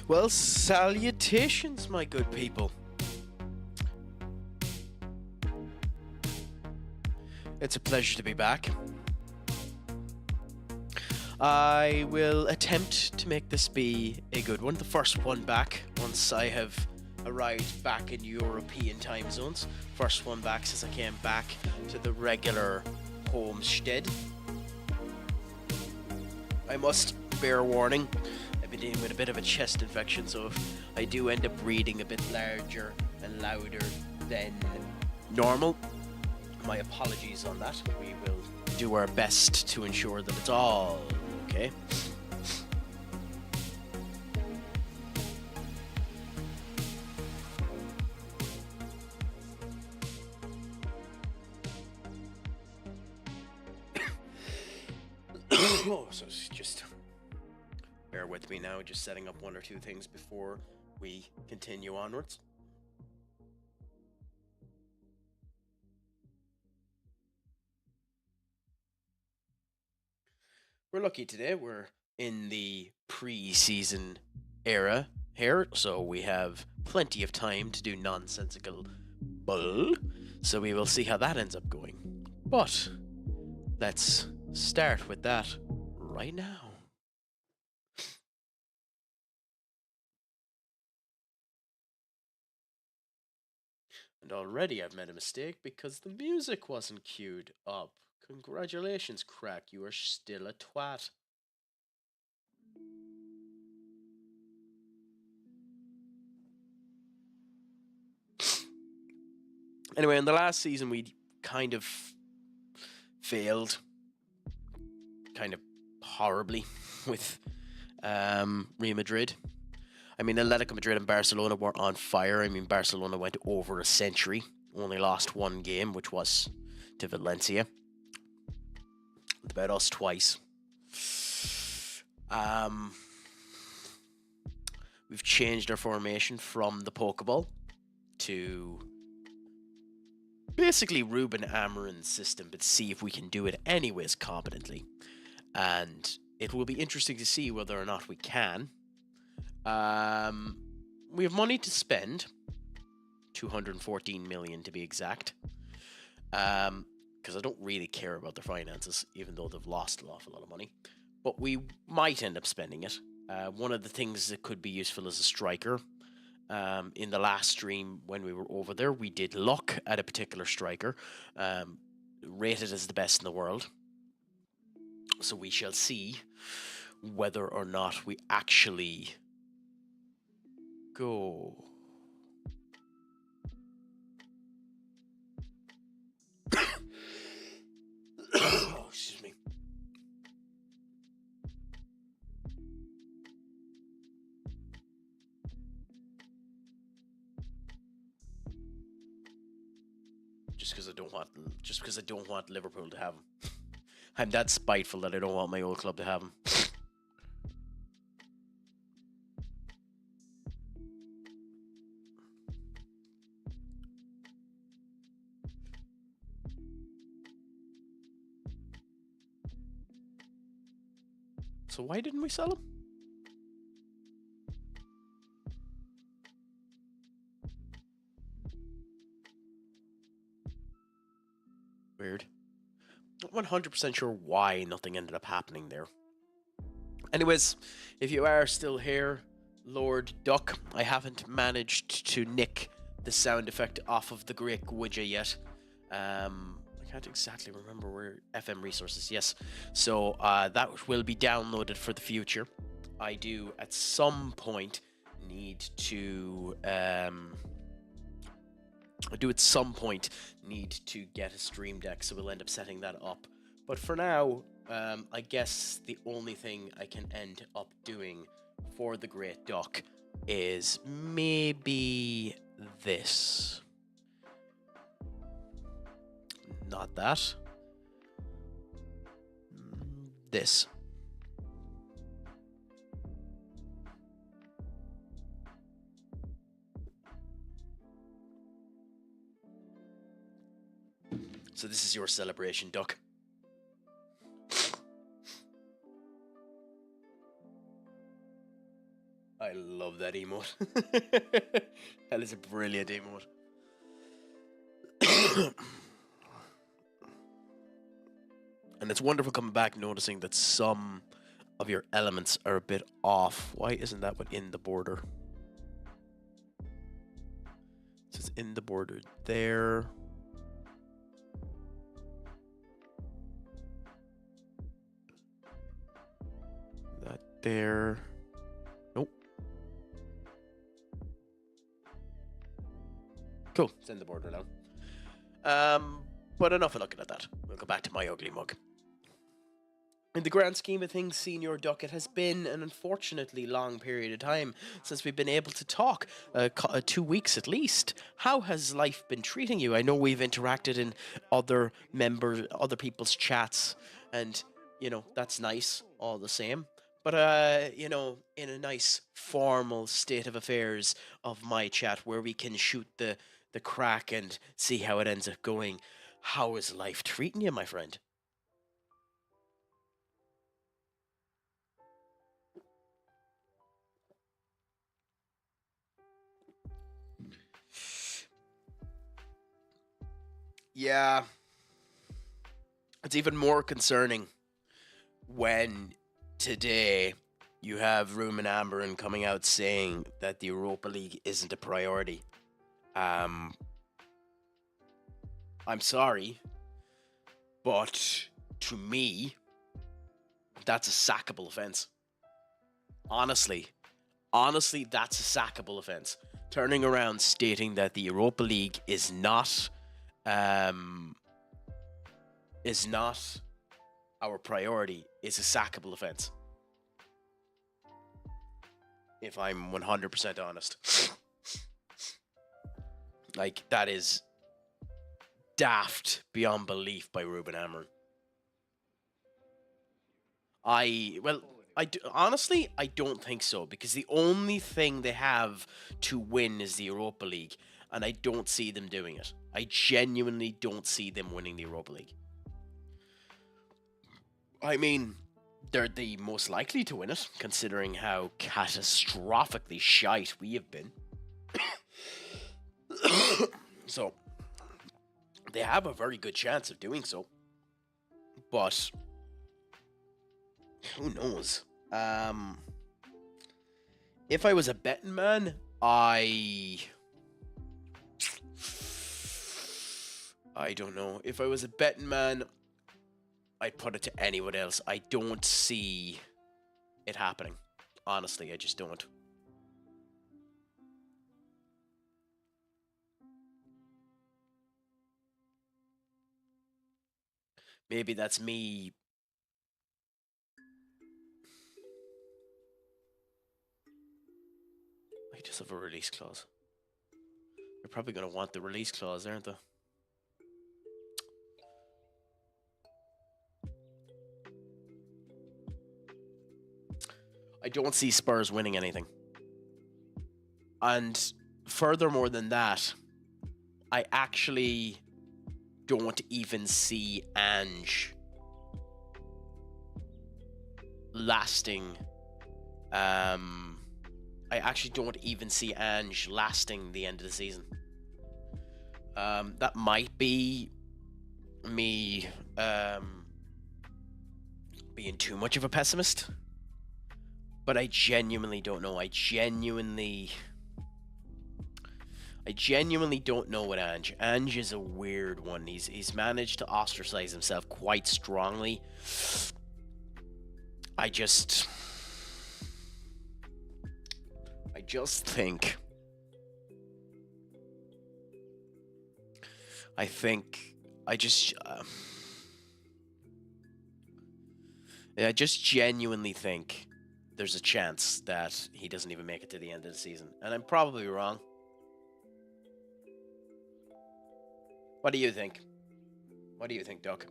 Well, salutations, my good people. It's a pleasure to be back. I will attempt to make this be a good one, the first one back once I have arrived back in European time zones. First one back since I came back to the regular homestead. I must bear warning, I've been dealing with a bit of a chest infection, so if I do end up breathing a bit larger and louder than normal, my apologies on that. We will do our best to ensure that it's all okay. Oh, so just bear with me now, just setting up one or two things before we continue onwards. We're lucky today, we're in the pre-season era here, so we have plenty of time to do nonsensical bull, so we will see how that ends up going. But let's start with that right now. And already I've made a mistake because the music wasn't queued up. Congratulations, Craic, you are still a twat. Anyway, in the last season we kind of failed. Kind of horribly with Real Madrid. I mean, Atletico Madrid and Barcelona were on fire. I mean, Barcelona went over a century, only lost one game, which was to Valencia. They bet us twice. We've changed our formation from the Pokeball to basically Ruben Amorim's system, but see if we can do it anyways competently. And it will be interesting to see whether or not we can. We have money to spend, 214 million to be exact. Because I don't really care about their finances, even though they've lost an awful lot of money. But we might end up spending it. One of the things that could be useful as a striker. In the last stream when we were over there, we did look at a particular striker, rated as the best in the world. So we shall see whether or not we actually go. Oh, excuse me. Just because I don't want Liverpool to have him. I'm that spiteful that I don't want my old club to have him. So why didn't we sell him? Weird. Not 100% sure why nothing ended up happening there. Anyways, if you are still here, Lord Duck, I haven't managed to nick the sound effect off of the Great Gwidja yet. I can't exactly remember where FM resources. Yes, so that will be downloaded for the future. I do at some point need to get a stream deck, so we'll end up setting that up. But for now, I guess the only thing I can end up doing for the Great Duck is maybe this. Not that. This. So this is your celebration, Duck. I love that emote. That is a brilliant emote. And it's wonderful coming back noticing that some of your elements are a bit off. Why isn't that within the border? This is in the border there. That there. Nope. Cool. It's in the border now. But enough of looking at that. We'll go back to my ugly mug. In the grand scheme of things, Senior Duck, it has been an unfortunately long period of time since we've been able to talk, 2 weeks at least. How has life been treating you? I know we've interacted in other people's chats, and, that's nice all the same. But, in a nice formal state of affairs of my chat where we can shoot the crack and see how it ends up going, how is life treating you, my friend? Yeah, it's even more concerning when today you have Ruben Amorim coming out saying that the Europa League isn't a priority. I'm sorry, but to me, that's a sackable offense. Honestly, that's a sackable offense. Turning around stating that the Europa League is not our priority is a sackable offense. If I'm 100% honest. Like, that is daft beyond belief by Ruben Amorim. Honestly, I don't think so, because the only thing they have to win is the Europa League, and I don't see them doing it. I genuinely don't see them winning the Europa League. I mean, they're the most likely to win it, considering how catastrophically shite we have been. So, they have a very good chance of doing so. But who knows? If I was a betting man, I don't know. If I was a betting man, I'd put it to anyone else. I don't see it happening. Honestly, I just don't. Maybe that's me. I just have a release clause. They're probably going to want the release clause, aren't they? I don't see Spurs winning anything. And furthermore than that, I actually don't even see Ange lasting. I actually don't even see Ange lasting the end of the season. That might be me being too much of a pessimist, but I genuinely don't know. I genuinely don't know what Ange. Ange is a weird one. He's managed to ostracize himself quite strongly. I just think. I just genuinely think there's a chance that he doesn't even make it to the end of the season. And I'm probably wrong. What do you think? What do you think, Doc?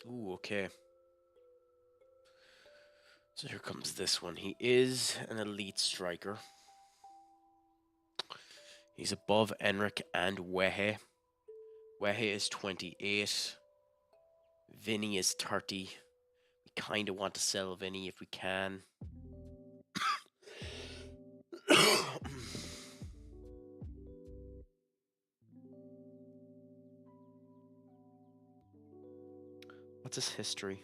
Ooh, okay. So here comes this one. He is an elite striker. He's above Enric and Wehe. Wehe is 28. Vinny is 30. We kind of want to sell Vinny if we can. What's his history?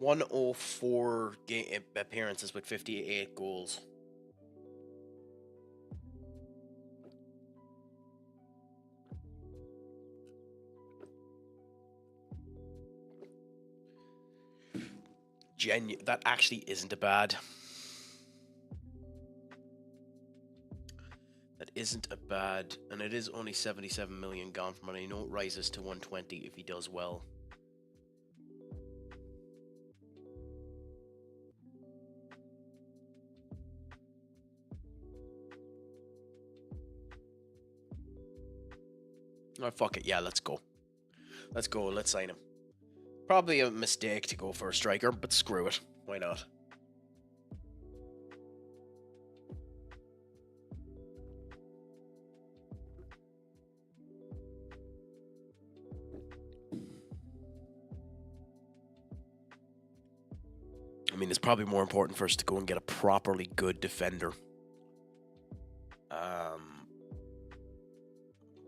104 appearances with 58 goals. That actually isn't a bad. That isn't a bad, and it is only 77 million gone from money. I know it rises to 120 if he does well. Oh, fuck it. Yeah, let's go. Let's go. Let's sign him. Probably a mistake to go for a striker, but screw it. Why not? I mean, it's probably more important for us to go and get a properly good defender.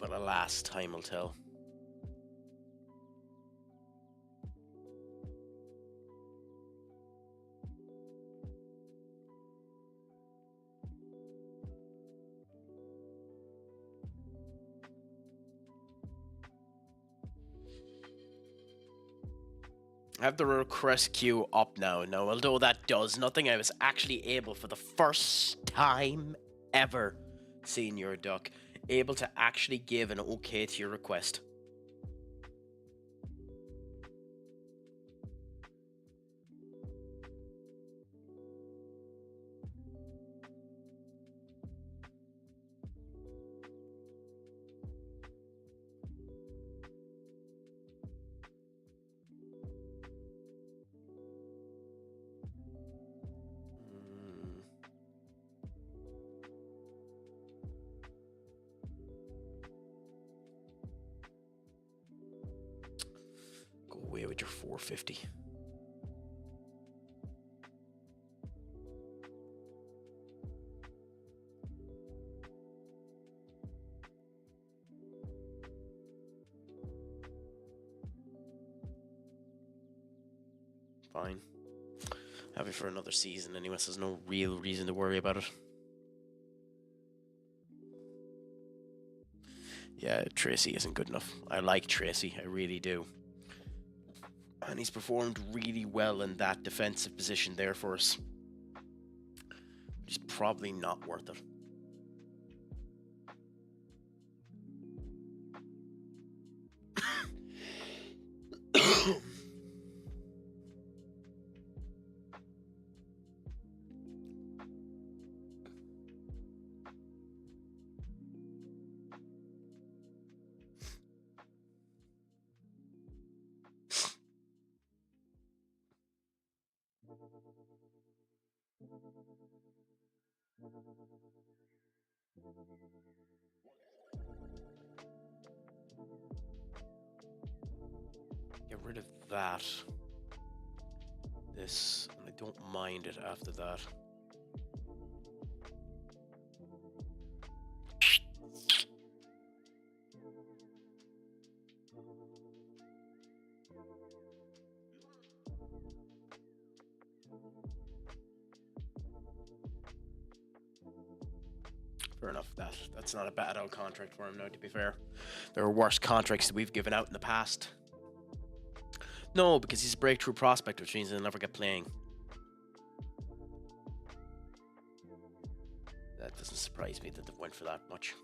But alas, time will tell. I have the request queue up now. Now, although that does nothing, I was actually able for the first time ever, Senior Duck, able to actually give an okay to your request. Go away with your 450. Fine. Have it for another season anyway, so there's no real reason to worry about it. Yeah, Tracy isn't good enough. I like Tracy, I really do. And he's performed really well in that defensive position there for us. He's probably not worth it. Get rid of that. This, and I don't mind it after that. Fair enough. That's not a bad out contract for him now, to be fair. There are worse contracts that we've given out in the past. No, because he's a breakthrough prospect, which means he'll never get playing. That doesn't surprise me that they went for that much.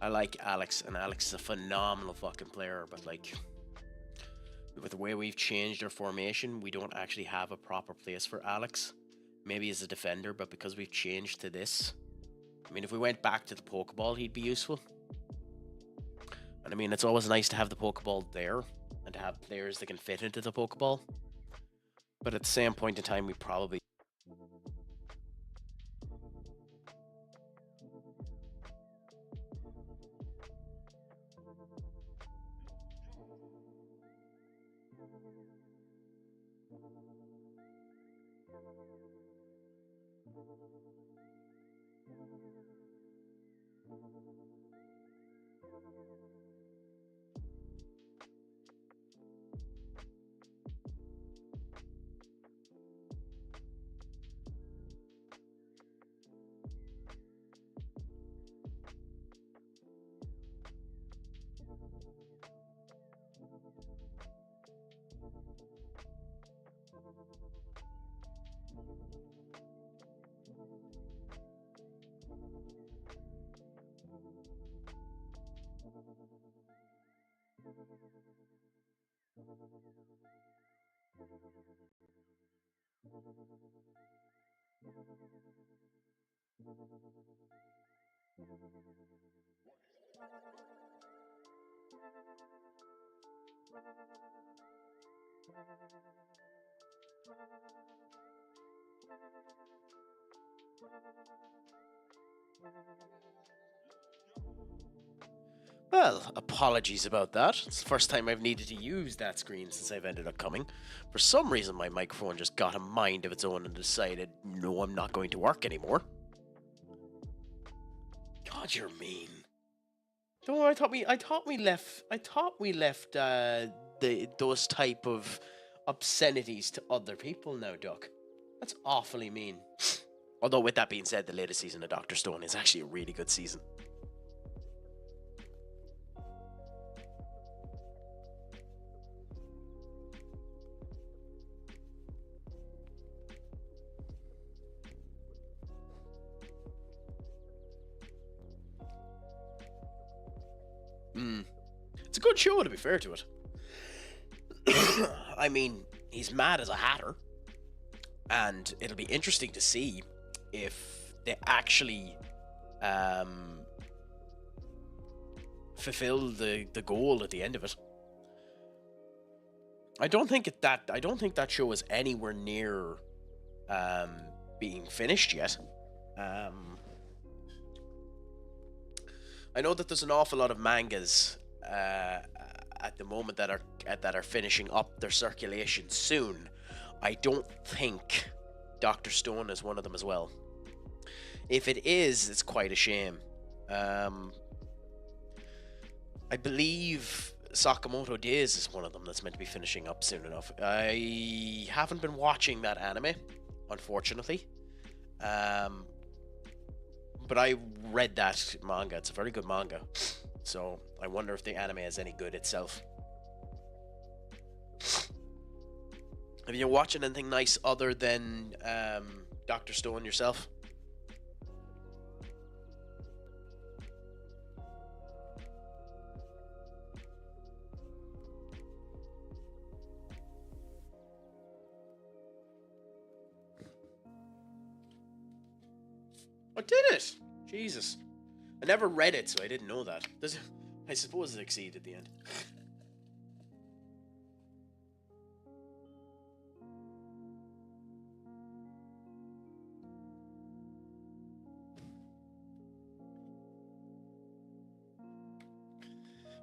I like Alex, and Alex is a phenomenal fucking player, but like, with the way we've changed our formation, we don't actually have a proper place for Alex. Maybe as a defender, but because we've changed to this, I mean, if we went back to the Pokeball, he'd be useful. And I mean, it's always nice to have the Pokeball there and to have players that can fit into the Pokeball. but at the same point in time, we probably. Well, apologies about that. It's the first time I've needed to use that screen since I've ended up coming. For some reason, my microphone just got a mind of its own and decided, no, I'm not going to work anymore. God, you're mean. Don't worry, I thought we left those type of obscenities to other people now, Duck. That's awfully mean. Although, with that being said, the latest season of Dr. Stone is actually a really good season. It's a good show, to be fair to it. I mean, he's mad as a hatter, and it'll be interesting to see if they actually fulfill the goal at the end of it. I don't think that show is anywhere near being finished yet. I know that there's an awful lot of mangas at the moment that are finishing up their circulation soon. I don't think Dr. Stone is one of them as well. If it is, it's quite a shame. I believe Sakamoto Days is one of them that's meant to be finishing up soon enough. I haven't been watching that anime, unfortunately. But I read that manga. It's a very good manga. So I wonder if the anime is any good itself. Have you watching anything nice other than Dr. Stone yourself? Oh, did it? Jesus. I never read it, so I didn't know that. I suppose it succeeded at the end.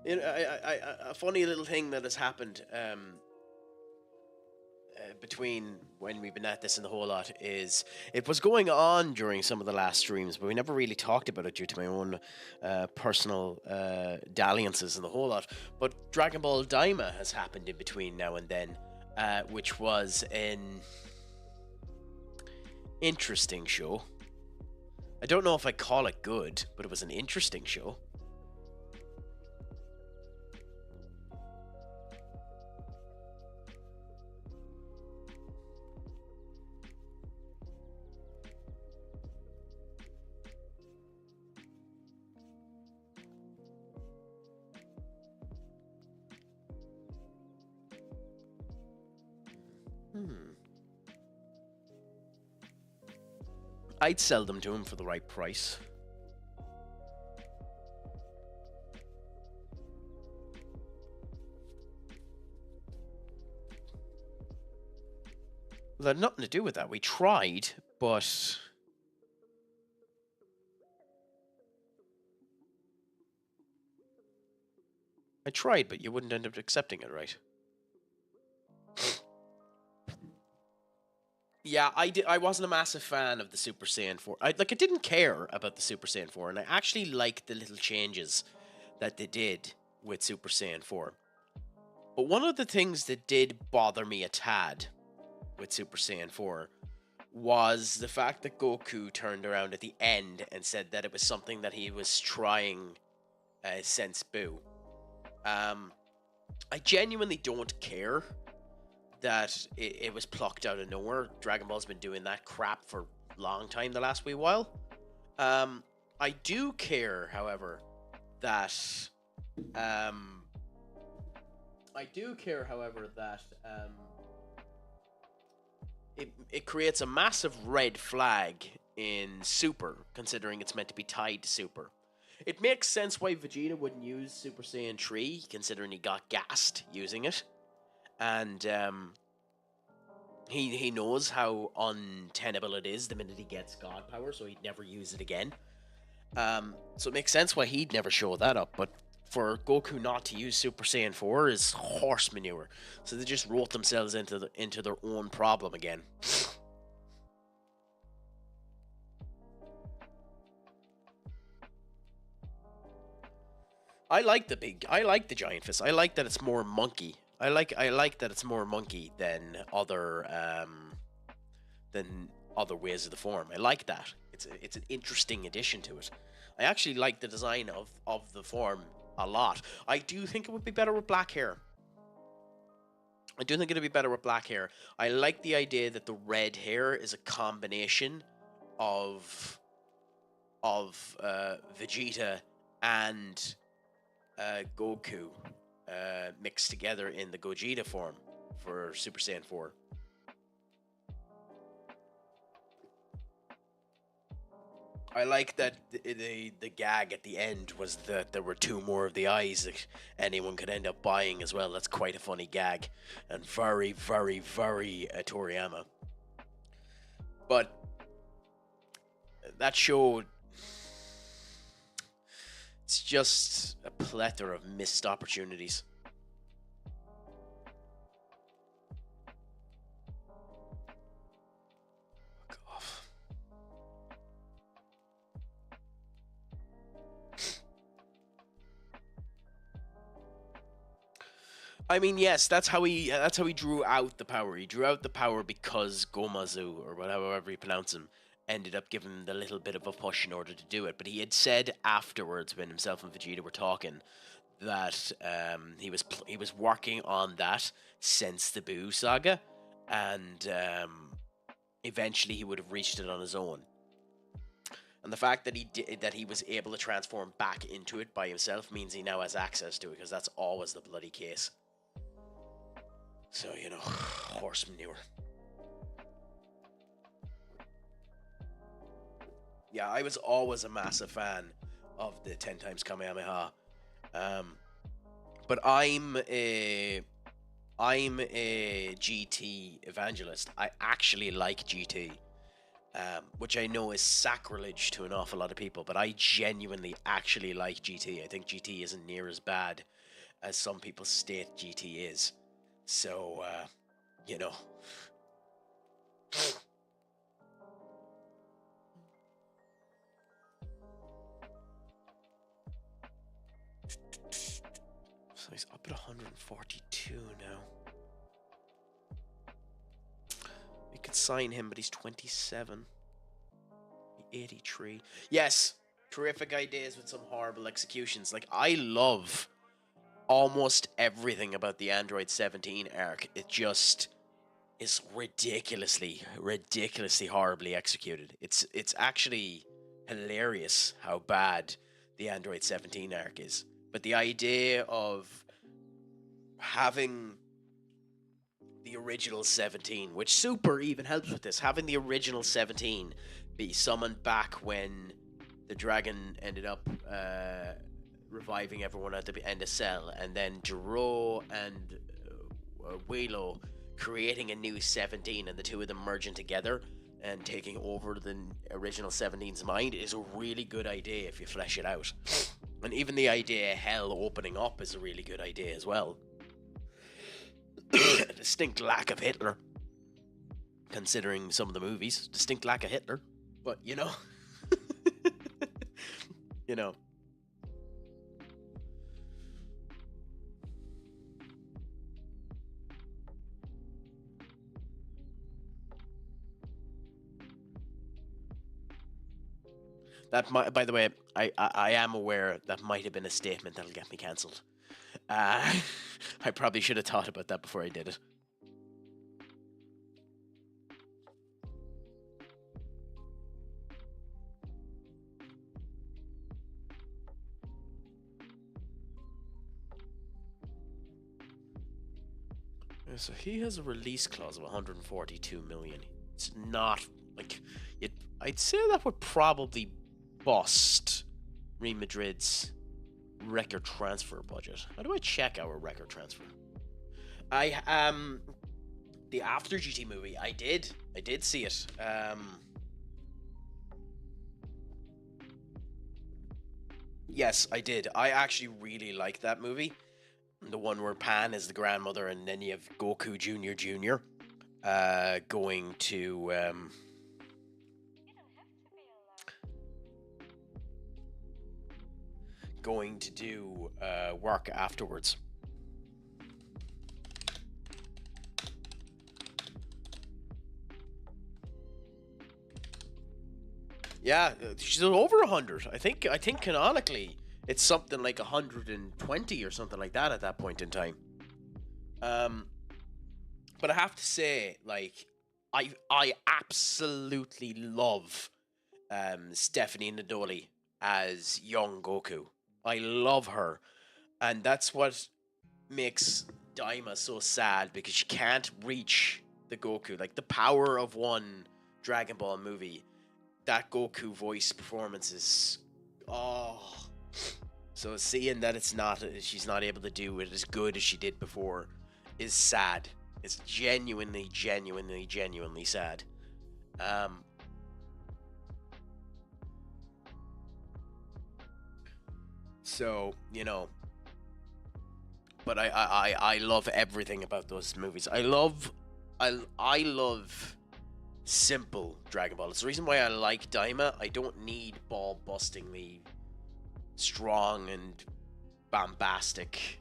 You know, a funny little thing that has happened between when we've been at this and the whole lot is it was going on during some of the last streams, but we never really talked about it due to my own personal dalliances and the whole lot. But Dragon Ball Daima has happened in between now and then, which was an interesting show. I don't know if I call it good, but it was an interesting show. I'd sell them to him for the right price. Well, that had nothing to do with that. We tried, but you wouldn't end up accepting it, right? Yeah, I wasn't a massive fan of the Super Saiyan 4. I didn't care about the Super Saiyan 4, and I actually liked the little changes that they did with Super Saiyan 4. But one of the things that did bother me a tad with Super Saiyan 4 was the fact that Goku turned around at the end and said that it was something that he was trying since Boo. I genuinely don't care that it was plucked out of nowhere. Dragon Ball's been doing that crap for a long time the last wee while. I do care, however, that it creates a massive red flag in Super, considering it's meant to be tied to Super. It makes sense why Vegeta wouldn't use Super Saiyan 3, considering he got gassed using it. And he knows how untenable it is the minute he gets God power, so he'd never use it again. So it makes sense why he'd never show that up, but for Goku not to use Super Saiyan 4 is horse manure. So they just wrote themselves into their own problem again. I like the giant fist. I like that it's more monkey. I like that it's more monkey than other ways of the form. I like that. It's an interesting addition to it. I actually like the design of the form a lot. I do think it would be better with black hair. I do think it'd be better with black hair. I like the idea that the red hair is a combination of Vegeta and Goku mixed together in the Gogeta form for Super Saiyan 4. I like that the gag at the end was that there were two more of the eyes that anyone could end up buying as well. That's quite a funny gag, and very, very, very Toriyama. But that show, it's just a plethora of missed opportunities. Fuck off. I mean, yes, that's how he drew out the power. He drew out the power because Gomazu, or whatever you pronounce him, ended up giving him the little bit of a push in order to do it. But he had said afterwards, when himself and Vegeta were talking, that he was working on that since the Buu saga, and eventually he would have reached it on his own. And the fact that he was able to transform back into it by himself means he now has access to it, because that's always the bloody case. So, horse manure. Yeah, I was always a massive fan of the 10 times Kamehameha. But I'm a GT evangelist. I actually like GT, which I know is sacrilege to an awful lot of people, but I genuinely actually like GT. I think GT isn't near as bad as some people state GT is. So, So he's up at 142 now. We could sign him, but he's 27. 83. Yes, terrific ideas with some horrible executions. Like, I love almost everything about the Android 17 arc. It just is ridiculously horribly executed. It's actually hilarious how bad the Android 17 arc is. But the idea of having the original 17, which Super even helps with this, having the original 17 be summoned back when the dragon ended up reviving everyone at the end of Cell, and then Jiro and Wheelo creating a new 17 and the two of them merging together and taking over the original 17's mind is a really good idea if you flesh it out. And even the idea of hell opening up is a really good idea as well. A distinct lack of Hitler, considering some of the movies. Distinct lack of Hitler. But, you know. You know. That might, by the way, I am aware that might have been a statement that'll get me cancelled. I probably should have thought about that before I did it. So he has a release clause of 142 million. It's not like I'd say that would probably bust Real Madrid's record transfer budget. How do I check our record transfer? The After GT movie, I did see it. Yes, I did. I actually really liked that movie. The one where Pan is the grandmother, and then you have Goku Jr. Going to do work afterwards. Yeah, she's over 100. I think canonically it's something like 120 or something like that at that point in time. But I have to say, like, I absolutely love Stephanie Nadoli as young Goku. I love her, and that's what makes Daima so sad, because she can't reach the Goku. Like, the power of one Dragon Ball movie, that Goku voice performance is, so seeing that she's not able to do it as good as she did before is sad. It's genuinely sad. So, you know, but I love everything about those movies. I love simple Dragon Ball. It's the reason why I like Daima. I don't need ball-bustingly strong and bombastic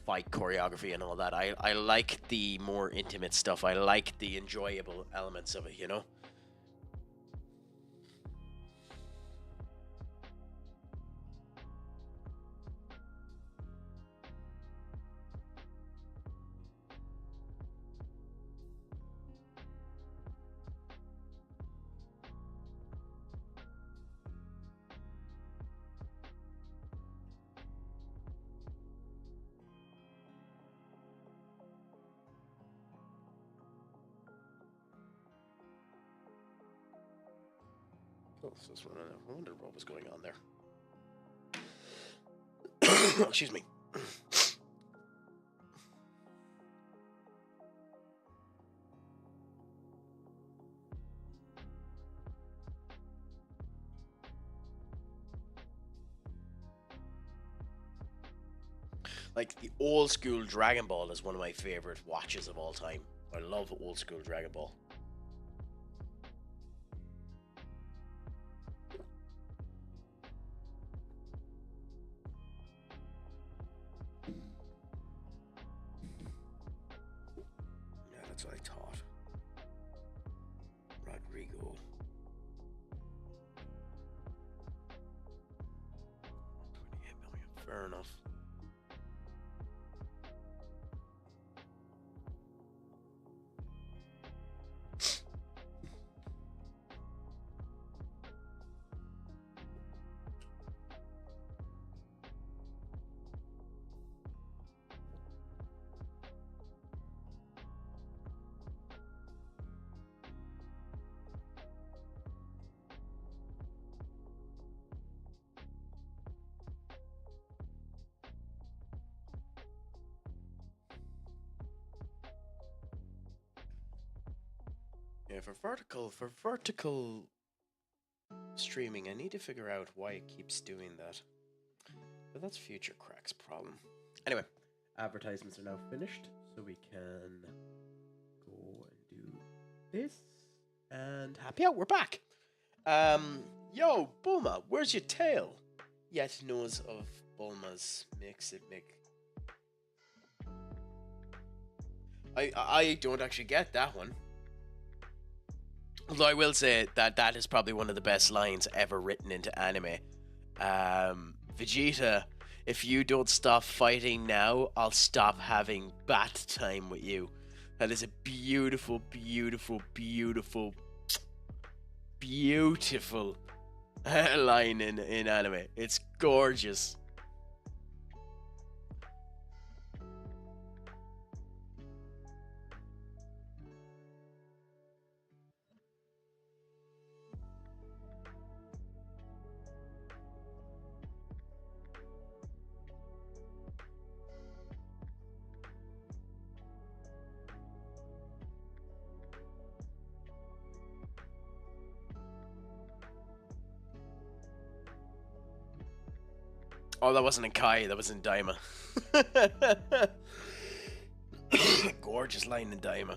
fight choreography and all that. I like the more intimate stuff. I like the enjoyable elements of it, you know? Oh, so this one, I wonder what was going on there. Excuse me. Like, the old school Dragon Ball is one of my favorite watches of all time. I love old school Dragon Ball. Yeah, that's what I thought. Rodrigo. 28 million. Fair enough. Okay, for vertical streaming, I need to figure out why it keeps doing that. But that's future Crac's problem. Anyway, advertisements are now finished, so we can go and do this. And happy out, we're back. Yo, Bulma, where's your tail? Yet knows of Bulma's makes it make. I don't actually get that one. Although I will say that that is probably one of the best lines ever written into anime. Vegeta, if you don't stop fighting now, I'll stop having bat time with you. That is a beautiful, beautiful, beautiful, beautiful line in anime. It's gorgeous. Oh, that wasn't in Kai, that was in Daima. Gorgeous line in Daima.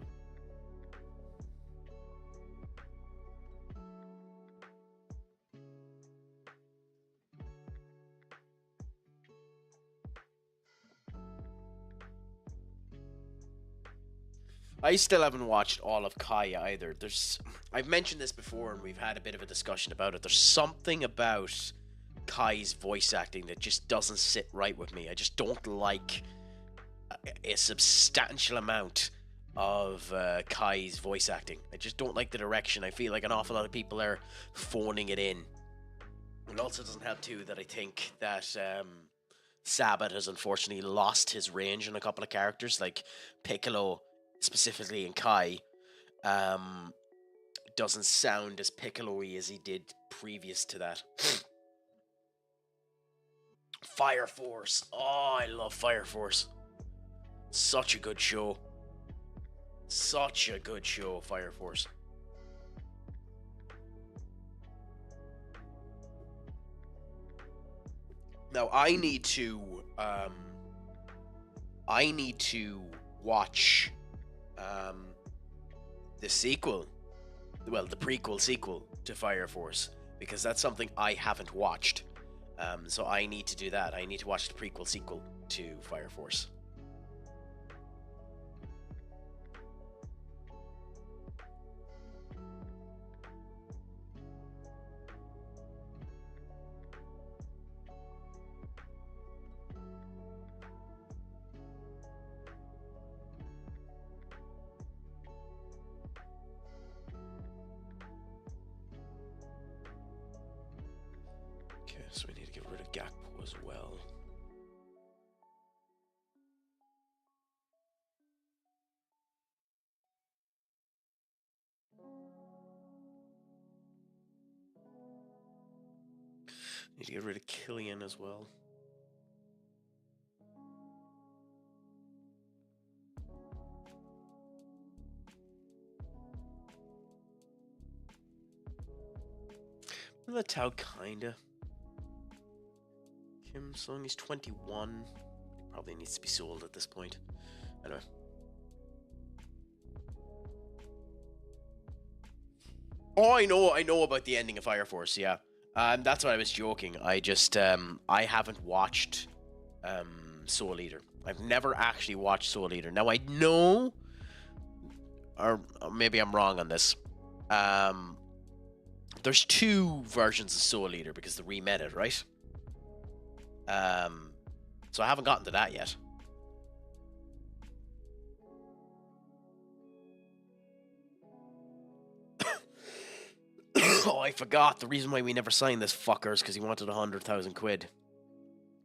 I still haven't watched all of Kai either. I've mentioned this before and we've had a bit of a discussion about it. There's something about Kai's voice acting that just doesn't sit right with me. I just don't like a substantial amount of Kai's voice acting. I just don't like the direction. I feel like an awful lot of people are phoning it in. And also doesn't help too that I think that Sabat has unfortunately lost his range in a couple of characters, like Piccolo specifically in Kai. Doesn't sound as Piccolo-y as he did previous to that. Fire Force. Oh, I love Fire Force. Such a good show. Such a good show, Fire Force. Now I need to watch the sequel. Well, the prequel sequel to Fire Force, because that's something I haven't watched. So I need to do that. I need to watch the prequel sequel to Fire Force. Okay, so we need to get rid of Gakpo as well. Need to get rid of Killian as well. That's how kinda. Kim Sung, he's 21. Probably needs to be sold at this point. Anyway. Oh, I know about the ending of Fire Force, yeah. That's what I was joking. I just, I haven't watched Soul Eater. I've never actually watched Soul Eater. Now, I know, or maybe I'm wrong on this. There's two versions of Soul Eater because they remade it, right? So I haven't gotten to that yet. Oh, I forgot. The reason why we never signed this fucker is because he wanted 100,000 quid.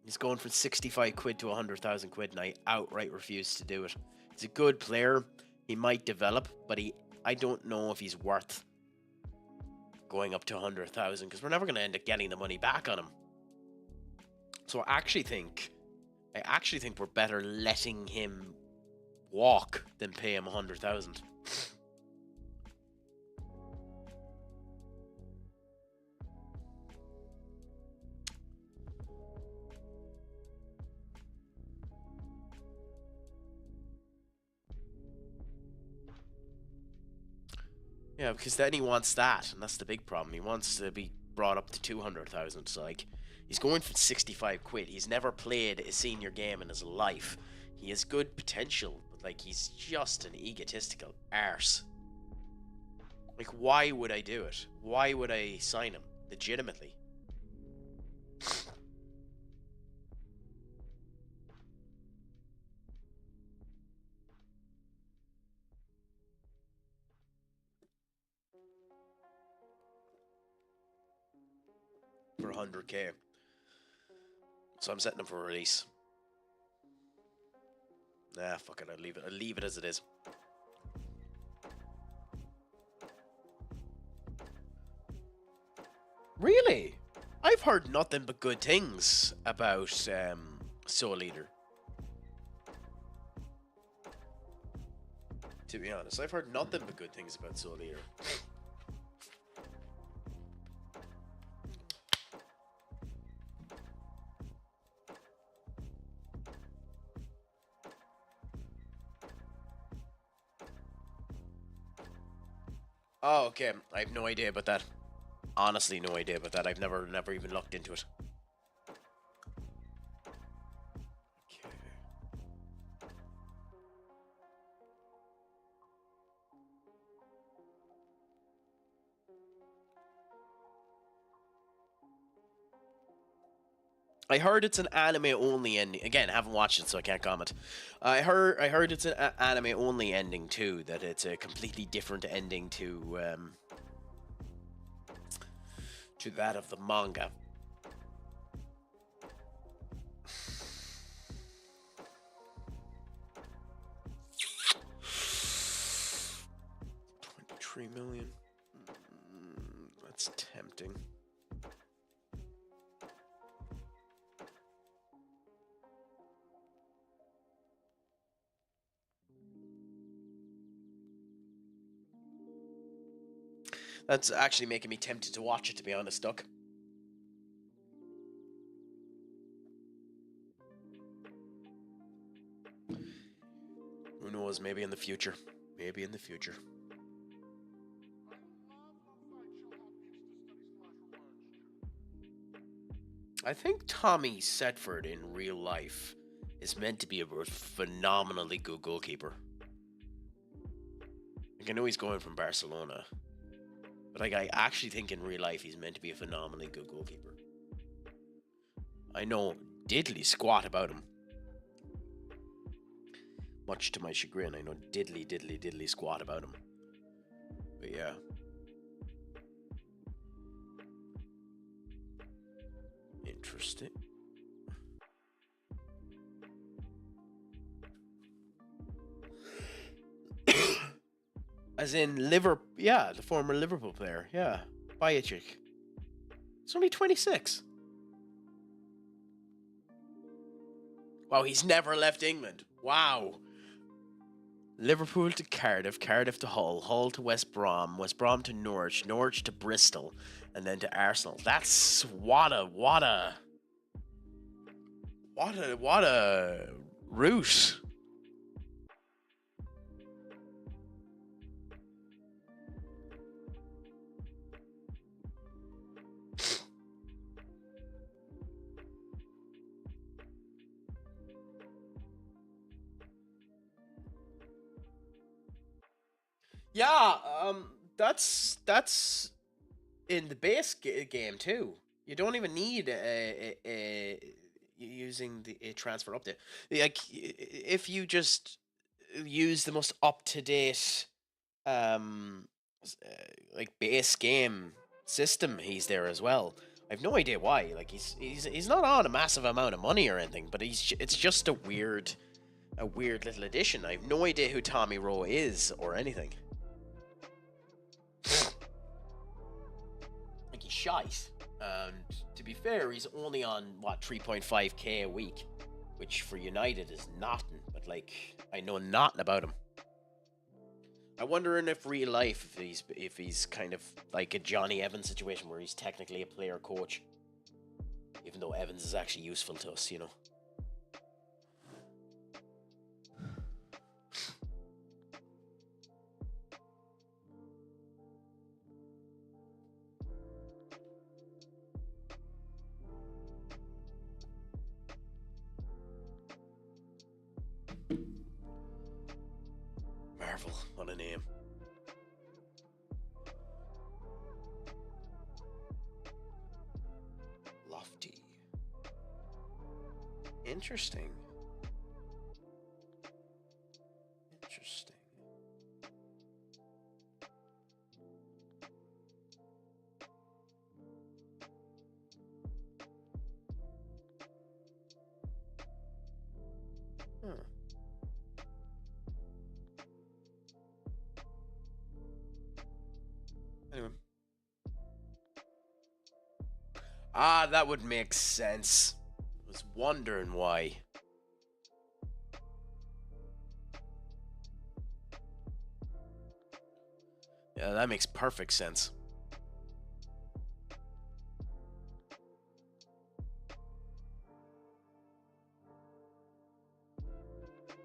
He's going from 65 quid to 100,000 quid, and I outright refuse to do it. He's a good player. He might develop, but I don't know if he's worth going up to 100,000 because we're never going to end up getting the money back on him. So I actually think we're better letting him walk than pay him 100,000. Yeah, because then he wants that, and that's the big problem. He wants to be brought up to 200,000. So, like, he's going for 65 quid. He's never played a senior game in his life. He has good potential, but, like, he's just an egotistical arse. Like, why would I do it? Why would I sign him? Legitimately. For 100k. So I'm setting him for release. Nah, fuck it, I'll leave it. I'll leave it as it is. Really? I've heard nothing but good things about Soul Eater. To be honest, I've heard nothing but good things about Soul Eater. Oh, okay. I have no idea about that. Honestly, no idea about that. I've never even looked into it. Okay. I heard it's an anime only ending. Again, I haven't watched it, so I can't comment. I heard it's an anime only ending too. That it's a completely different ending to that of the manga. $23 million. That's tempting. That's actually making me tempted to watch it, to be honest, Duck. Who knows, maybe in the future. Maybe in the future. I think Tommy Setford in real life is meant to be a phenomenally good goalkeeper. Like, I know he's going from Barcelona, but like, I actually think in real life he's meant to be a phenomenally good goalkeeper. I know diddly squat about him. Much to my chagrin, I know diddly squat about him. But yeah. Interesting. As in Liverpool, yeah, the former Liverpool player, yeah, Bajic. It's only 26. Wow, he's never left England. Wow. Liverpool to Cardiff, Cardiff to Hull, Hull to West Brom, West Brom to Norwich, Norwich to Bristol, and then to Arsenal. That's what a route. Yeah, that's in the base game too. You don't even need using the transfer update. Like, if you just use the most up to date um like base game system, he's there as well. I have no idea why. Like, he's not on a massive amount of money or anything, but it's just a weird little addition. I have no idea who Tommy Rowe is or anything. Like, he's shite. And to be fair, he's only on, what, 3.5k a week, which for United is nothing. But, like, I know nothing about him. I wonder if real life, if he's kind of like a Johnny Evans situation where he's technically a player coach, even though Evans is actually useful to us, you know. Interesting. Interesting. Huh. Anyway. Ah, that would make sense. I was wondering why. Yeah, that makes perfect sense.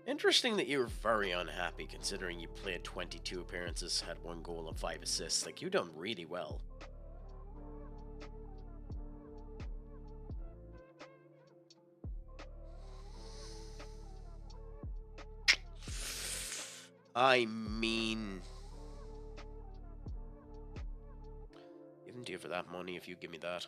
Interesting that you were very unhappy considering you played 22 appearances, had 1 goal and 5 assists. Like, you done really well. I mean, even to you for that money if you give me that.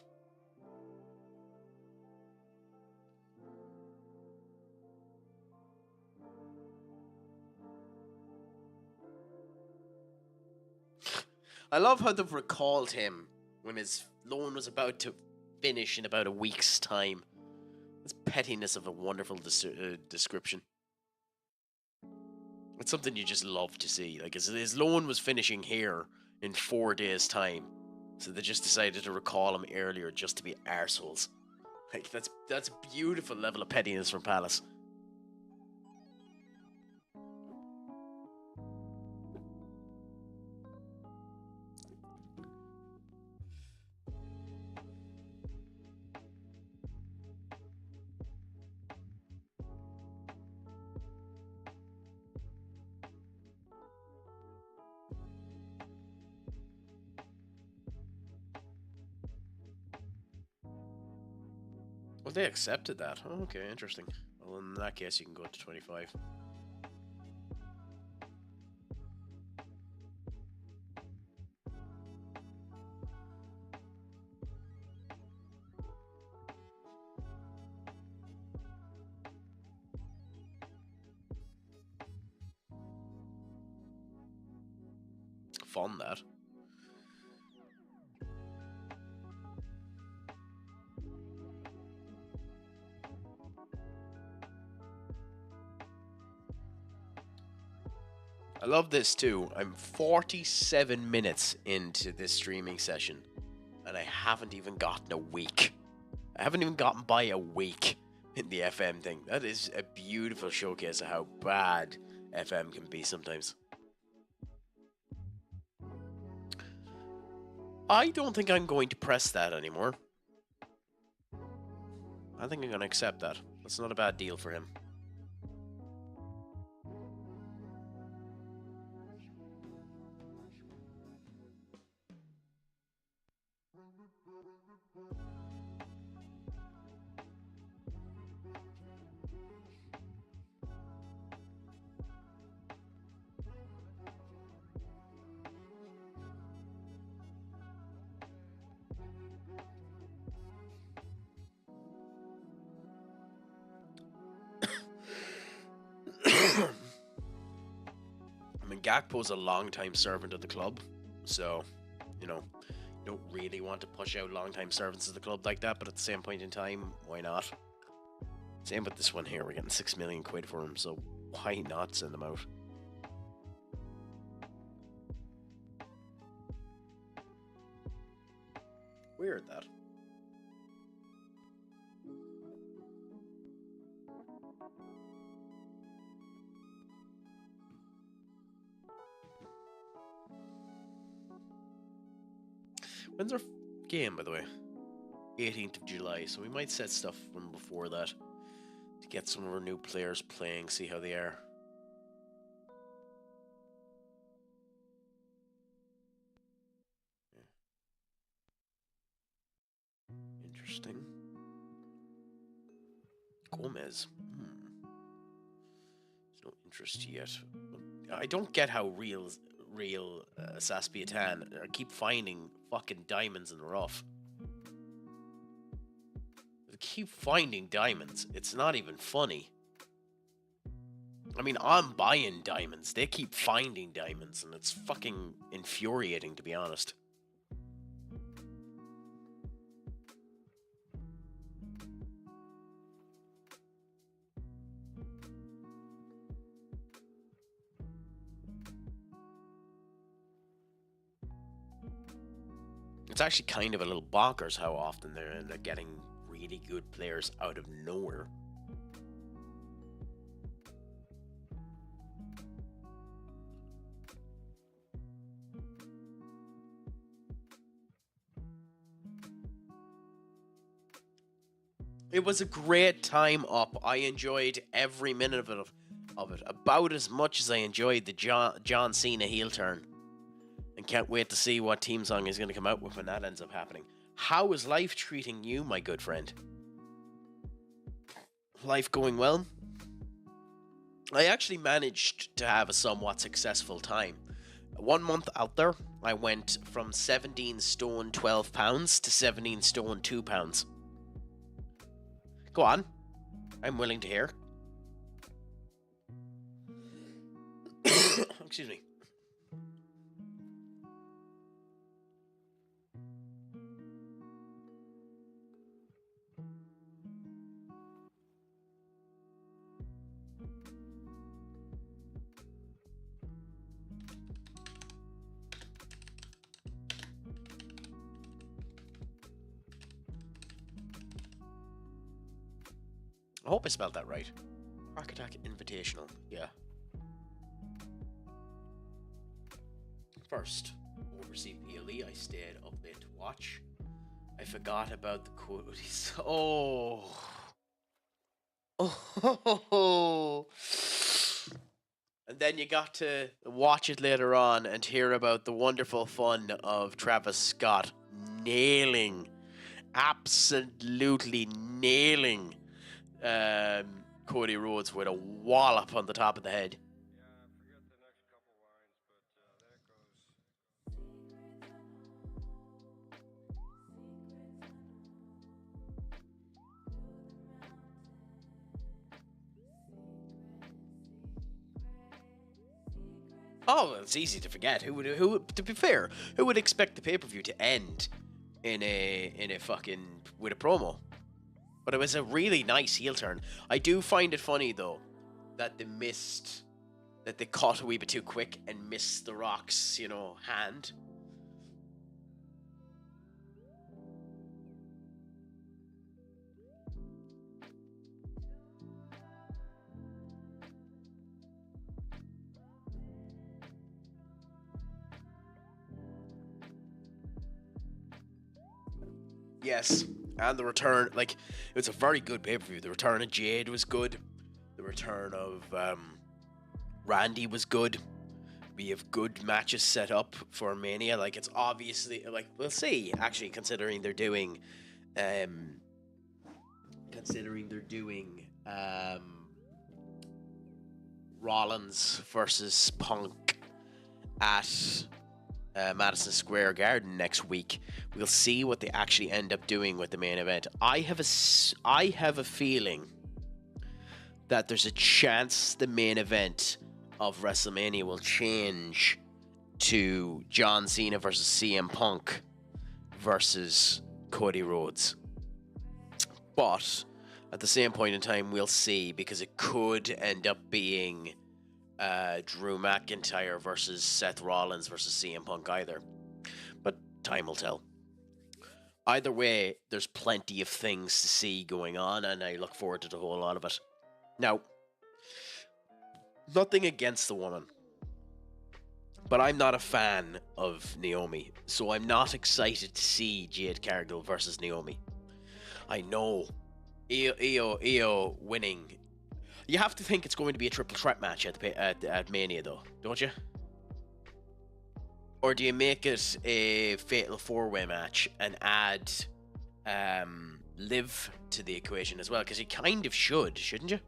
I love how they've recalled him when his loan was about to finish in about a week's time. That's pettiness of a wonderful description. It's something you just love to see. Like, his loan was finishing here in 4 days' time, so they just decided to recall him earlier just to be arseholes. Like, that's a beautiful level of pettiness from Palace. Well, they accepted that. Oh, okay, interesting. Well, in that case, you can go to 25. Fun, that. I love this too. I'm 47 minutes into this streaming session, and I haven't even gotten a week. I haven't even gotten by a week in the FM thing. That is a beautiful showcase of how bad FM can be sometimes. I don't think I'm going to press that anymore. I think I'm going to accept that. That's not a bad deal for him. I mean, Gakpo's a long-time servant of the club, so, you know, you don't really want to push out long-time servants of the club like that, but at the same point in time, why not? Same with this one here, we're getting 6 million quid for him, so why not send him out? Weird, that. When's our game, by the way? 18th of July, so we might set stuff from before that to get some of our new players playing, see how they are. Interesting. Gomez. There's no interest yet. I don't get how real Saspiatan keep finding fucking diamonds in the rough. keep finding diamonds. It's not even funny. I mean, I'm buying diamonds. They keep finding diamonds, and it's fucking infuriating, to be honest. It's actually kind of a little bonkers how often they're getting really good players out of nowhere. It was a great time up. I enjoyed every minute of it about as much as I enjoyed the John Cena heel turn. And can't wait to see what team song is going to come out with when that ends up happening. How is life treating you, my good friend? Life going well? I actually managed to have a somewhat successful time. 1 month out there, I went from 17 stone 12 pounds to 17 stone 2 pounds. Go on. I'm willing to hear. Excuse me. I hope I spelled that right. Craic Invitational, yeah. First, oversee PLE, I stayed up late to watch. I forgot about the quotes. Oh. Oh. And then you got to watch it later on and hear about the wonderful fun of Travis Scott absolutely nailing Cody Rhodes with a wallop on the top of the head. Oh, it's easy to forget. Who would, to be fair, who would expect the pay-per-view to end in a fucking with a promo? But it was a really nice heel turn. I do find it funny though that they caught a wee bit too quick and missed The Rock's, hand. Yes, and the return, it was a very good pay-per-view. The return of Jade was good. The return of Randy was good. We have good matches set up for Mania. It's obviously, we'll see, actually, considering they're doing Rollins versus Punk at Madison Square Garden next week. We'll see what they actually end up doing with the main event. I have a feeling that there's a chance the main event of WrestleMania will change to John Cena versus CM Punk versus Cody Rhodes. But at the same point in time, we'll see, because it could end up being Drew McIntyre versus Seth Rollins versus CM Punk either. But time will tell. Either way, there's plenty of things to see going on, and I look forward to the whole lot of it. Now, nothing against the woman, but I'm not a fan of Naomi, so I'm not excited to see Jade Cargill versus Naomi. I know Io winning. You have to think it's going to be a triple threat match at Mania, though, don't you? Or do you make it a fatal four-way match and add Liv to the equation as well? Because you kind of should, shouldn't you?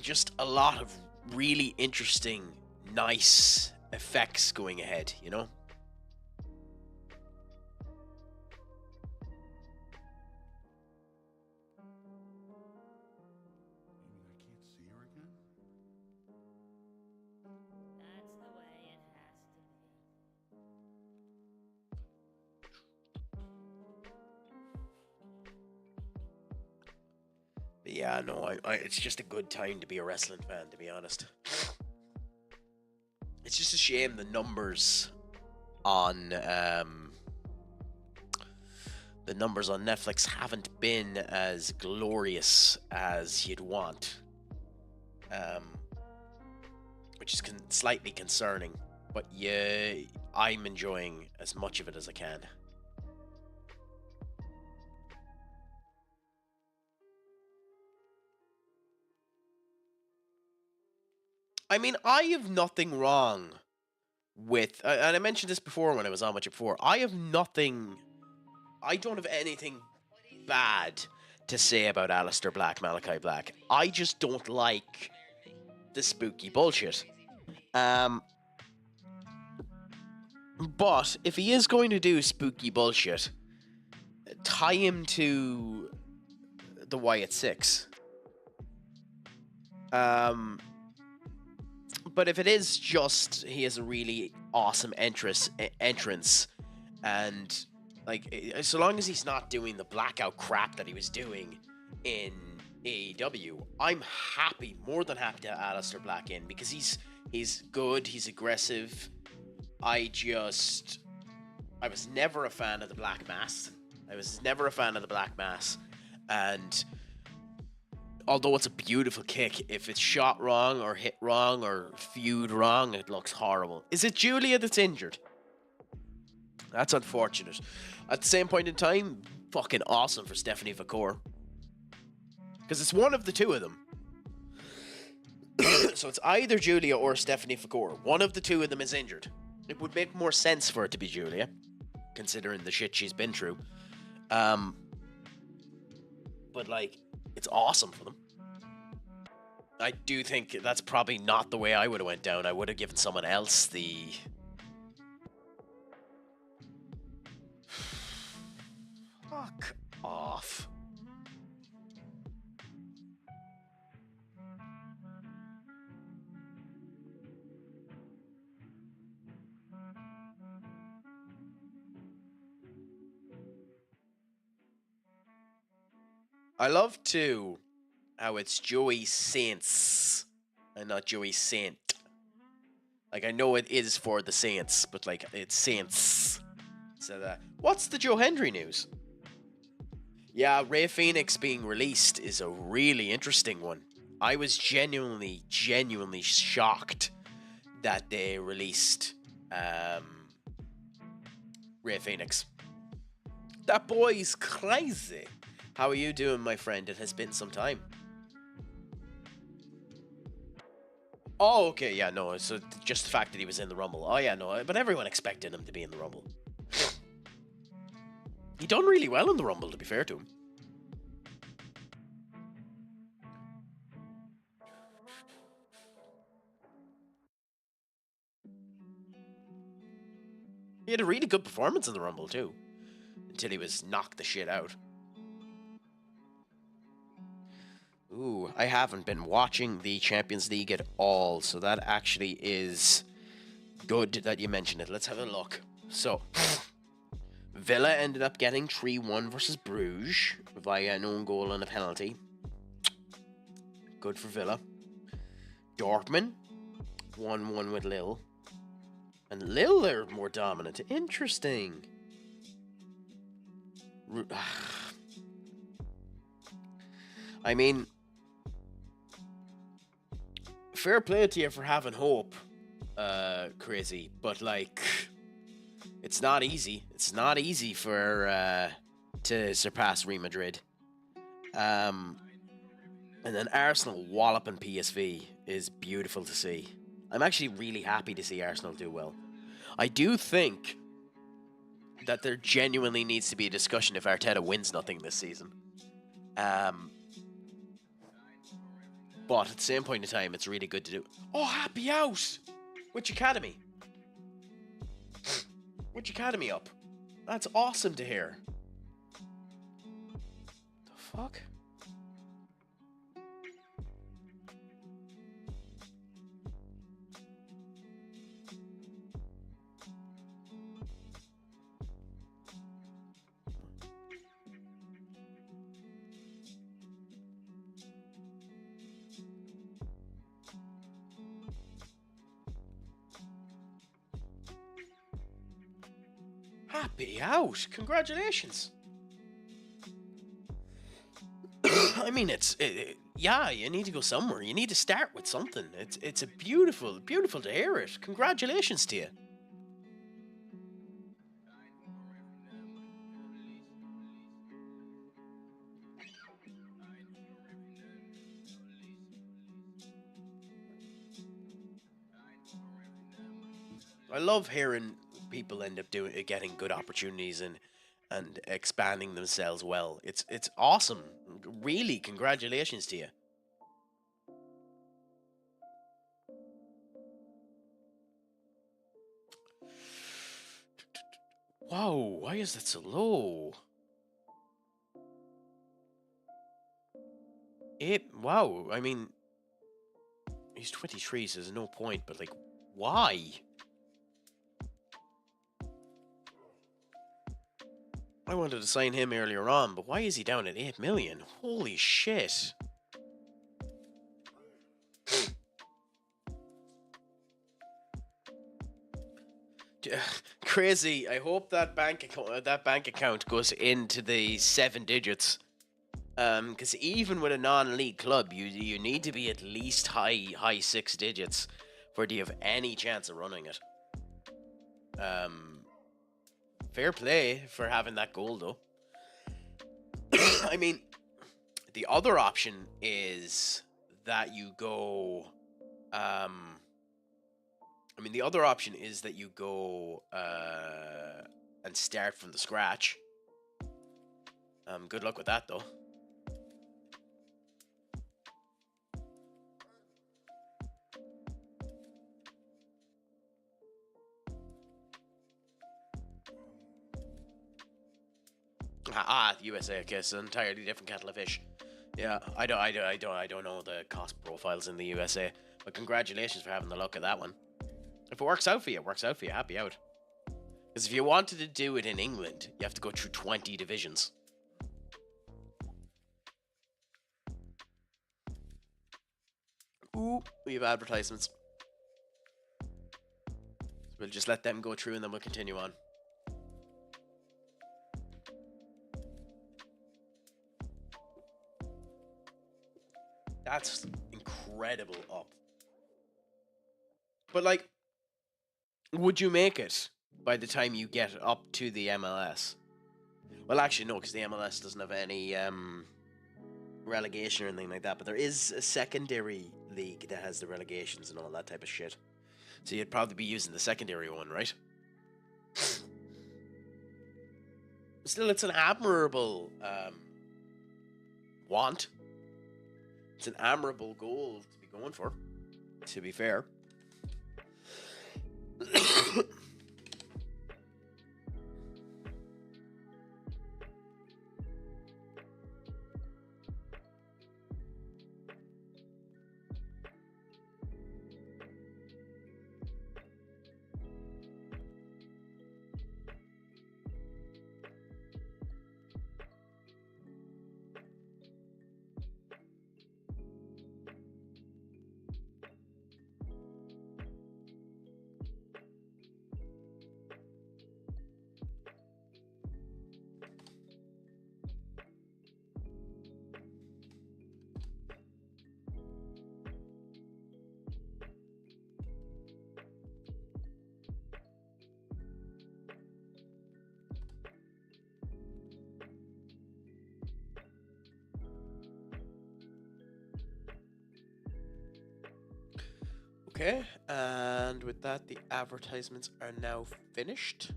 Just a lot of really interesting, nice effects going ahead, you know? But yeah, no, it's just a good time to be a wrestling fan, to be honest. It's just a shame the numbers on Netflix haven't been as glorious as you'd want, which is slightly concerning. But yeah, I'm enjoying as much of it as I can. I mean, I have nothing wrong with, and I mentioned this before when I was on with you before. I don't have anything bad to say about Aleister Black, Malachi Black. I just don't like the spooky bullshit. But if he is going to do spooky bullshit, tie him to the Wyatt Six. But if it is just he has a really awesome entrance, and like so long as he's not doing the blackout crap that he was doing in AEW, I'm happy, more than happy to have Aleister Black in, because he's good, he's aggressive. I was never a fan of the Black Mass. And although it's a beautiful kick, if it's shot wrong or hit wrong or viewed wrong, it looks horrible. Is it Julia that's injured? That's unfortunate. At the same point in time, fucking awesome for Stephanie Vacour. Because it's one of the two of them. So it's either Julia or Stephanie Vacour. One of the two of them is injured. It would make more sense for it to be Julia, considering the shit she's been through. But like, it's awesome for them. I do think that's probably not the way I would have went down. I would have given someone else the... Fuck off. I love too how it's Joey Saints and not Joey Saint. Like, I know it is for the Saints, but like, it's Saints. So what's the Joe Hendry news? Yeah, Rey Fenix being released is a really interesting one. I was genuinely shocked that they released Rey Fenix. That boy's crazy. How are you doing, my friend? It has been some time. Oh, okay, yeah, no, so just the fact that he was in the Rumble. Oh, yeah, no, but everyone expected him to be in the Rumble. He done really well in the Rumble, to be fair to him. He had a really good performance in the Rumble, too. Until he was knocked the shit out. Ooh, I haven't been watching the Champions League at all, so that actually is good that you mentioned it. Let's have a look. So, Villa ended up getting 3-1 versus Bruges via an own goal and a penalty. Good for Villa. Dortmund 1-1 with Lille. And Lille are more dominant. Interesting. I mean, fair play to you for having hope, Crazy, but like, it's not easy. It's not easy for to surpass Real Madrid. And then Arsenal walloping PSV is beautiful to see. I'm actually really happy to see Arsenal do well. I do think that there genuinely needs to be a discussion if Arteta wins nothing this season. But at the same point in time, it's really good to do. Oh, happy out! Which academy? Cambridge Academy up. That's awesome to hear. The fuck? Happy out! Congratulations! I mean, yeah, you need to go somewhere. You need to start with something. It's a beautiful to hear it. Congratulations to you. I love hearing people end up getting good opportunities and expanding themselves well. It's awesome. Really, congratulations to you. Wow, why is that so low? Wow, I mean, he's 23, so there's no point, but like, why? I wanted to sign him earlier on, but why is he down at 8 million? Holy shit. Crazy. I hope that bank account goes into the 7 digits. Because even with a non-elite club, you need to be at least high 6 digits for you to have any chance of running it. Fair play for having that goal, though. I mean, the other option is that you go. The other option is that you go and start from the scratch. Good luck with that, though. USA. Okay, it's an entirely different kettle of fish. Yeah, I don't know the cost profiles in the USA, but congratulations for having the luck of that one. If it works out for you, it works out for you. Happy out. Because if you wanted to do it in England, you have to go through 20 divisions. Ooh, we have advertisements. So we'll just let them go through and then we'll continue on. That's incredible up. But like, would you make it by the time you get up to the MLS? Well, actually, no, because the MLS doesn't have any relegation or anything like that. But there is a secondary league that has the relegations and all that type of shit. So you'd probably be using the secondary one, right? Still, it's an admirable want. It's an admirable goal to be going for, to be fair. Okay, and with that, the advertisements are now finished.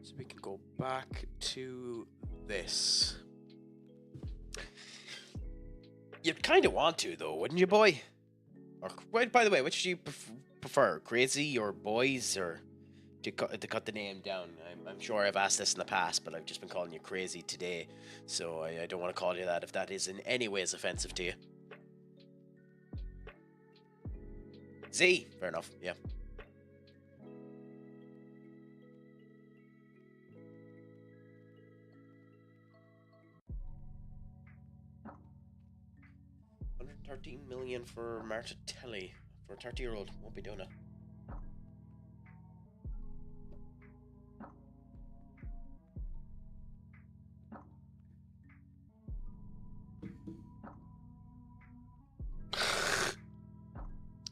So we can go back to this. You'd kind of want to, though, wouldn't you, boy? Or, by the way, which do you prefer? Crazy or boys? Or cut the name down. I'm sure I've asked this in the past, but I've just been calling you crazy today, so I don't want to call you that if that is in any ways offensive to you. Z, fair enough, yeah. $113 million for Martitelli. For a 30-year-old, won't be doing it.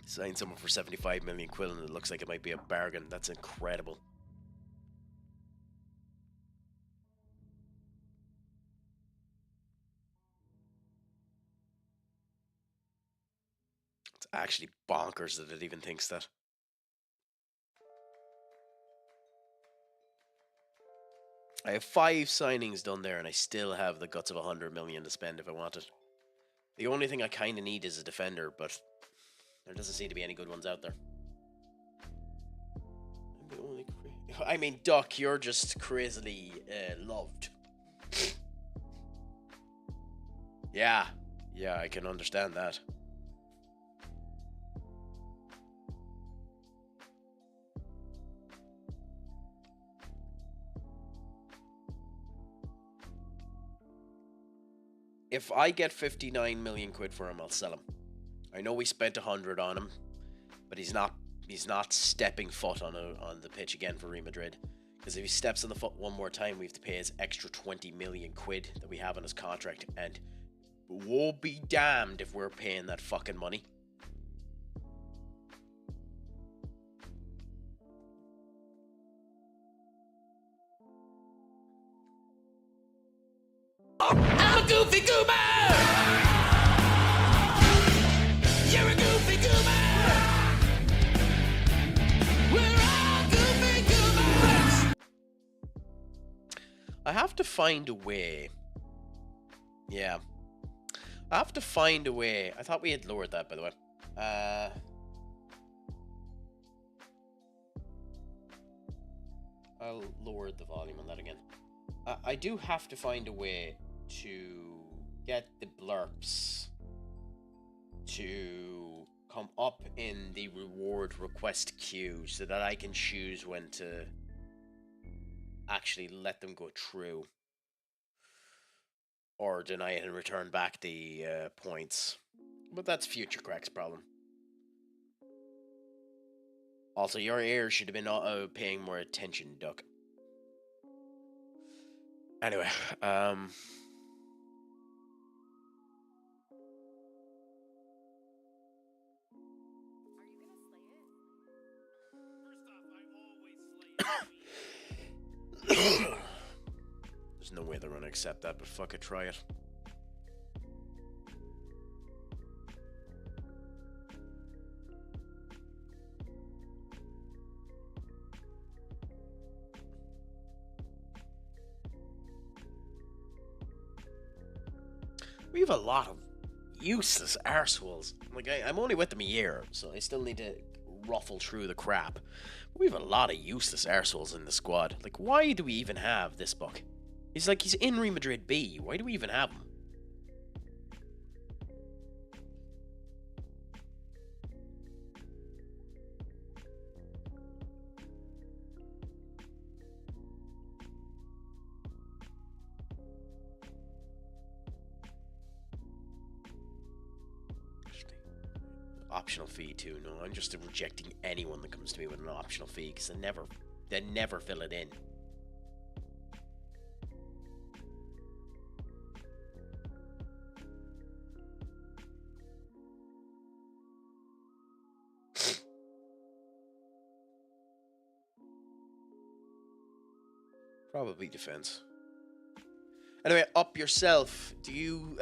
Sign someone for 75 million quid and it looks like it might be a bargain. That's incredible. It's actually bonkers that it even thinks that. I have 5 signings done there and I still have the guts of 100 million to spend if I wanted. The only thing I kind of need is a defender, but there doesn't seem to be any good ones out there. I'm the only I mean, Duck, you're just crazily loved. Yeah, I can understand that. If I get 59 million quid for him, I'll sell him. I know we spent 100 on him, but he's not stepping foot on the pitch again for Real Madrid. Because if he steps on the foot one more time, we have to pay his extra 20 million quid that we have on his contract, and woe be damned if we're paying that fucking money. I'm a goofy goober! You're a goofy goober! We're all goofy goobers! I have to find a way. Yeah. I have to find a way. I thought we had lowered that, by the way. I'll lower the volume on that again. I do have to find a way to get the blurps to come up in the reward request queue so that I can choose when to actually let them go through or deny it and return back the points. But that's future Crack's problem. Also, your ears should have been paying more attention, Duck. Anyway, Are you gonna slay it? First off, I always slay it. There's no way they're gonna accept that, but fuck it, try it. We have a lot of useless arseholes. Like, I'm only with them a year, so I still need to ruffle through the crap. But we have a lot of useless arseholes in the squad. Like, why do we even have this buck? He's in Real Madrid B. Why do we even have him? Optional fee too. No, I'm just rejecting anyone that comes to me with an optional fee because they never fill it in. Probably defense. Anyway, up yourself. Do you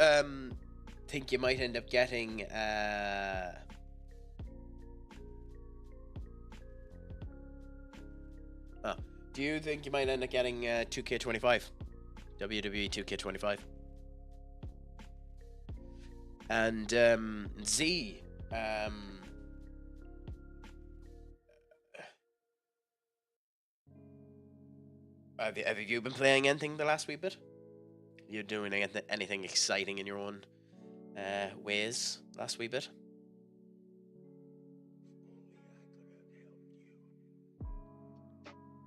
think you might end up getting do you think you might end up getting 2K25? WWE 2K25? And Z, Have you been playing anything the last wee bit? You doing anything exciting in your own ways last wee bit?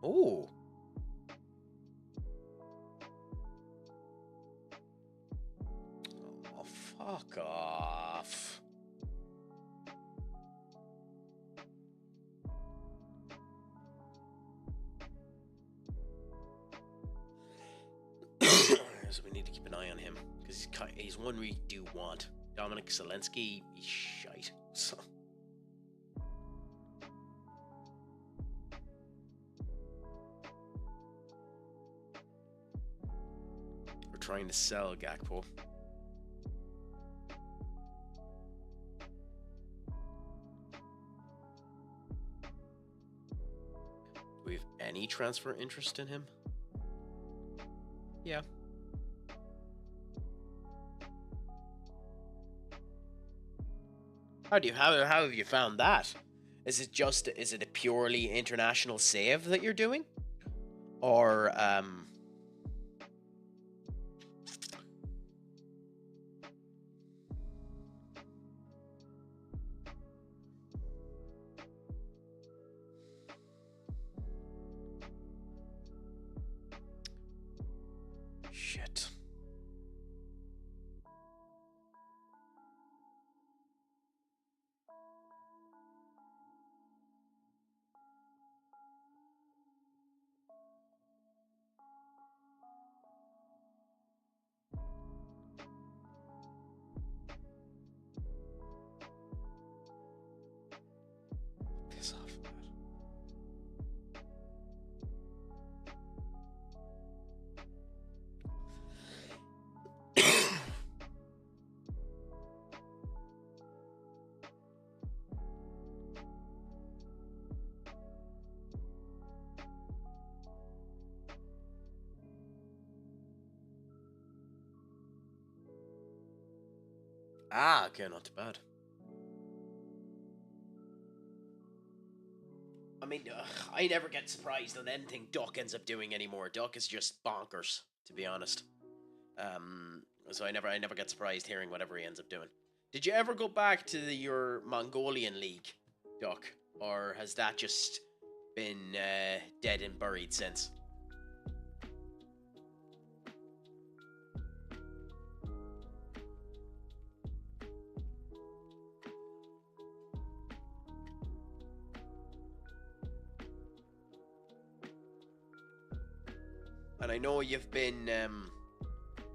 Oh. Oh, fuck off. So we need to keep an eye on him, because he's one we do want. Dominic Zelensky, he's shite. So. We're trying to sell Gakpo. Do we have any transfer interest in him? Yeah. How have you found that? Is it a purely international save that you're doing? Or shit. Piss off. Ah, okay, not too bad. I mean, I never get surprised on anything Duck ends up doing anymore. Duck is just bonkers, to be honest. So I never get surprised hearing whatever he ends up doing. Did you ever go back to your Mongolian league, Duck, or has that just been dead and buried since? And I know you've been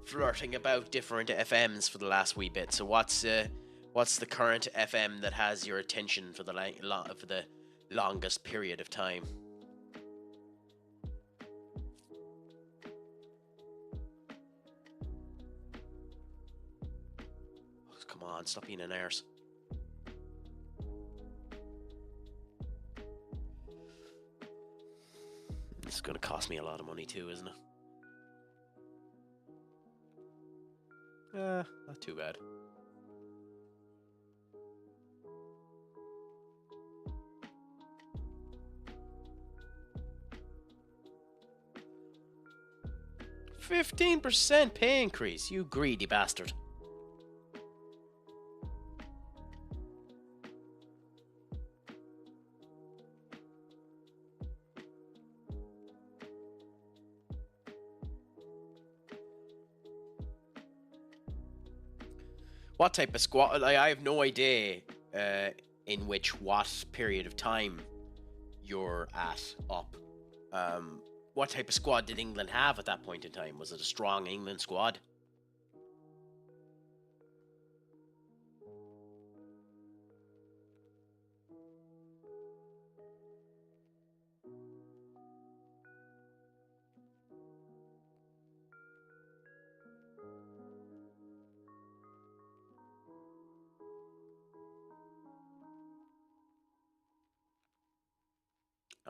flirting about different FMs for the last wee bit. So what's the current FM that has your attention for the longest period of time? Oh, come on, stop being an arse. It's going to cost me a lot of money too, isn't it? Not too bad. $15% pay increase, you greedy bastard. What type of squad? I have no idea in what period of time you're up. What type of squad did England have at that point in time? Was it a strong England squad?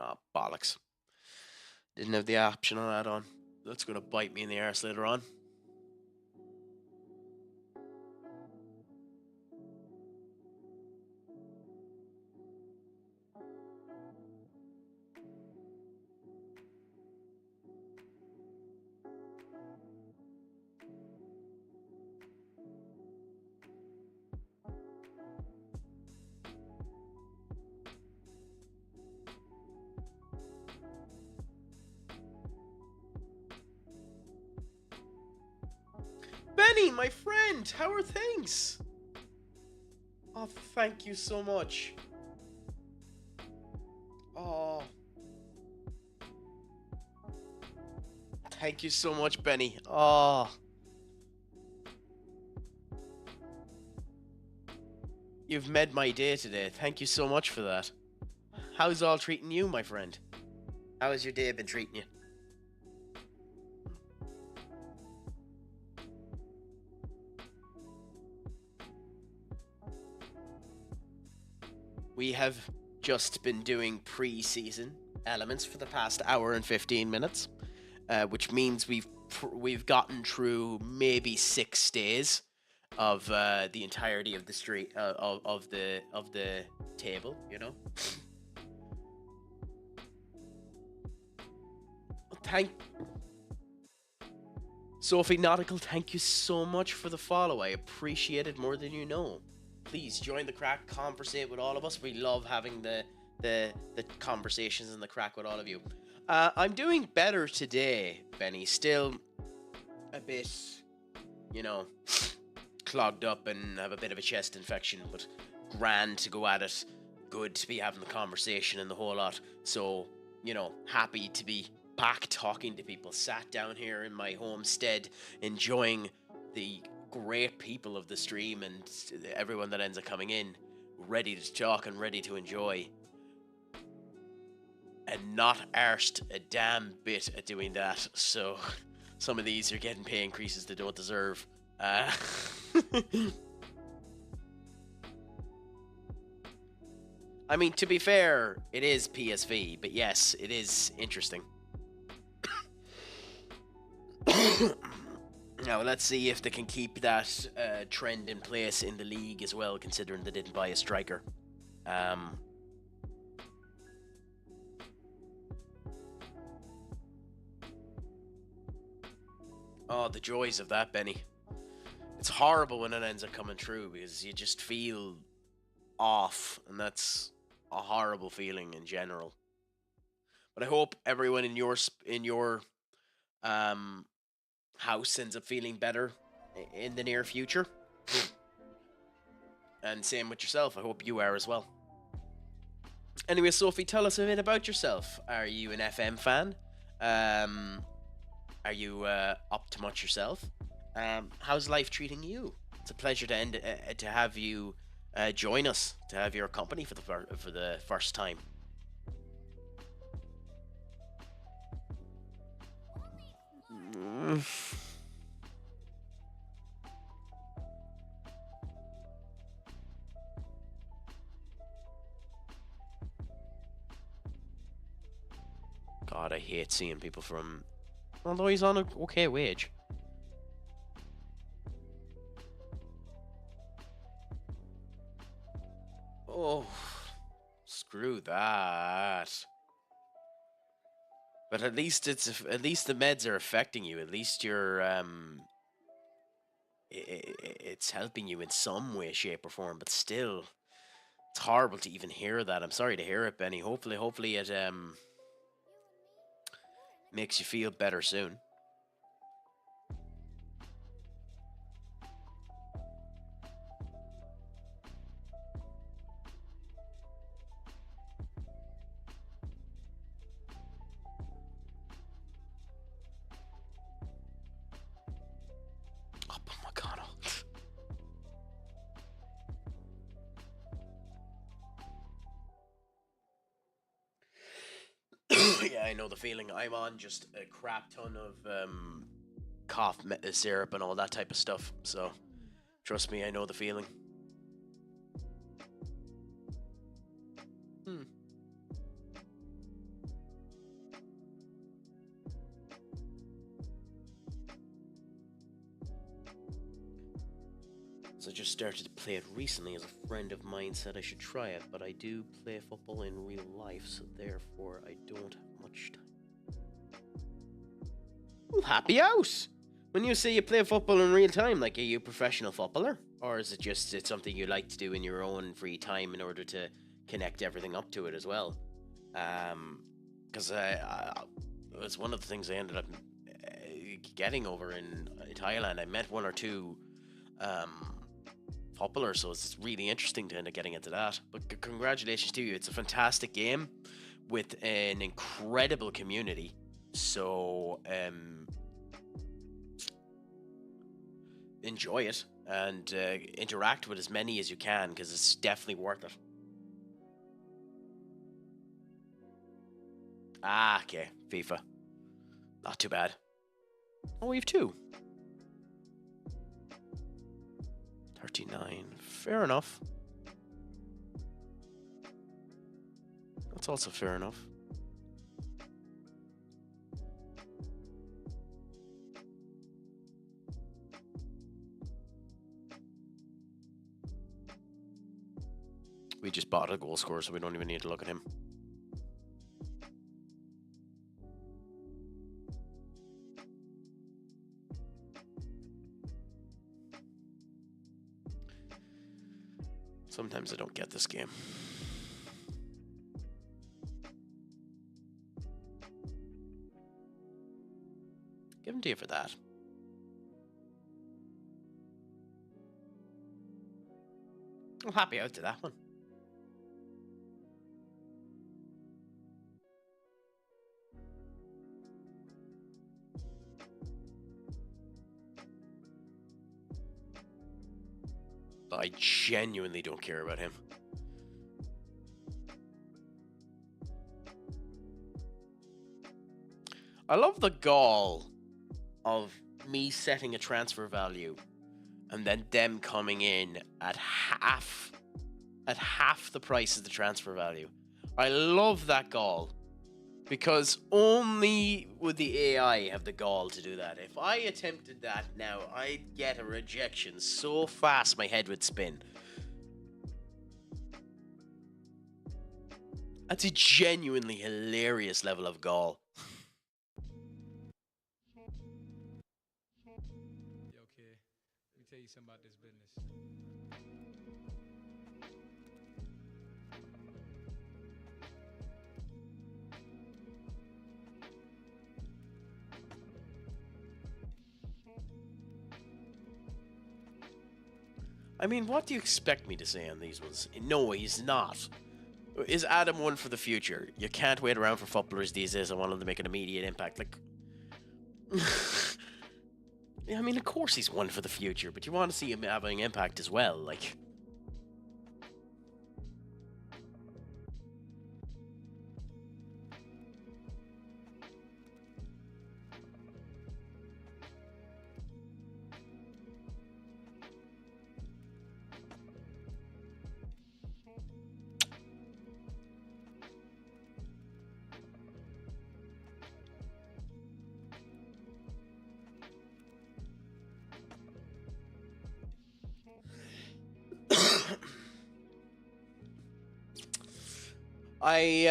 Oh, bollocks. Didn't have the option on that on. That's going to bite me in the arse later on. Benny, my friend, how are things? Oh, thank you so much. Oh, thank you so much, Benny. Oh, you've made my day today. Thank you so much for that. How's all treating you, my friend? How has your day been treating you? We have just been doing pre-season elements for the past hour and 15 minutes, which means we've gotten through maybe 6 days of the entirety of the street of the table. You know. Thank Sophie Nautical. Thank you so much for the follow. I appreciate it more than you know. Please join the crack, conversate with all of us. We love having the conversations in the crack with all of you. I'm doing better today, Benny. Still a bit, you know, clogged up and have a bit of a chest infection, but grand to go at it. Good to be having the conversation and the whole lot. So, you know, happy to be back talking to people. Sat down here in my homestead, enjoying the great people of the stream and everyone that ends up coming in, ready to talk and ready to enjoy, and not arsed a damn bit at doing that. So some of these are getting pay increases they don't deserve. I mean, to be fair, it is PSV, but yes, it is interesting. Now, let's see if they can keep that trend in place in the league as well, considering they didn't buy a striker. Oh, the joys of that, Benny. It's horrible when it ends up coming through because you just feel off, and that's a horrible feeling in general. But I hope everyone in your house ends up feeling better in the near future. And same with yourself. I hope you are as well. Anyway, Sophie, tell us a bit about yourself. Are you an FM fan? Are you up to much yourself? How's life treating you? It's a pleasure to have you join us, to have your company for the first time. God, I hate seeing people from... Although he's on an okay wage. Oh, screw that. But at least the meds are affecting you. At least you're it's helping you in some way, shape, or form. But still, it's horrible to even hear that. I'm sorry to hear it, Benny. Hopefully it makes you feel better soon. Yeah, I know the feeling. I'm on just a crap ton of cough syrup and all that type of stuff. So, trust me, I know the feeling. So I just started to play it recently as a friend of mine said I should try it, but I do play football in real life, so therefore I don't have much time. Well, happy out! When you say you play football in real time, like, are you a professional footballer? Or is it just it's something you like to do in your own free time in order to connect everything up to it as well? Because it was one of the things I ended up getting over in Thailand. I met one or two footballers, so it's really interesting to end up getting into that. But congratulations to you. It's a fantastic game with an incredible community. So enjoy it and interact with as many as you can, because it's definitely worth it. Ah, okay, FIFA. Not too bad. Oh, we have two. 39. Fair enough. That's also fair enough. We just bought a goal scorer, so we don't even need to look at him. Sometimes I don't get this game. Give him to you for that. I'm happy out to that one. I genuinely don't care about him. I love the gall of me setting a transfer value and then them coming in at half the price of the transfer value. I love that gall, because only would the AI have the gall to do that. If I attempted that now, I'd get a rejection so fast my head would spin. That's a genuinely hilarious level of gall. Okay, let me tell you something about this business. I mean, what do you expect me to say on these ones? No, he's not. Is Adam one for the future? You can't wait around for footballers these days. I want them to make an immediate impact. Like, I mean, of course he's one for the future, but you want to see him having impact as well. Like, I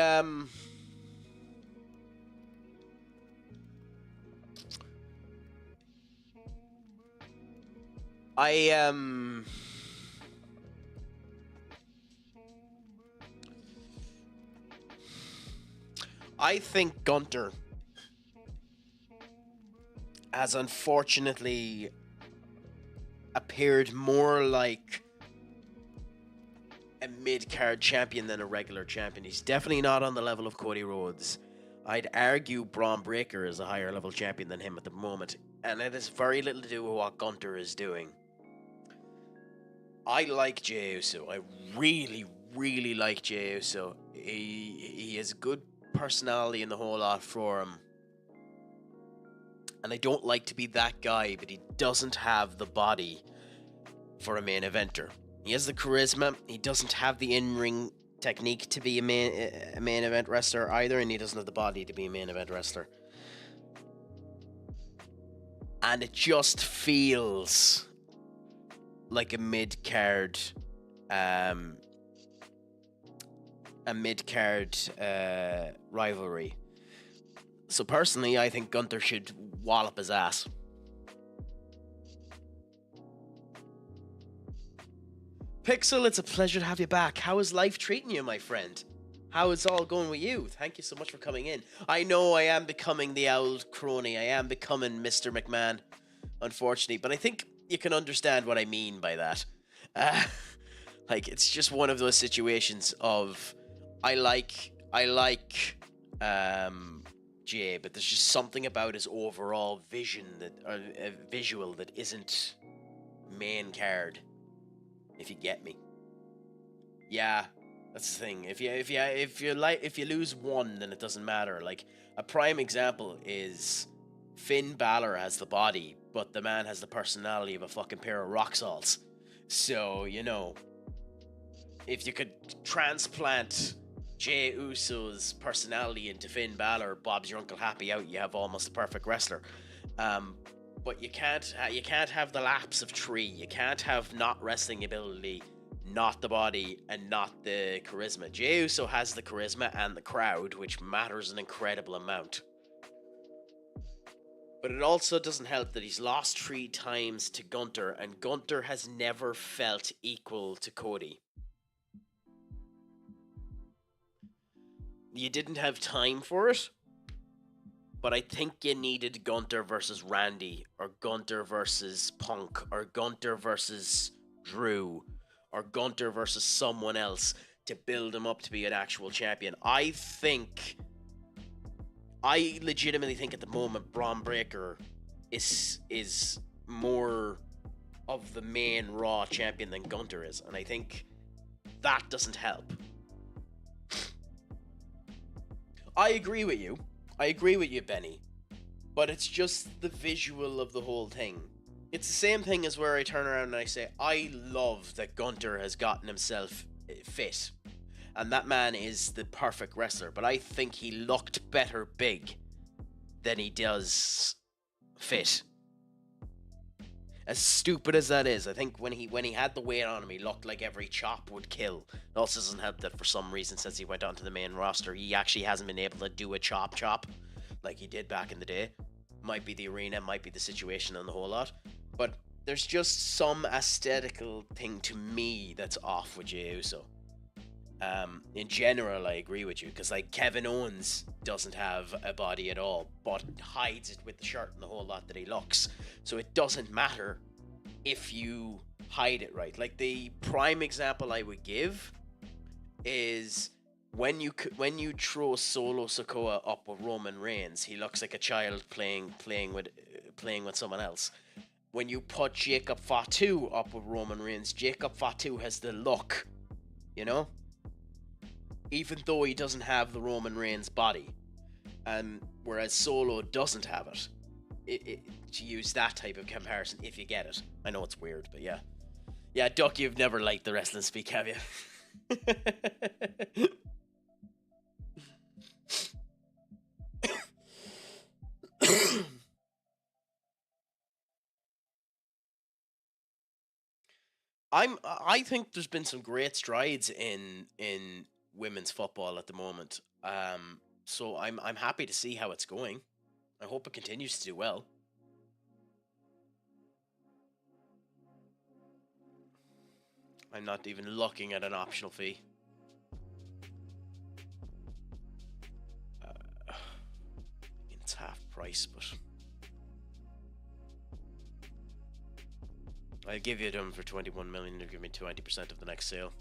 I think Gunter has unfortunately appeared more like a mid-card champion than a regular champion. He's definitely not on the level of Cody Rhodes. I'd argue Braun Breaker is a higher level champion than him at the moment, and it has very little to do with what Gunter is doing. I like Jey Uso. I really, really like Jey Uso. He has good personality in the whole lot for him. And I don't like to be that guy, but he doesn't have the body for a main eventer. He has the charisma. He doesn't have the in-ring technique to be a main event wrestler either, and he doesn't have the body to be a main event wrestler. And it just feels like a mid-card rivalry. So personally, I think Gunther should wallop his ass. Pixel, it's a pleasure to have you back. How is life treating you, my friend? How is all going with you? Thank you so much for coming in. I know I am becoming the old crony. I am becoming Mr. McMahon, unfortunately, but I think you can understand what I mean by that. Uh, like it's just one of those situations of I like Jay, but there's just something about his overall vision that visual that isn't main card. If you get me. Yeah, that's the thing. If you lose one, then it doesn't matter. Like a prime example is Finn Balor has the body, but the man has the personality of a fucking pair of rock salts. So if you could transplant Jey Uso's personality into Finn Balor, Bob's your Uncle Happy out, you have almost a perfect wrestler. But you can't have the lapse of tree. You can't have not wrestling ability, not the body, and not the charisma. Jey Uso has the charisma and the crowd, which matters an incredible amount. But it also doesn't help that he's lost 3 times to Gunter, and Gunter has never felt equal to Cody. You didn't have time for it, but I think you needed Gunter versus Randy, or Gunter versus Punk, or Gunter versus Drew, or Gunter versus someone else to build him up to be an actual champion. I legitimately think at the moment Braun Breaker is more of the main Raw champion than Gunter is, and I think that doesn't help. I agree with you, Benny, but it's just the visual of the whole thing. It's the same thing as where I turn around and I say, I love that Gunter has gotten himself fit, and that man is the perfect wrestler, but I think he looked better big than he does fit. As stupid as that is, I think when he had the weight on him, he looked like every chop would kill. It also doesn't help that for some reason, since he went onto the main roster, he actually hasn't been able to do a chop like he did back in the day. Might be the arena, might be the situation, and the whole lot. But there's just some aesthetical thing to me that's off with Jey Uso. In general, I agree with you, because like Kevin Owens doesn't have a body at all, but hides it with the shirt and the whole lot that he looks. So it doesn't matter if you hide it right. Like the prime example I would give is when you throw Solo Sikoa up with Roman Reigns, he looks like a child playing with someone else. When you put Jacob Fatu up with Roman Reigns, Jacob Fatu has the look, even though he doesn't have the Roman Reigns body, whereas Solo doesn't have it. To use that type of comparison, if you get it. I know it's weird, but yeah, Duck, you've never liked the wrestling speak, have you? I think there's been some great strides in women's football at the moment. So I'm happy to see how it's going. I hope it continues to do well. I'm not even looking at an optional fee. It's half price, but I'll give you them for 21 million. You'll give me 20% of the next sale.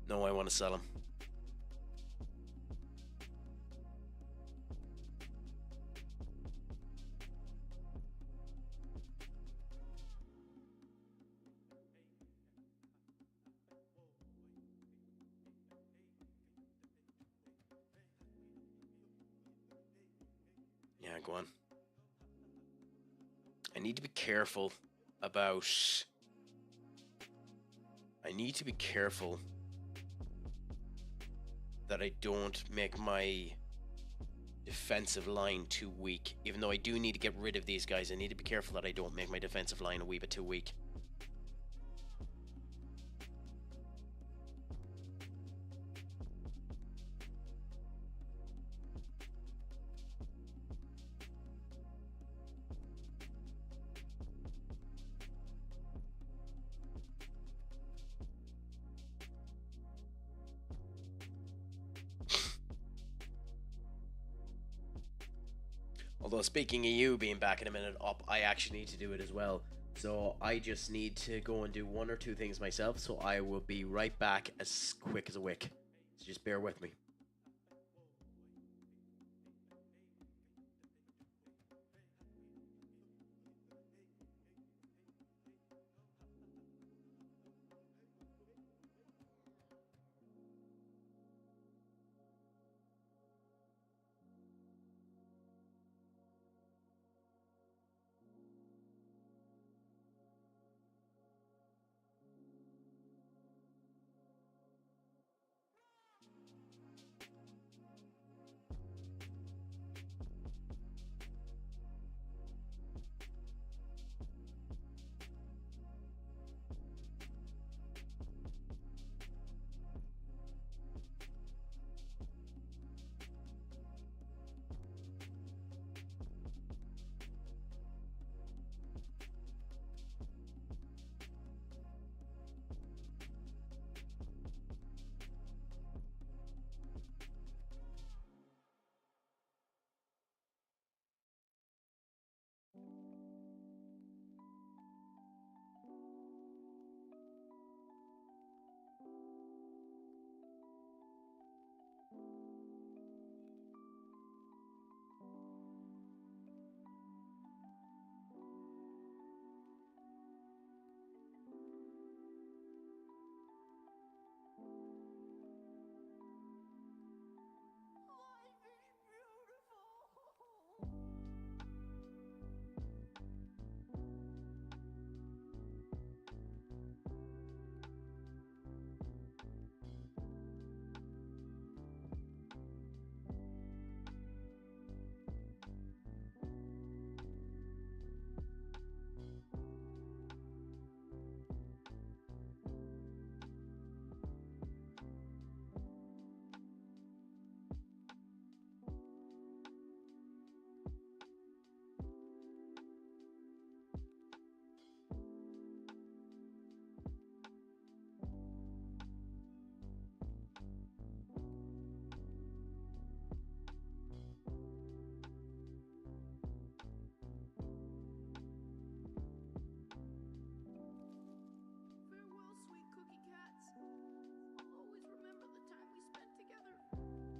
No, I want to sell them. Yeah, go on. I need to be careful about... that I don't make my defensive line too weak. Even though I do need to get rid of these guys, I need to be careful that I don't make my defensive line a wee bit too weak. Although speaking of you being back in a minute up, I actually need to do it as well. So I just need to go and do one or two things myself. So I will be right back as quick as a wick. So just bear with me. Farewell, sweet cookie cats. I'll always remember the time we spent together. Hush now.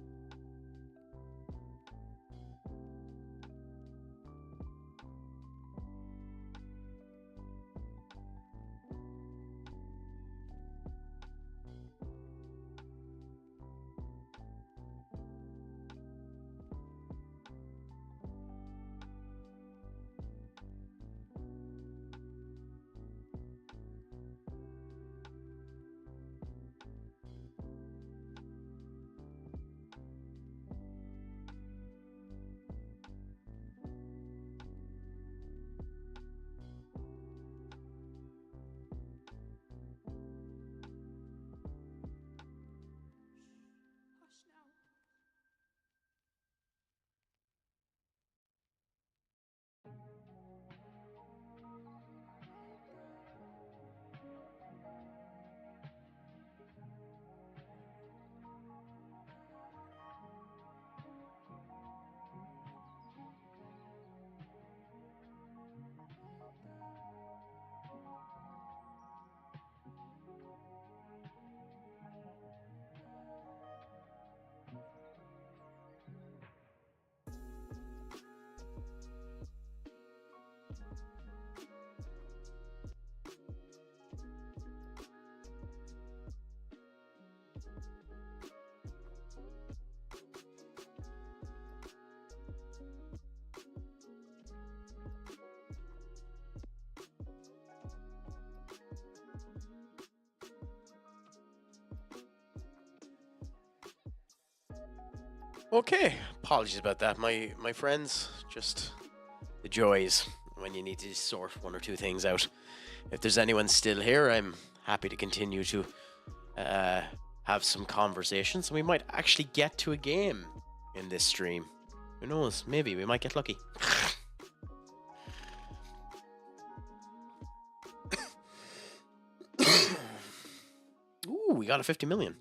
Okay, apologies about that, my friends. Just the joys when you need to sort one or two things out. If there's anyone still here, I'm happy to continue to have some conversations. We might actually get to a game in this stream. Who knows? Maybe we might get lucky. Ooh, we got a 50 million.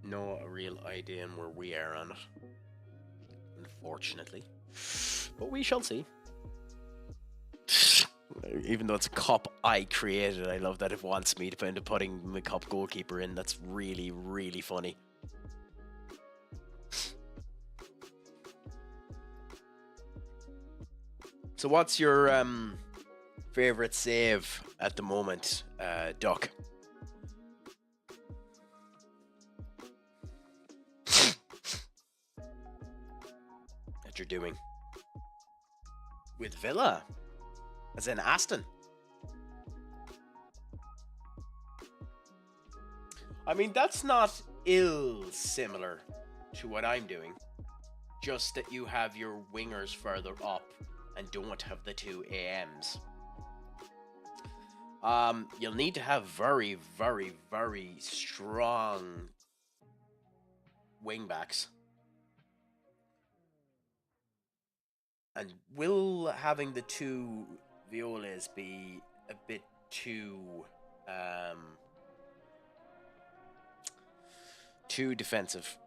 no real idea on where we are on it, unfortunately. But we shall see. Even though it's a cup I created, I love that it wants me to end up putting my cup goalkeeper in. That's really, really funny. So what's your favorite save at the moment, Duck? That you're doing with Villa, as in Aston. I mean, that's not ill similar to what I'm doing. Just that you have your wingers further up and don't have the two AMs. You'll need to have very, very, very strong wingbacks. And will having the two Violas be a bit too defensive?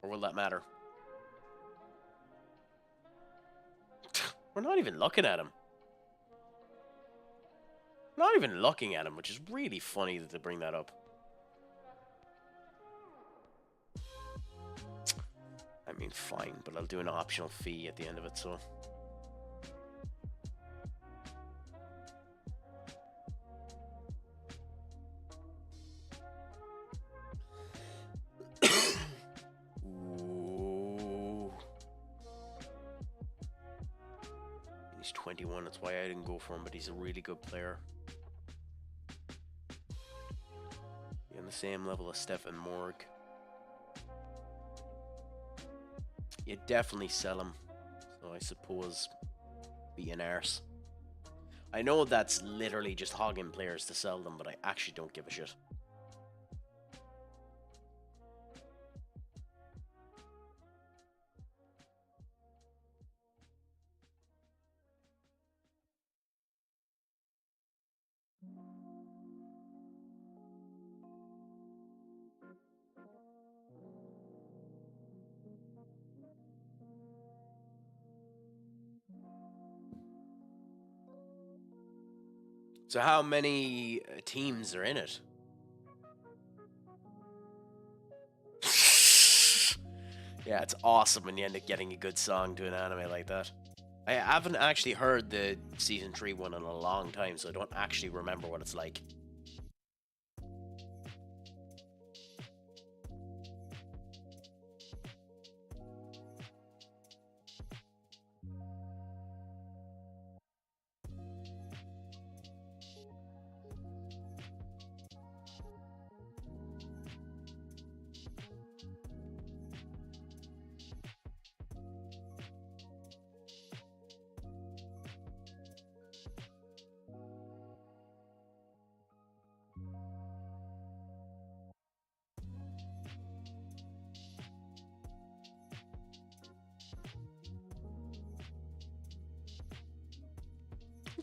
Or will that matter? We're not even looking at him. Not even looking at him, which is really funny that they bring that up. I mean, fine, but I'll do an optional fee at the end of it, so... Ooh. He's 21, that's why I didn't go for him, but he's a really good player. He's on the same level as Stefan Morg. You definitely sell him, so I suppose be an arse. I know that's literally just hogging players to sell them, but I actually don't give a shit. So how many teams are in it? Yeah, it's awesome when you end up getting a good song to an anime like that. I haven't actually heard the Season 3 one in a long time, so I don't actually remember what it's like.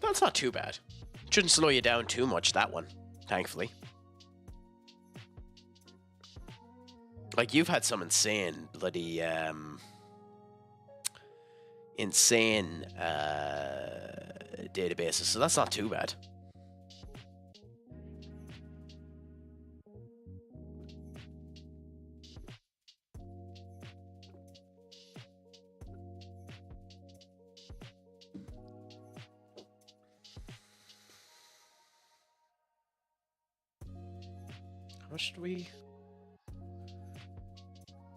That's not too bad. Shouldn't slow you down too much, that one, thankfully. Like, you've had some insane bloody, insane databases, so that's not too bad. How much do we...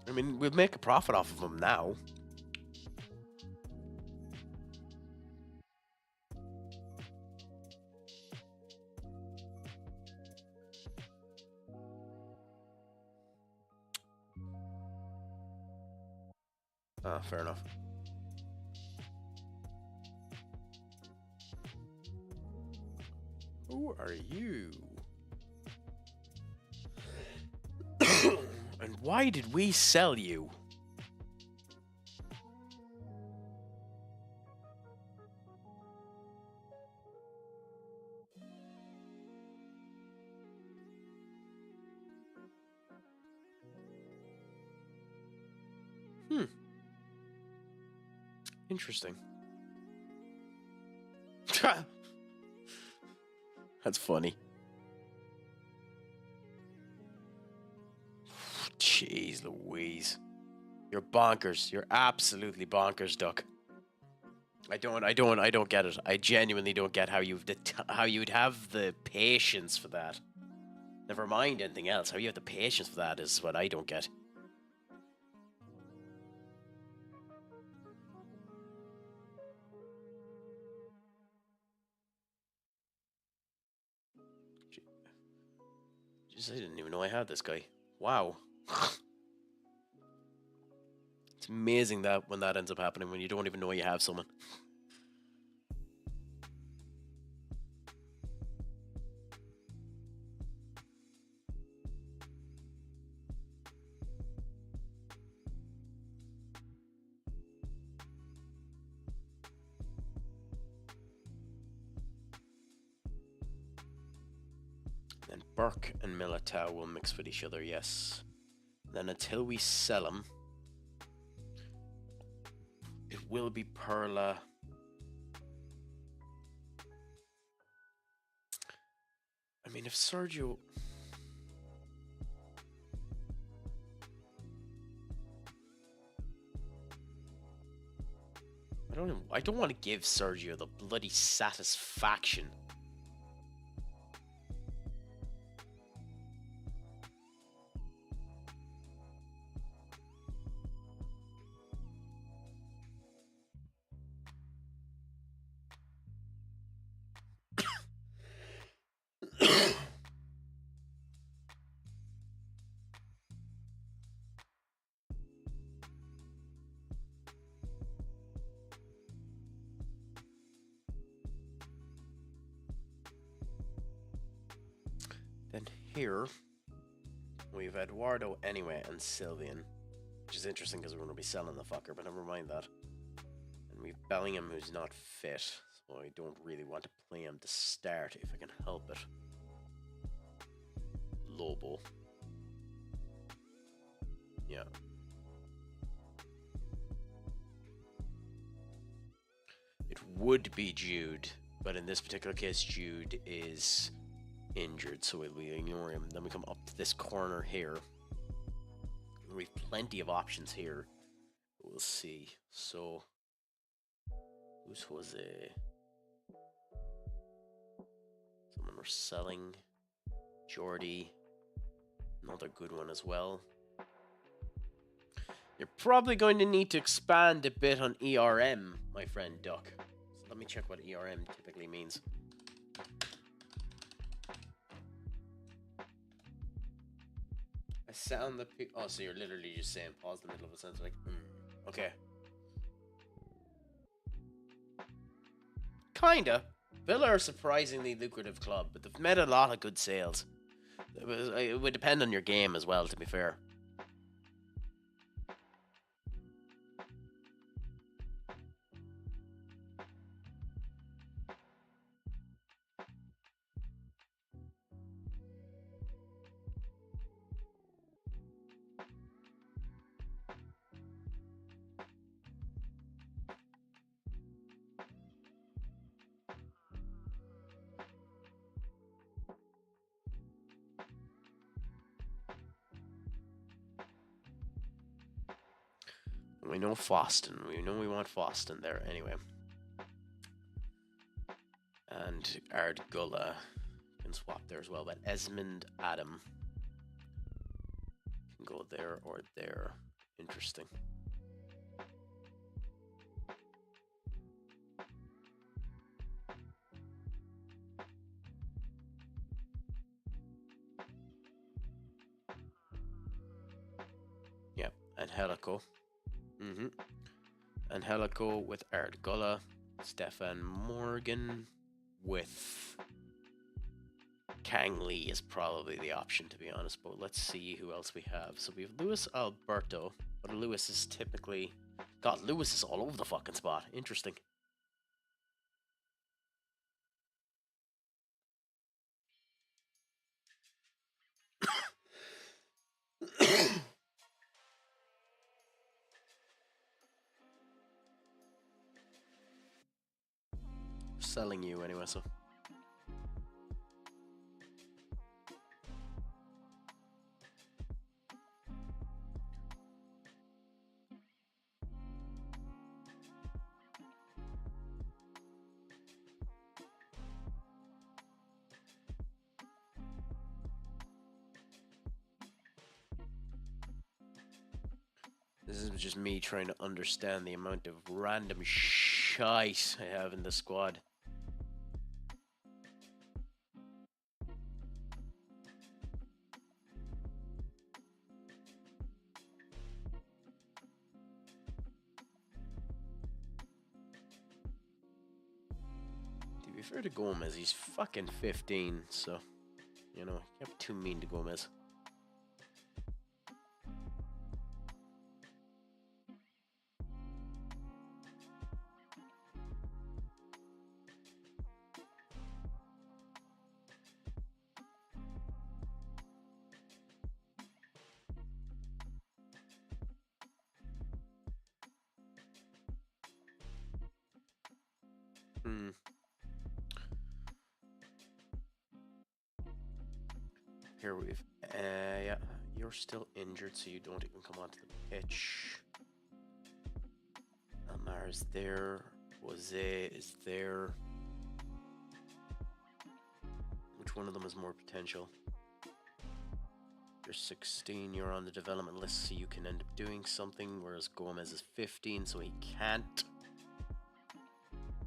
I mean, we'll make a profit off of them now. Ah, fair enough. Who are you? And why did we sell you? Interesting. That's funny. Jeez Louise. You're bonkers. You're absolutely bonkers, Duck. I don't get it. I genuinely don't get how you'd have the patience for that. Never mind anything else. How you have the patience for that is what I don't get. Jeez, I didn't even know I had this guy. Wow. It's amazing that when that ends up happening, when you don't even know you have someone. Then Burke and Militao will mix with each other, yes. Then until we sell them, it will be Perla. I mean, if Sergio... I don't want to give Sergio the bloody satisfaction. Then here, we have Eduardo anyway and Sylvian, which is interesting because we're going to be selling the fucker, but never mind that. And we've Bellingham who's not fit, so I don't really want to play him to start if I can help it. Lobo. Yeah. It would be Jude, but in this particular case, Jude is injured, so we ignore him. Then we come up to this corner here. We have plenty of options here. We'll see. So, who's Jose? Someone we're selling. Jordy. Another good one as well. You're probably going to need to expand a bit on ERM, my friend Duck. So let me check what ERM typically means. I sound the... Oh, so you're literally just saying pause in the middle of a sentence like, okay. Kinda. Villa are a surprisingly lucrative club, but they've made a lot of good sales. It would depend on your game as well, to be fair. We know Foston. We know we want Foston there anyway. And Ardgulla can swap there as well. But Esmond Adam can go there or there. Interesting. Yep, and Helico. And Helico with Ardgulla. Stefan Morgan with Kang Lee is probably the option, to be honest. But let's see who else we have. So we have Luis Alberto. But Luis is typically... God, Luis is all over the fucking spot. Interesting. selling you anyway, so. This is just me trying to understand the amount of random shite I have in the squad. To be fair to Gomez, he's fucking 15, so, you know, you can't be too mean to Gomez. Here we've, yeah, you're still injured, so you don't even come onto the pitch. Amar is there. Jose is there. Which one of them has more potential? You're 16, you're on the development list, so you can end up doing something, whereas Gomez is 15, so he can't.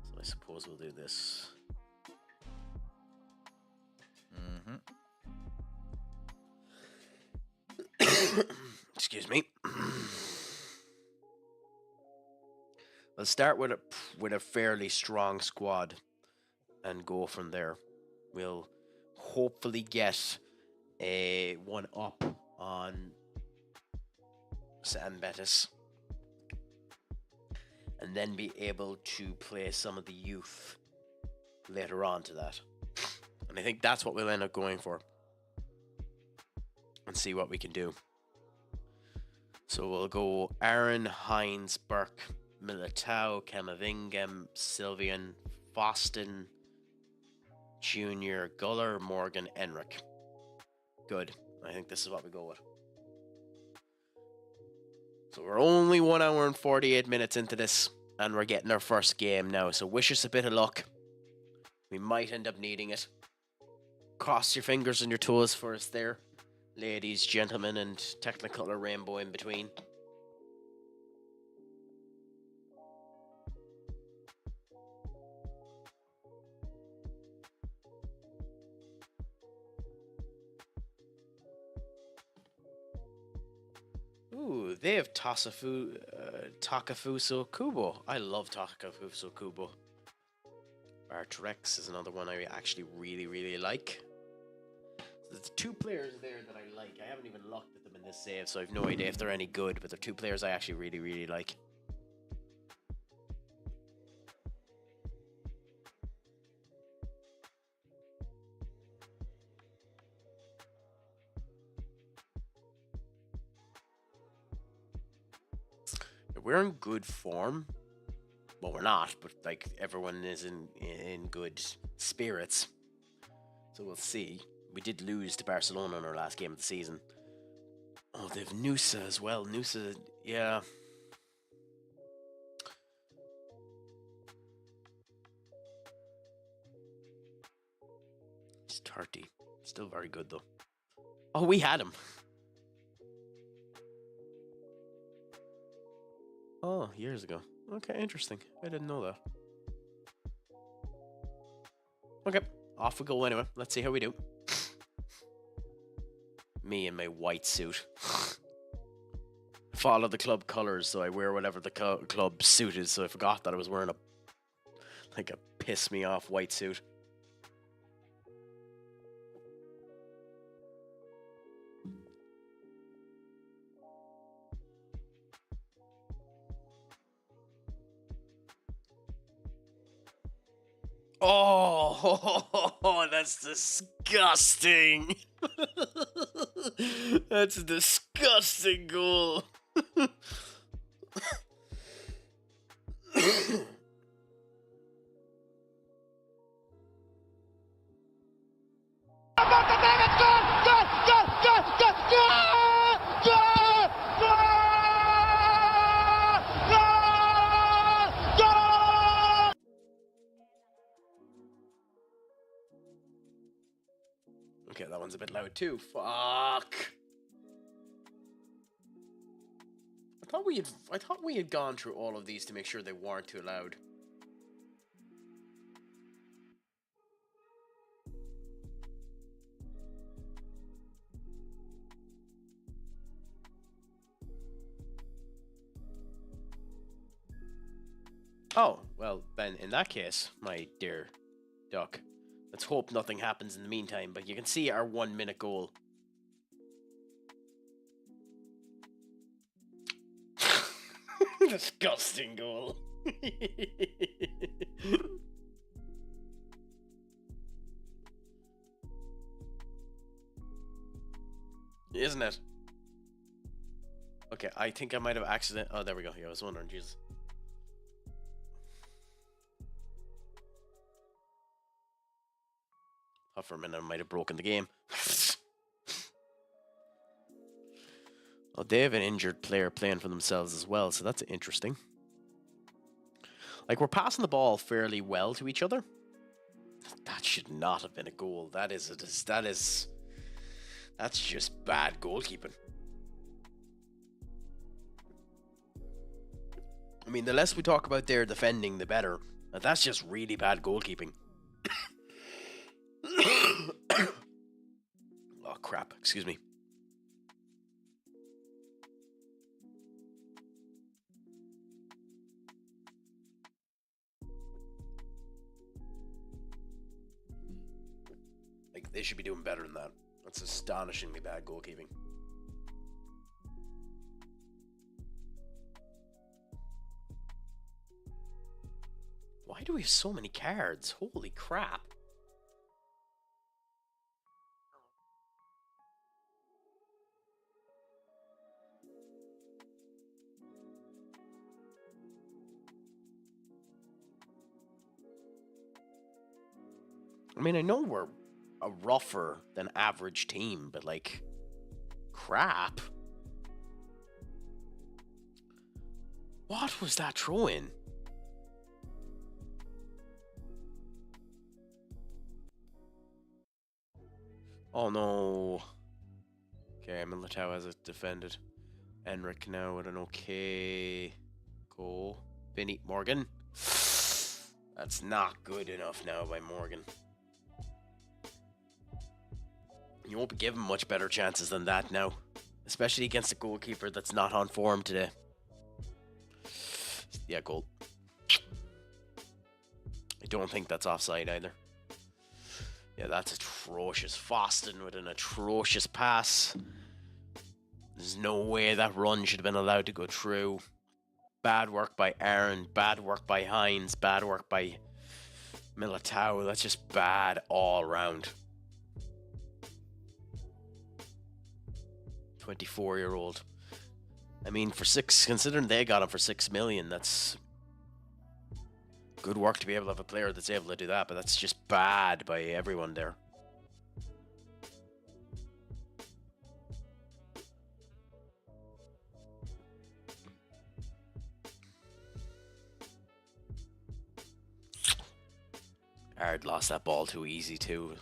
So I suppose we'll do this. Excuse me. We'll start with a fairly strong squad and go from there. We'll hopefully get a one up on San Betis, and then be able to play some of the youth later on to that. And I think that's what we'll end up going for, and see what we can do. So we'll go Aaron, Hines, Burke, Militao, Camavinga, Sylvian, Foston, Junior, Guller, Morgan, Enric. Good. I think this is what we go with. So we're only 1 hour and 48 minutes into this, and we're getting our first game now. So wish us a bit of luck. We might end up needing it. Cross your fingers and your toes for us there, ladies, gentlemen, and Technicolor rainbow in between. Ooh, they have Takafuso Kubo. I love Takafuso Kubo. Artrex is another one I actually really like. There's 2 players there that I like. I haven't even looked at them in this save, so I have no idea if they're any good, but they're 2 players I actually really like. We're in good form. Well, we're not, but like everyone is in good spirits. So we'll see. We did lose to Barcelona in our last game of the season. Oh, they've Nusa as well. Nusa, yeah. He's 30. Still very good, though. Oh, we had him. Oh, years ago. Okay, interesting. I didn't know that. Okay, off we go anyway. Let's see how we do. Me in my white suit. Follow the club colours, so I wear whatever the club suit is, so I forgot that I was wearing a piss me off white suit. Oh, that's disgusting. That's a disgusting goal. Okay, that one's a bit loud too. Fuck. I thought we had gone through all of these to make sure they weren't too loud. Oh, well, then in that case, my dear duck, let's hope nothing happens in the meantime, but you can see our 1 minute goal. Disgusting goal. Isn't it? Okay, I think I might have accident. Oh, there we go. Yeah, I was wondering, Jesus. Thought for a minute I might have broken the game. Oh, they have an injured player playing for themselves as well, so that's interesting. Like, we're passing the ball fairly well to each other. That should not have been a goal. That's just bad goalkeeping. I mean, the less we talk about their defending, the better. That's just really bad goalkeeping. Oh, crap. Excuse me. Like, they should be doing better than that. That's astonishingly bad goalkeeping. Why do we have so many cards? Holy crap. I mean, I know we're a rougher than average team, but like, crap. What was that throw in? Oh no. Okay, Militao has it defended. Enric now with an okay goal. Vinny Morgan. That's not good enough now by Morgan. You won't be given much better chances than that now. Especially against a goalkeeper that's not on form today. Yeah, goal. I don't think that's offside either. Yeah, that's atrocious. Fosten with an atrocious pass. There's no way that run should have been allowed to go through. Bad work by Aaron. Bad work by Hines. Bad work by Militao. That's just bad all around. 24-year-old. I mean, considering they got him for 6 million, that's good work to be able to have a player that's able to do that, but that's just bad by everyone there. Ard lost that ball too easy too.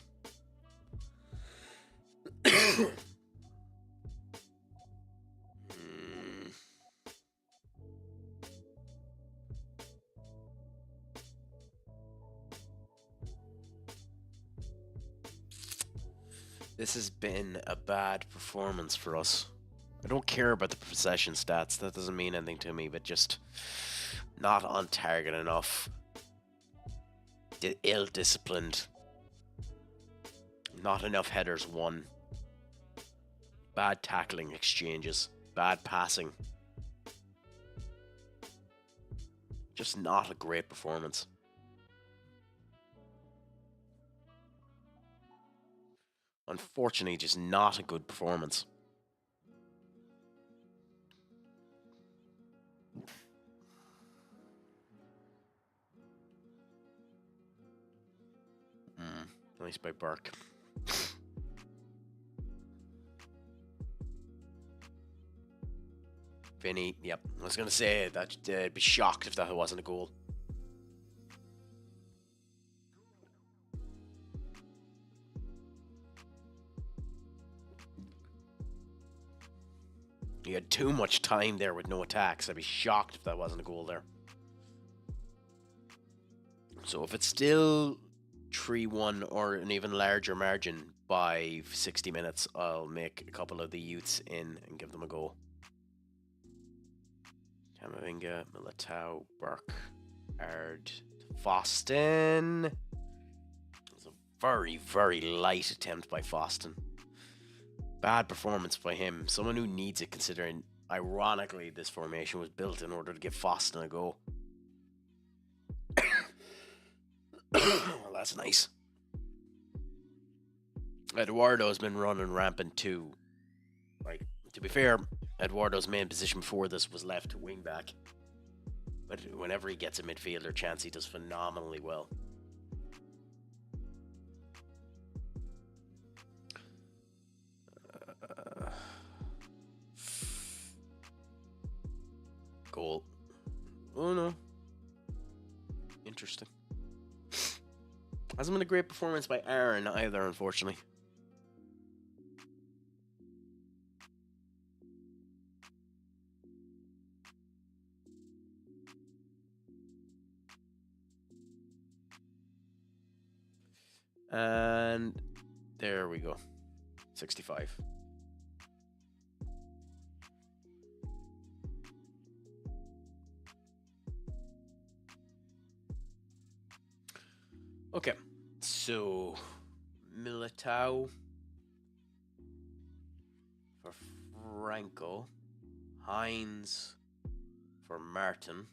This has been a bad performance for us. I don't care about the possession stats. That doesn't mean anything to me, but just not on target enough. Ill-disciplined. Not enough headers won. Bad tackling exchanges. Bad passing. Just not a great performance. Unfortunately, just not a good performance. Nice by Burke. Vinny, yep. I was going to say that I'd be shocked if that wasn't a goal. He had too much time there with no attacks. I'd be shocked if that wasn't a goal there. So if it's still 3-1 or an even larger margin by 60 minutes, I'll make a couple of the youths in and give them a go. Camavinga, Militao, Burke, Ard, Foston. It's a very, very light attempt by Foston. Bad performance by him. Someone who needs it, considering, ironically, this formation was built in order to give Foston a go. Well, that's nice. Eduardo's been running rampant too. Like, to be fair, Eduardo's main position before this was left wing back. But whenever he gets a midfielder chance, he does phenomenally well. Goal. Oh no. Interesting. Hasn't been a great performance by Aaron either, unfortunately. And there we go. 65. Okay, so Militao for Franco, Hines for Martin,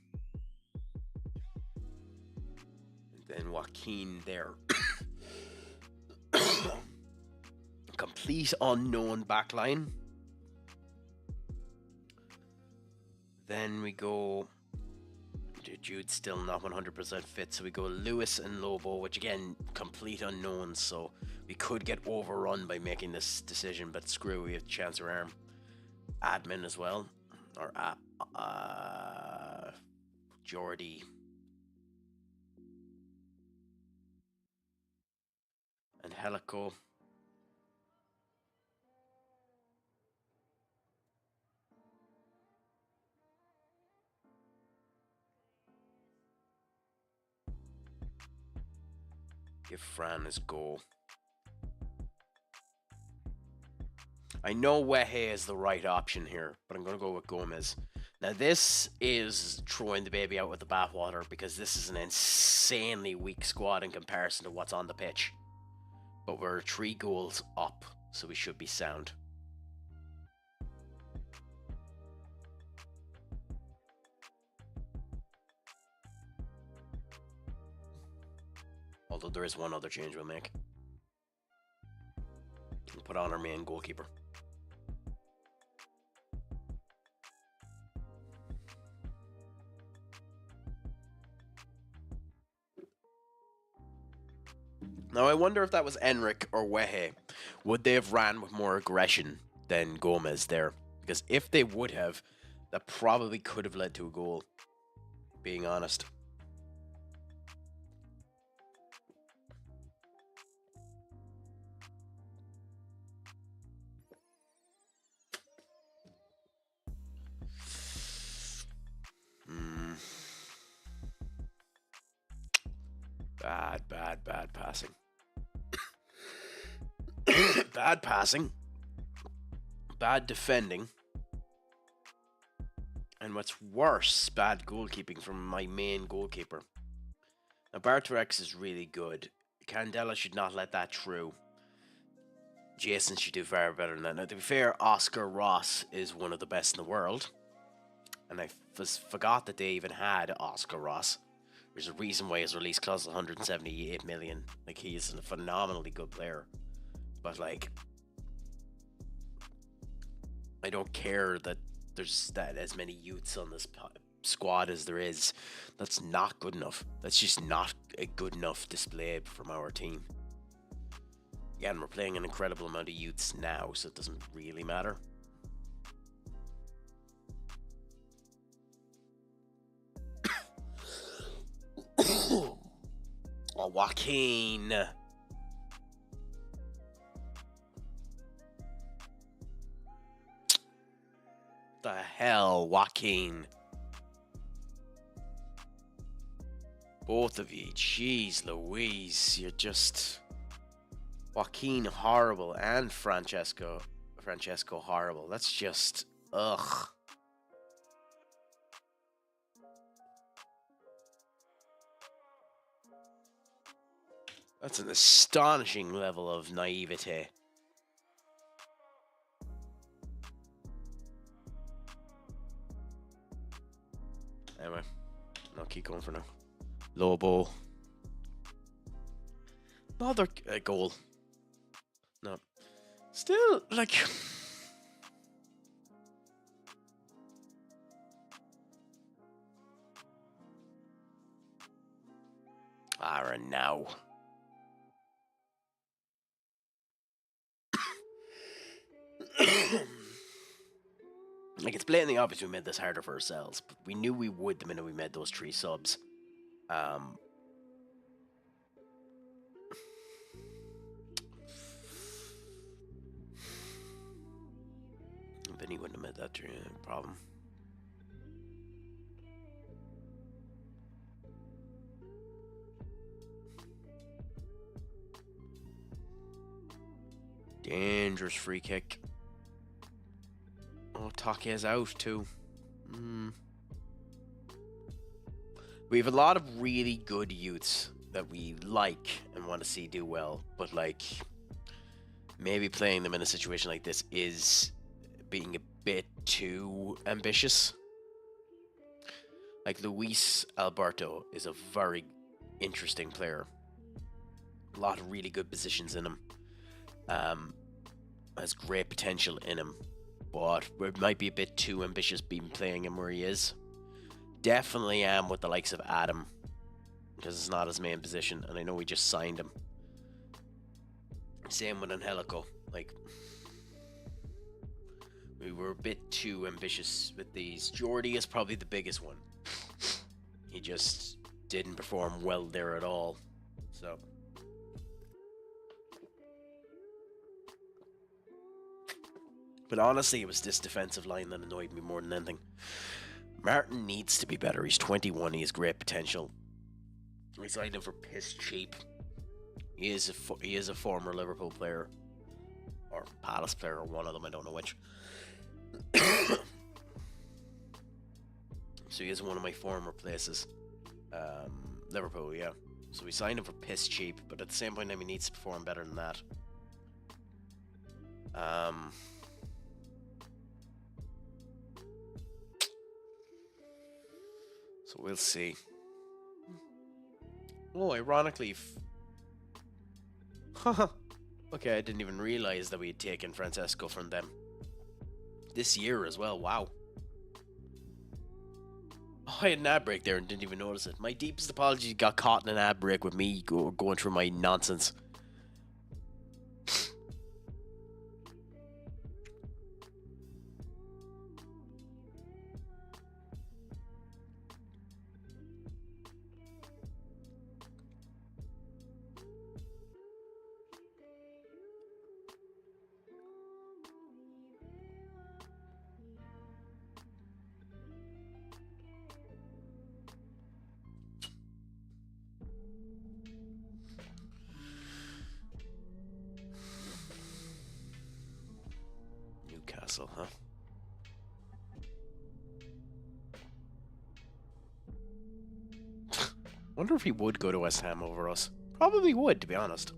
and then Joaquin there. Complete unknown backline. Then we go. Jude's still not 100% fit, so we go Lewis and Lobo, which again, complete unknowns, so we could get overrun by making this decision, but screw, we have chance of arm. Admin as well, or Jordy. And Helico. Give Fran his goal. I know Wehe is the right option here, but I'm going to go with Gomez. Now this is throwing the baby out with the bathwater because this is an insanely weak squad in comparison to what's on the pitch. But we're 3 goals up, so we should be sound. Although there is one other change we'll make. We'll put on our main goalkeeper. Now I wonder if that was Enric or Wehe. Would they have ran with more aggression than Gomez there? Because if they would have, that probably could have led to a goal, being honest. Bad passing. Bad passing. Bad defending. And what's worse, bad goalkeeping from my main goalkeeper. Now, Bartorex is really good. Candela should not let that through. Jason should do far better than that. Now, to be fair, Oscar Ross is one of the best in the world. And I forgot that they even had Oscar Ross. There's a reason why his release clause is 178 million. Like, he is a phenomenally good player. But, like, I don't care that there's as many youths on this squad as there is. That's not good enough. That's just not a good enough display from our team. Again, we're playing an incredible amount of youths now, so it doesn't really matter. Oh, Joaquin. The hell, Joaquin? Both of you, jeez Louise, you're just... Joaquin horrible and Francesco horrible. That's just... ugh. That's an astonishing level of naivete. Anyway, I'll keep going for now. Low ball. Another goal. No. Still, like... Aaron now. Like, it's blatantly obvious we made this harder for ourselves, but we knew we would the minute we made those 3 subs. Then he wouldn't have made that problem. Dangerous free kick. Oh, Take's out too. We have a lot of really good youths that we like and want to see do well, but like maybe playing them in a situation like this is being a bit too ambitious. Like Luis Alberto is a very interesting player. A lot of really good positions in him. Has great potential in him, but it might be a bit too ambitious being playing him where he is. Definitely am with the likes of Adam, because it's not his main position, and I know we just signed him. Same with Angelico. Like, we were a bit too ambitious with these. Jordi is probably the biggest one. He just didn't perform well there at all. So... But honestly, it was this defensive line that annoyed me more than anything. Martin needs to be better. He's 21. He has great potential. We signed him for piss cheap. He is a former Liverpool player. Or Palace player, or one of them. I don't know which. So he is one of my former places. Liverpool, yeah. So we signed him for piss cheap. But at the same point, he needs to perform better than that. So we'll see. Oh, ironically... Okay, I didn't even realize that we had taken Francesco from them. This year as well, wow. Oh, I had an ad break there and didn't even notice it. My deepest apologies, got caught in an ad break with me going through my nonsense. Newcastle, huh? Wonder if he would go to West Ham over us. Probably would, to be honest.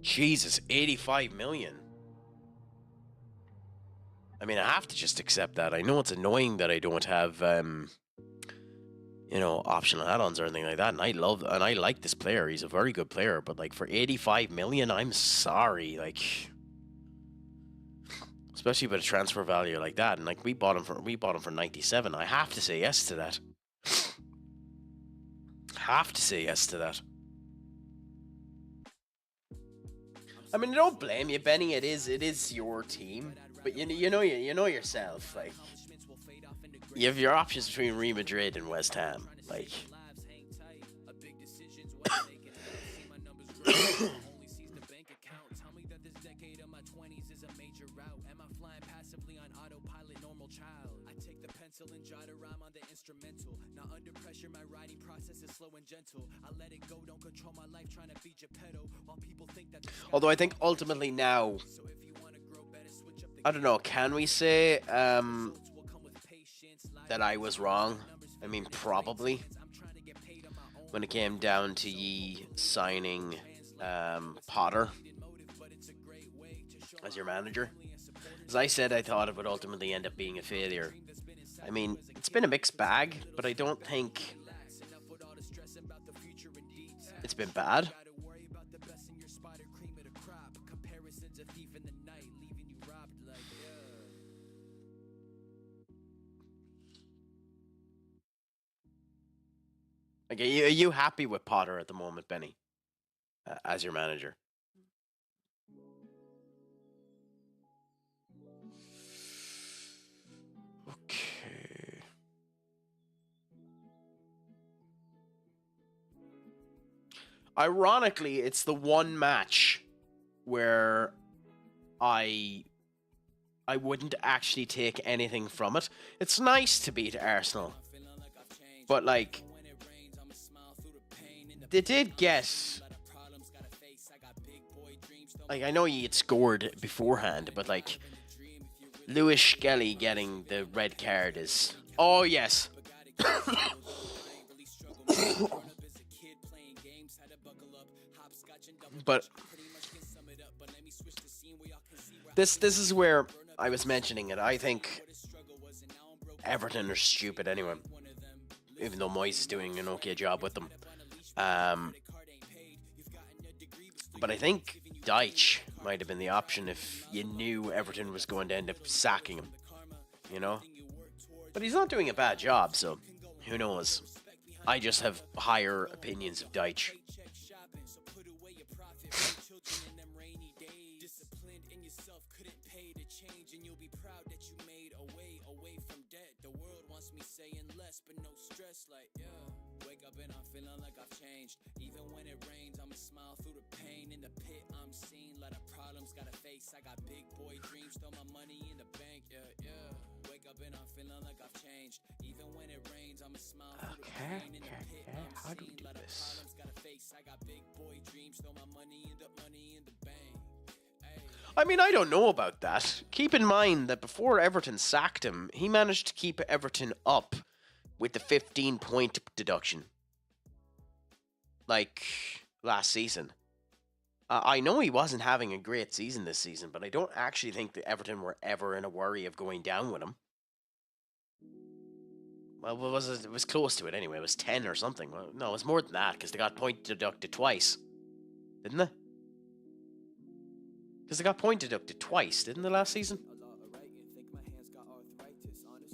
Jesus, 85 million. I mean, I have to just accept that. I know it's annoying that I don't have, you know, optional add-ons or anything like that. And I like this player. He's a very good player. But like for 85 million, I'm sorry. Like, especially with a transfer value like that. And like we bought him for 97. I have to say yes to that. Have to say yes to that. I mean, I don't blame you, Benny. It is your team. But you know yourself, like, you have your options between Real Madrid and West Ham. Like, and try to rhyme on the instrumental. Now under pressure, my writing process is slow and gentle. I let it go, don't control my life, trying to beat Geppetto. While people think that. although I think ultimately now, I don't know, can we say that I was wrong? I mean, probably. When it came down to ye signing Potter as your manager. As I said, I thought it would ultimately end up being a failure. I mean, it's been a mixed bag, but I don't think it's been bad. Like, are you happy with Potter at the moment, Benny, as your manager? Okay. Ironically, it's the one match where I wouldn't actually take anything from it. It's nice to beat Arsenal, but like, they did get, like, I know he had scored beforehand, but like, Lewis Skelly getting the red card is, oh yes. But this is where I was mentioning it. I think Everton are stupid anyway, even though Moyes is doing an okay job with them. But I think Deitch might have been the option if you knew Everton was going to end up sacking him, you know? But he's not doing a bad job, so who knows? I just have higher opinions of Deitch. Even when it rains, I'ma smile through the pain. In the pit, I'm seen. Lot of problems, got a face. I got big boy dreams, throw my money in the bank. Yeah. Wake up and I'm feeling like I've changed. Even when it rains, I'ma smile through the pain. In the pit, How do we do this? Got a face. I got big boy dreams, throw my money in the bank. I mean, I don't know about that. Keep in mind that before Everton sacked him, he managed to keep Everton up with the 15-point deduction. Like last season. I know he wasn't having a great season this season, but I don't actually think that Everton were ever in a worry of going down with him. Well, what was it? It was close to it anyway. It was 10 or something. Well, no, it was more than that because they got point deducted twice. Didn't they? Because they got point deducted twice, didn't they, last season?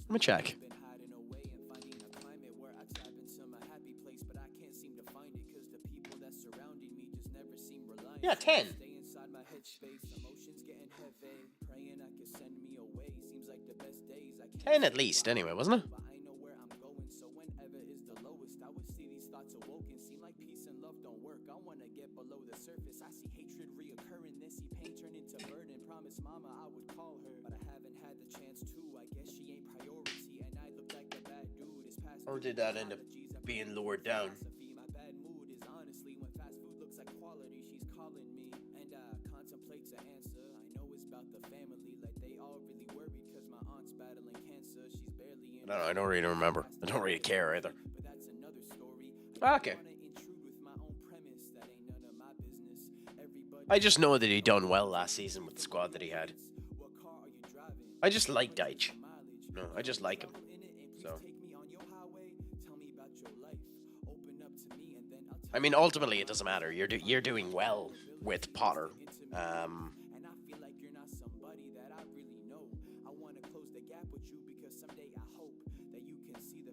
Let me check. Yeah, 10. 10 at least, anyway, wasn't it? Or did that end up being lowered down? I don't really remember. I don't really care either. Okay. I just know that he done well last season with the squad that he had. I just like Deitch. No, I just like him. So. I mean, ultimately, it doesn't matter. You're doing well with Potter.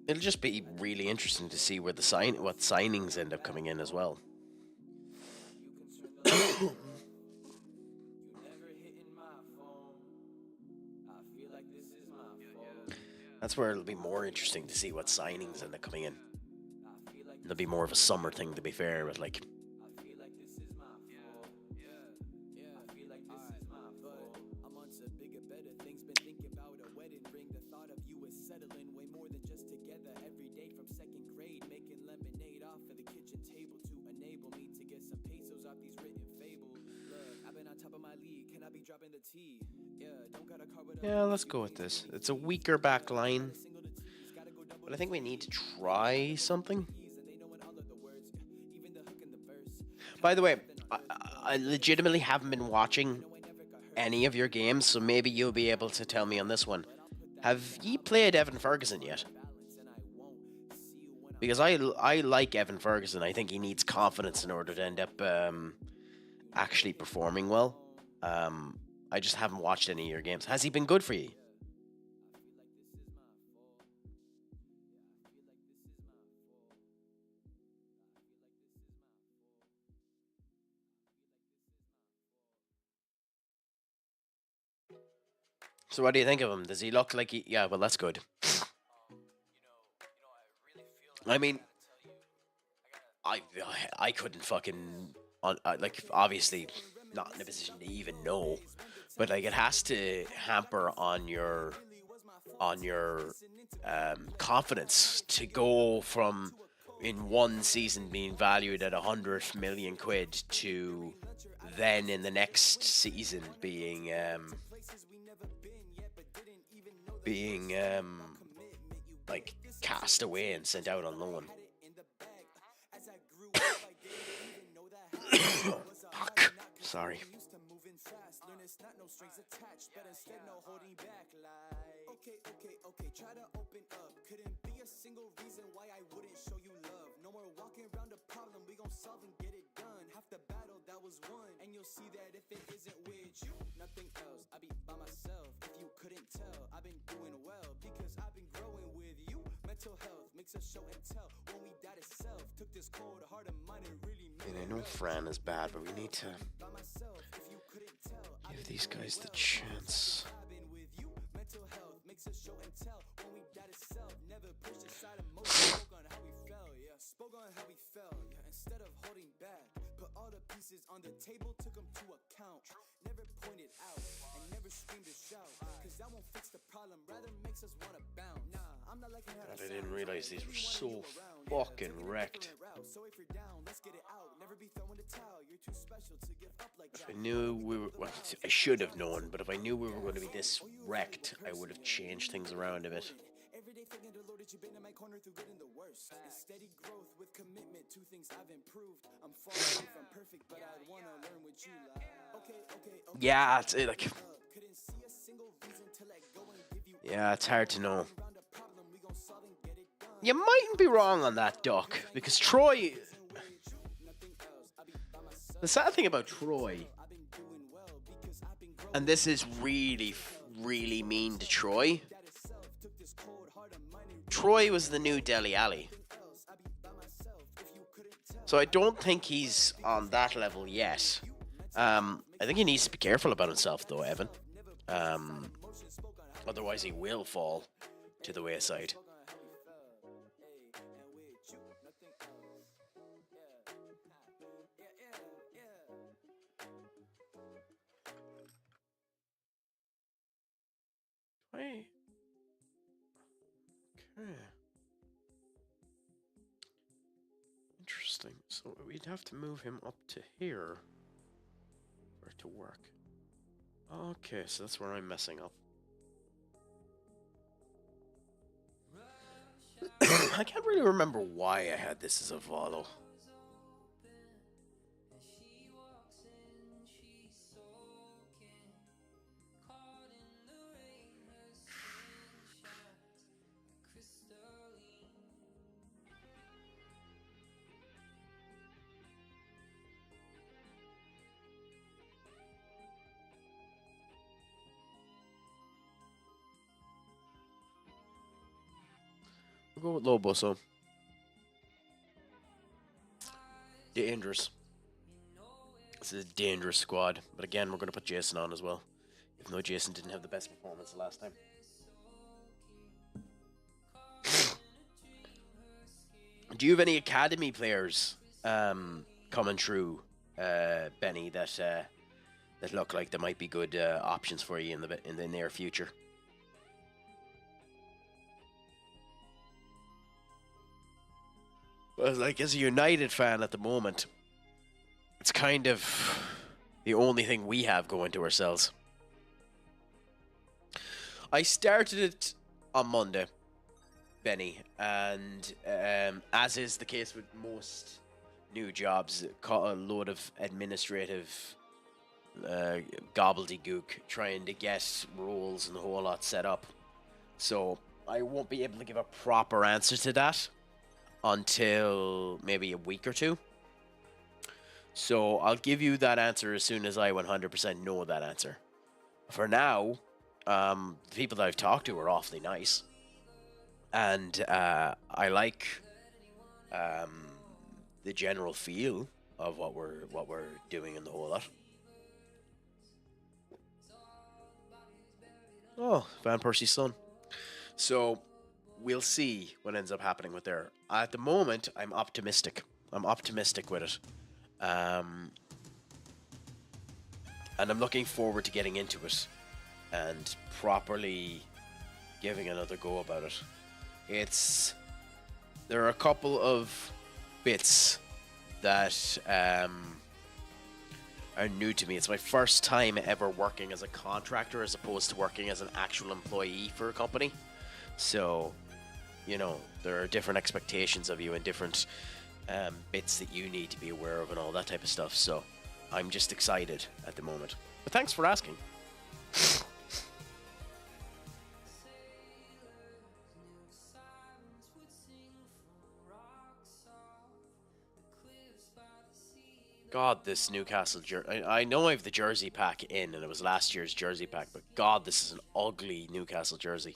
It'll just be really interesting to see where what signings end up coming in as well. That's where it'll be more interesting to see what signings end up coming in. It'll be more of a summer thing, to be fair, but like, I feel like this is my fault. I feel like this is my fault. I'm on to bigger, better things. Been thinking about a wedding ring. The thought of you is settling way more than just together every day from second grade. Making lemonade off of the kitchen table to enable me to get some pesos off these written fables. Look, I've been on top of my league. Can I be dropping the T? Don't got a car with a yeah, let's go with this. It's a weaker back line, but I think we need to try something. By the way, I legitimately haven't been watching any of your games, so maybe you'll be able to tell me on this one. Have ye played Evan Ferguson yet? Because I like Evan Ferguson. I think he needs confidence in order to end up actually performing well. I just haven't watched any of your games. Has he been good for you? So what do you think of him? Does he look like he... Yeah, well, that's good. I mean, I couldn't fucking... like, obviously, not in a position to even know. But, like, it has to hamper on your confidence to go from, in one season, being valued at 100 million quid to then in the next season being like cast away and sent out on loan. Fuck. Sorry. Okay, try to open up. Couldn't be a single reason why I wouldn't show you love. No more walking around a problem, we gon' solve and get it done. Half the battle that was won, and you'll see that if it isn't with you, nothing else. I be by myself. If you couldn't tell, I've been doing well because I've been growing with you. Mental health makes us show and tell. When we died itself, took this cold heart of mine and really made it. I know Fran is bad, but we need to give these guys the chance. Makes us show and tell. When we died itself, never pushed aside emotion. Spoke on how we felt, spoke on how we felt, instead of holding back, put all the pieces on the table, took them to account. Never pointed out and never screamed or shout, cause that won't fix the problem, rather makes us wanna bounce. Nah, I'm not like God, I didn't realize these were so fucking wrecked. So if you're down, let's get it out. Never be throwing the towel. You're too special to give up like that. If I knew we were, well, I should have known, but if I knew we were going to be this wrecked, I would have changed things around a bit. Every day thinking the Lord that you've been in my corner through good and the worst. It's steady growth with commitment to things I've improved. I'm far away from perfect, but I wanna learn what you like. Okay. Yeah, it's like. Yeah, it's hard to know. You mightn't be wrong on that, Doc, because Troy... The sad thing about Troy, and this is really, really mean to Troy, Troy was the new Dele Alli. So I don't think he's on that level yet. I think he needs to be careful about himself, though, Evan. Otherwise, he will fall to the wayside. Wait. Okay. Interesting. So we'd have to move him up to here for it to work. Okay, so that's where I'm messing up. I can't really remember why I had this as a follow. We'll go with Lobo, so. Dangerous. This is a dangerous squad. But again, we're going to put Jason on as well. Even though Jason didn't have the best performance the last time. Do you have any academy players coming through, Benny, that look like they might be good options for you in the near future? Well, like as a United fan at the moment, it's kind of the only thing we have going to ourselves. I started it on Monday, Benny, and as is the case with most new jobs, a load of administrative gobbledygook trying to get roles and the whole lot set up. So I won't be able to give a proper answer to that until maybe a week or two. So I'll give you that answer as soon as I 100% know that answer. For now, the people that I've talked to are awfully nice, and I like the general feel of what we're doing in the whole lot. Oh, Van Persie's son. So we'll see what ends up happening with there. At the moment, I'm optimistic. I'm optimistic with it. And I'm looking forward to getting into it and properly giving another go about it. There are a couple of bits that are new to me. It's my first time ever working as a contractor as opposed to working as an actual employee for a company. So, there are different expectations of you and different bits that you need to be aware of and all that type of stuff. So I'm just excited at the moment. But thanks for asking. God, this Newcastle jersey. I know I have the jersey pack in, and it was last year's jersey pack, but God, this is an ugly Newcastle jersey.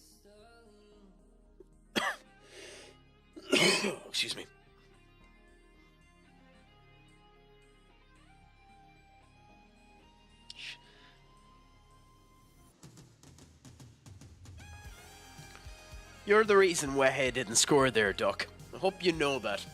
Excuse me. You're the reason Wehe didn't score there, Duck. I hope you know that.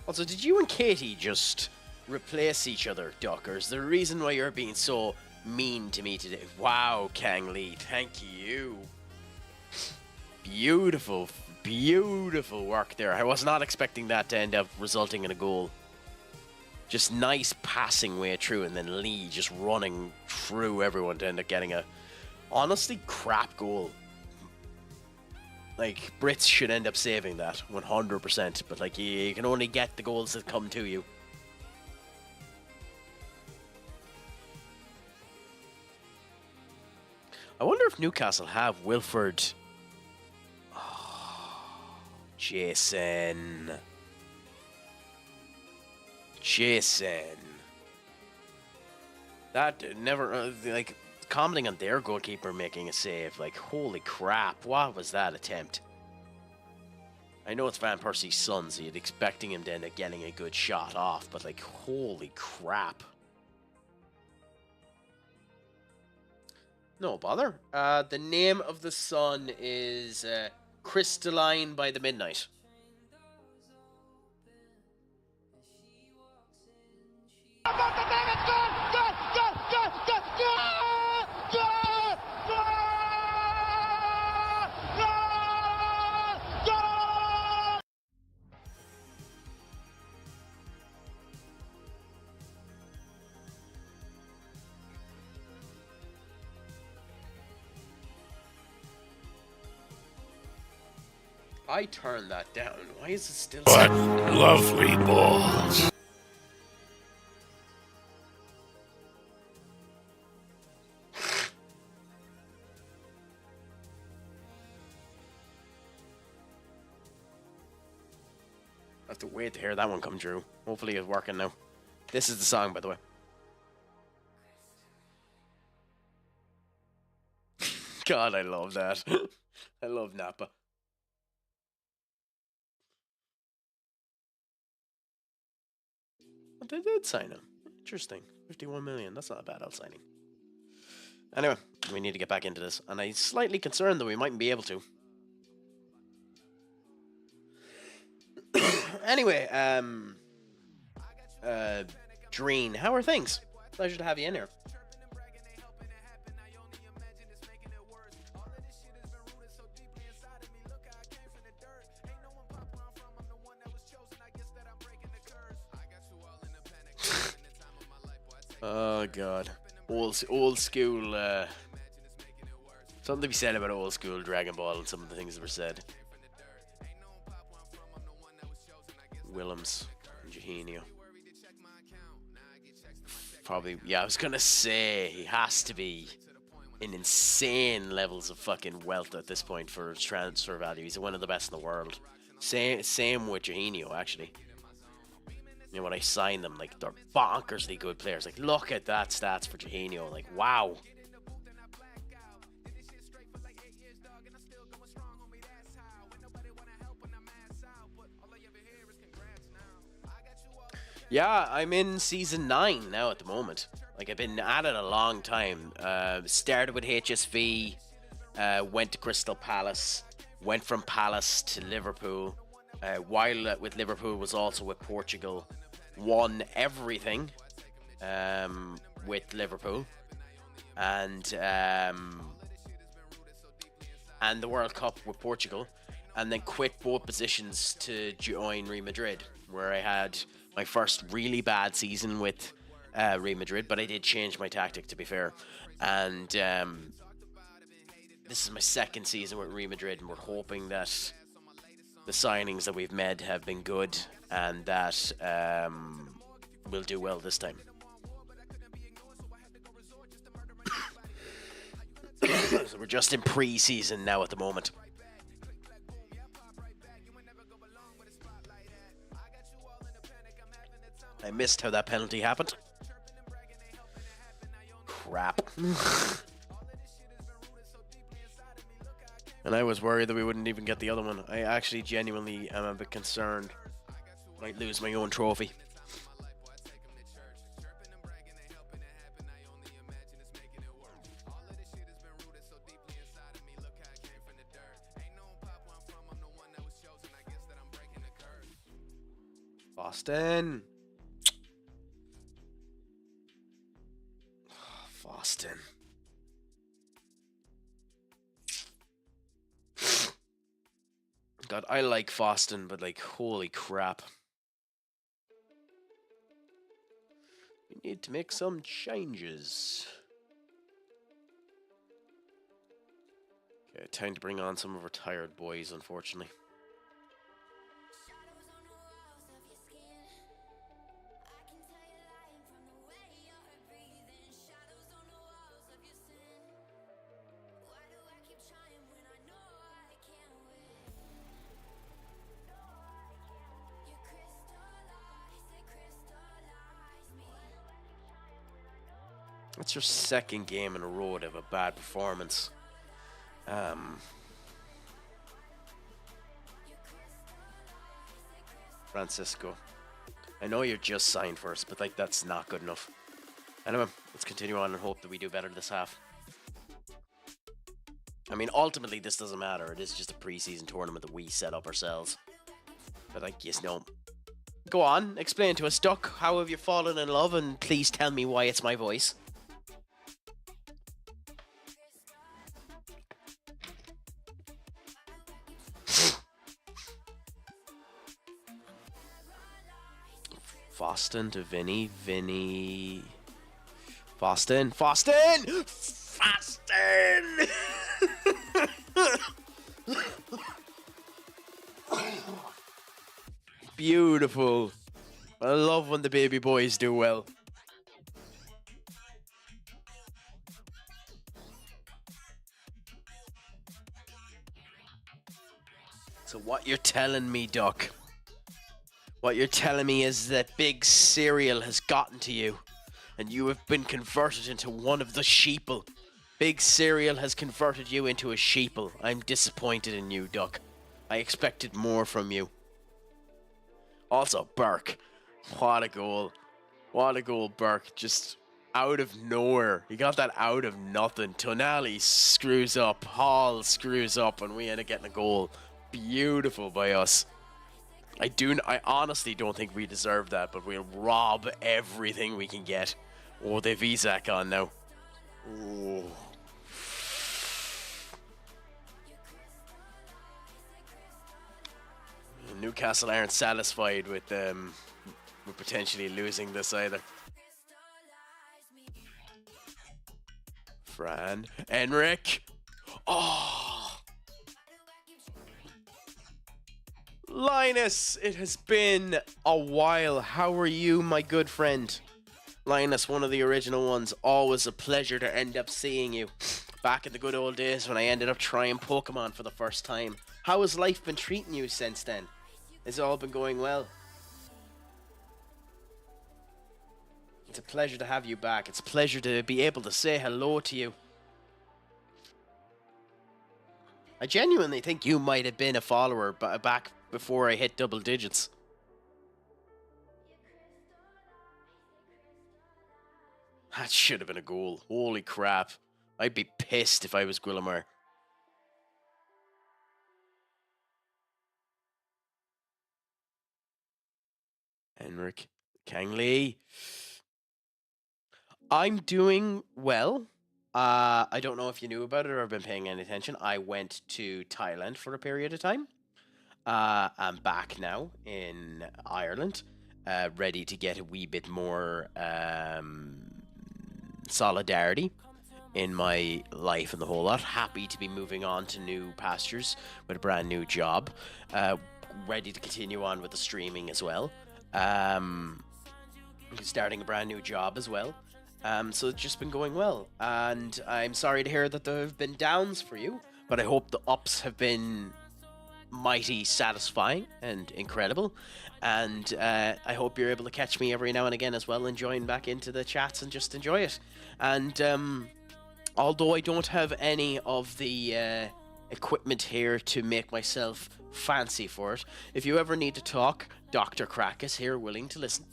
Also, did you and Katie just replace each other, Duck? Or is there a reason why you're being so mean to me today? Wow, Kang Lee, thank you. Beautiful, beautiful work there. I was not expecting that to end up resulting in a goal. Just nice passing way through, and then Lee just running through everyone to end up getting a honestly crap goal. Like, Brits should end up saving that 100%, but like you can only get the goals that come to you. I wonder if Newcastle have Wilford. Oh, Jason. That never, like, commenting on their goalkeeper making a save, like, holy crap, what was that attempt? I know it's Van Persie's son, so you'd expecting him to end up getting a good shot off, but like, holy crap. No bother. The name of the son is Crystalline by the Midnight. I turned that down. Why is it still? What lovely balls. I have to wait to hear that one come true. Hopefully it's working now. This is the song, by the way. God, I love that. I love Napa. They did sign him. Interesting. 51 million. That's not a bad out signing. Anyway, we need to get back into this. And I'm slightly concerned that we mightn't be able to. Anyway, Dreen, how are things? Pleasure to have you in here. Oh god, old school. Something to be said about old school Dragon Ball and some of the things that were said. Willems, Eugenio. Probably, yeah. I was gonna say he has to be in insane levels of fucking wealth at this point for his transfer value. He's one of the best in the world. Same with Eugenio, actually. You know, when I signed them, like, they're bonkersly good players. Like, look at that stats for Eugenio. Like, wow. Yeah, I'm in season 9 now at the moment. Like, I've been at it a long time. Started with HSV, went to Crystal Palace, went from Palace to Liverpool. While with Liverpool was also with Portugal. Won everything with Liverpool, and the World Cup with Portugal, and then quit both positions to join Real Madrid, where I had my first really bad season with Real Madrid, but I did change my tactic, to be fair, and this is my second season with Real Madrid, and we're hoping that the signings that we've made have been good, and that we'll do well this time. So we're just in pre-season now at the moment. I missed how that penalty happened. Crap. And I was worried that we wouldn't even get the other one. I actually genuinely am a bit concerned. Might lose my own trophy. Boston. Boston. God, I like Foston, but like, holy crap. We need to make some changes. Okay, time to bring on some of our tired boys, unfortunately. That's your second game in a row to have a bad performance. Francisco, I know you're just signed for us, but like, that's not good enough. Anyway, let's continue on and hope that we do better this half. I mean, ultimately, this doesn't matter. It is just a preseason tournament that we set up ourselves. But like, yes, no. Go on, explain to us, Duck. How have you fallen in love? And please tell me why it's my voice. Foston to Vinny. Foston! Beautiful. I love when the baby boys do well. So what you're telling me, Duck, what you're telling me is that Big Cereal has gotten to you, and you have been converted into one of the sheeple. Big Cereal has converted you into a sheeple. I'm disappointed in you, Duck. I expected more from you. Also, Burke. What a goal. What a goal, Burke. Just out of nowhere. He got that out of nothing. Tonali screws up. Hall screws up, and we end up getting a goal. Beautiful by us. I honestly don't think we deserve that, but we'll rob everything we can get. Oh, they've Isak on now. Oh. Newcastle aren't satisfied with potentially losing this either. Fran. Enric. Oh. Linus, it has been a while. How are you, my good friend? Linus, one of the original ones. Always a pleasure to end up seeing you. Back in the good old days when I ended up trying Pokemon for the first time. How has life been treating you since then? Has it all been going well? It's a pleasure to have you back. It's a pleasure to be able to say hello to you. I genuinely think you might have been a follower back before I hit double digits. That should have been a goal. Holy crap. I'd be pissed if I was Guillemar. Henrik Kangley. I'm doing well. I don't know if you knew about it or have been paying any attention. I went to Thailand for a period of time. I'm back now in Ireland, ready to get a wee bit more solidarity in my life and the whole lot. Happy to be moving on to new pastures with a brand new job. Ready to continue on with the streaming as well. Starting a brand new job as well. So it's just been going well. And I'm sorry to hear that there have been downs for you, but I hope the ups have been mighty satisfying and incredible. And I hope you're able to catch me every now and again as well and join back into the chats and just enjoy it. And although I don't have any of the equipment here to make myself fancy for it, if you ever need to talk, Dr. Crack is here willing to listen.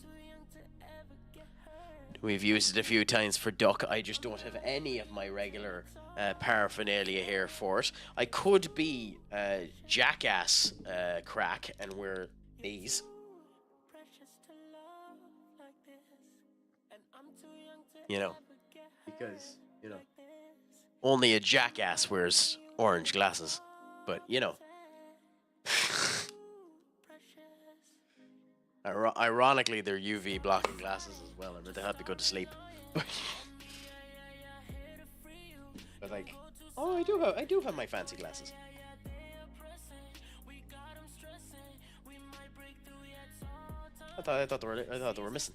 We've used it a few times for Duck. I just don't have any of my regular paraphernalia here for it. I could be Jackass Crack and wear these. You know, because, you know, only a jackass wears orange glasses. But, you know. Ironically, they're UV blocking glasses as well, and they help you go to sleep. But like, oh, I do have my fancy glasses. I thought they were missing.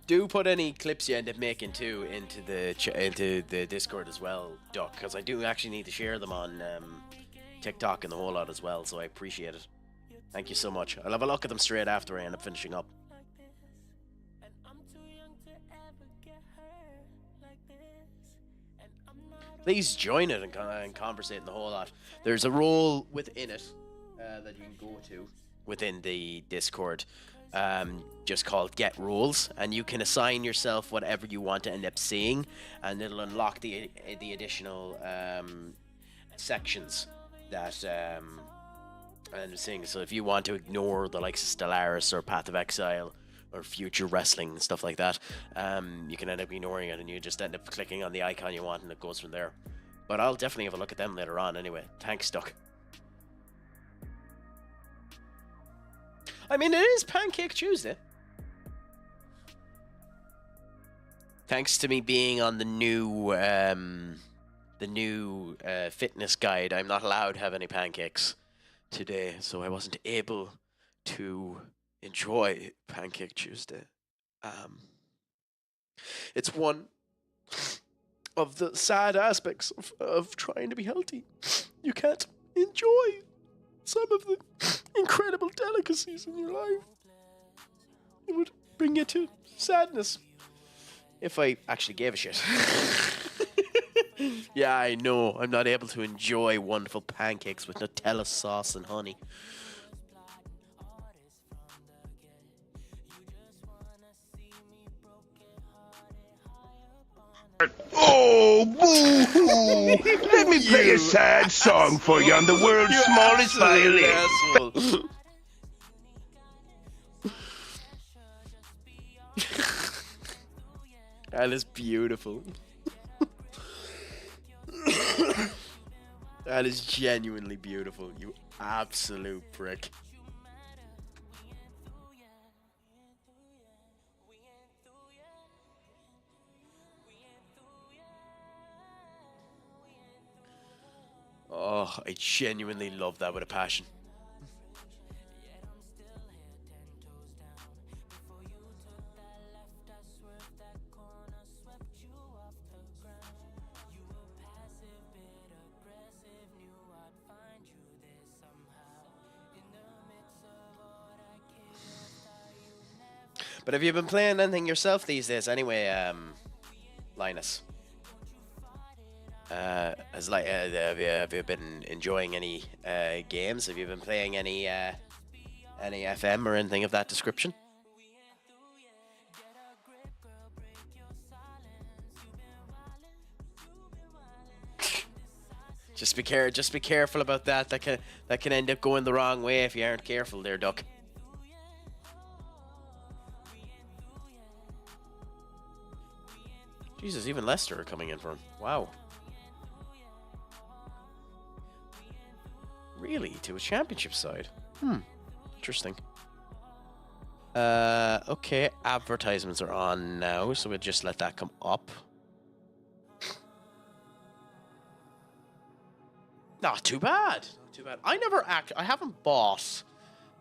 Do put any clips you end up making too into the Discord as well, Duck, because I do actually need to share them on TikTok and the whole lot as well, so I appreciate it. Thank you so much. I'll have a look at them straight after I end up finishing up. Please join it and conversate in the whole lot. There's a role within it that you can go to within the Discord. Just called Get Rules, and you can assign yourself whatever you want to end up seeing, and it'll unlock the additional sections that I'm seeing. So if you want to ignore the likes of Stellaris or Path of Exile or Future Wrestling and stuff like that, you can end up ignoring it, and you just end up clicking on the icon you want, and it goes from there. But I'll definitely have a look at them later on anyway. Thanks, Duck. I mean, it is Pancake Tuesday. Thanks to me being on the new fitness guide, I'm not allowed to have any pancakes today, so I wasn't able to enjoy Pancake Tuesday. It's one of the sad aspects of trying to be healthy. You can't enjoy some of the incredible delicacies in your life. It would bring you to sadness if I actually gave a shit. Yeah, I know. I'm not able to enjoy wonderful pancakes with Nutella sauce and honey. Oh, boo-hoo! Let me play a sad song for you on the world's smallest violin. Asshole. That is beautiful. That is genuinely beautiful, you absolute prick. Oh, I genuinely love that with a passion. But have you been playing anything yourself these days anyway, Linus? Have you been enjoying any games? Have you been playing any FM or anything of that description? Just be careful about that. That can end up going the wrong way if you aren't careful, there, Duck. Jesus, even Leicester are coming in for him. Wow. Really? To a championship side? Interesting. Okay, advertisements are on now, so we'll just let that come up. Not too bad. Not too bad. I haven't bought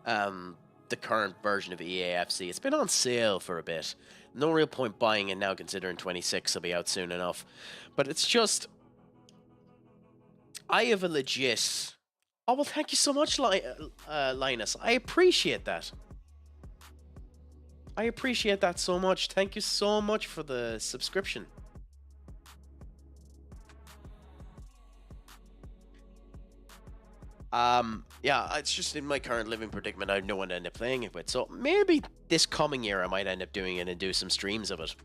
the current version of EAFC. It's been on sale for a bit. No real point buying it now, considering 26 will be out soon enough. But it's just, I have a legit. Oh well, thank you so much, Linus. I appreciate that. I appreciate that so much. Thank you so much for the subscription. Yeah, it's just in my current living predicament, I have no one to end up playing it with. So maybe this coming year I might end up doing it and do some streams of it.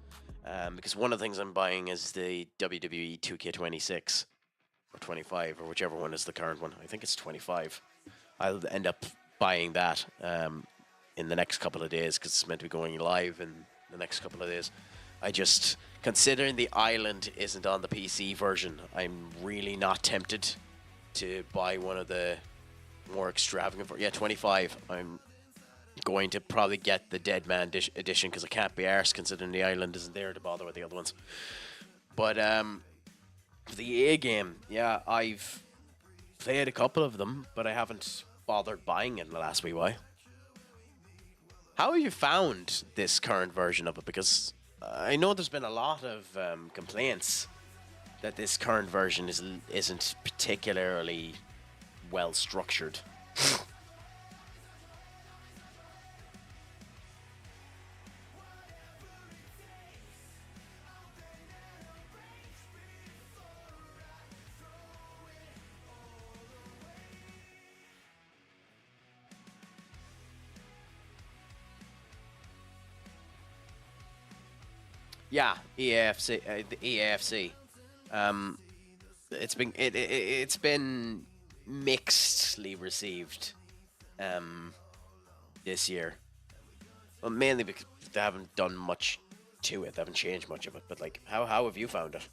Because one of the things I'm buying is the WWE 2K26 or 25 or whichever one is the current one. I think it's 25. I'll end up buying that in the next couple of days because it's meant to be going live in the next couple of days. I just, considering the island isn't on the PC version, I'm really not tempted to buy one of the more extravagant. Yeah, 25. I'm going to probably get the Dead Man edition because I can't be arsed considering the island isn't there to bother with the other ones. But for the EA game, yeah, I've played a couple of them, but I haven't bothered buying it in the last wee while. How have you found this current version of it? Because I know there's been a lot of complaints that this current version isn't particularly well structured. Yeah, EAFC, the EAFC. It's been mixedly received this year. Well, mainly because they haven't done much to it. They haven't changed much of it. But like, how have you found it?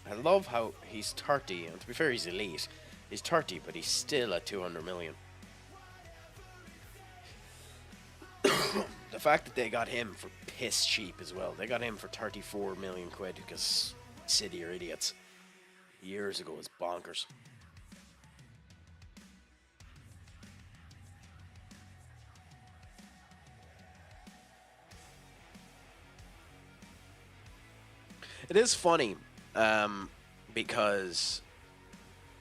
I love how he's 30, and to be fair, he's elite. He's 30, but he's still at 200 million. The fact that they got him for piss cheap as well. They got him for 34 million quid because City are idiots. years ago was bonkers. It is funny, because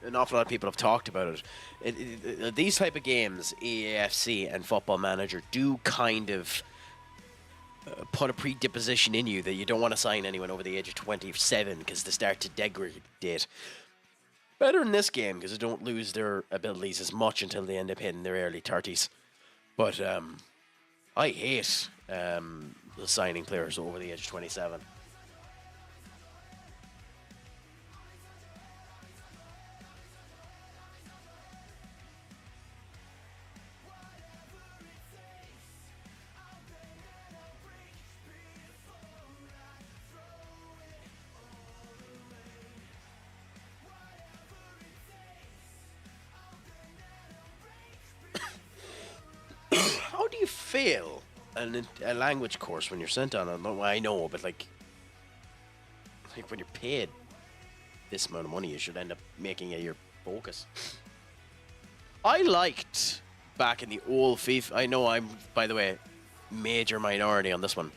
an awful lot of people have talked about it. These type of games, EAFC and Football Manager, do kind of put a predisposition in you that you don't want to sign anyone over the age of 27 because they start to degrade. Better in this game because they don't lose their abilities as much until they end up hitting their early 30s. But I hate signing players over the age of 27. How do you fail a language course when you're sent on it? Well, I know, but like when you're paid this amount of money, you should end up making it your focus. I liked back in the old FIFA. I know I'm, by the way, major minority on this one,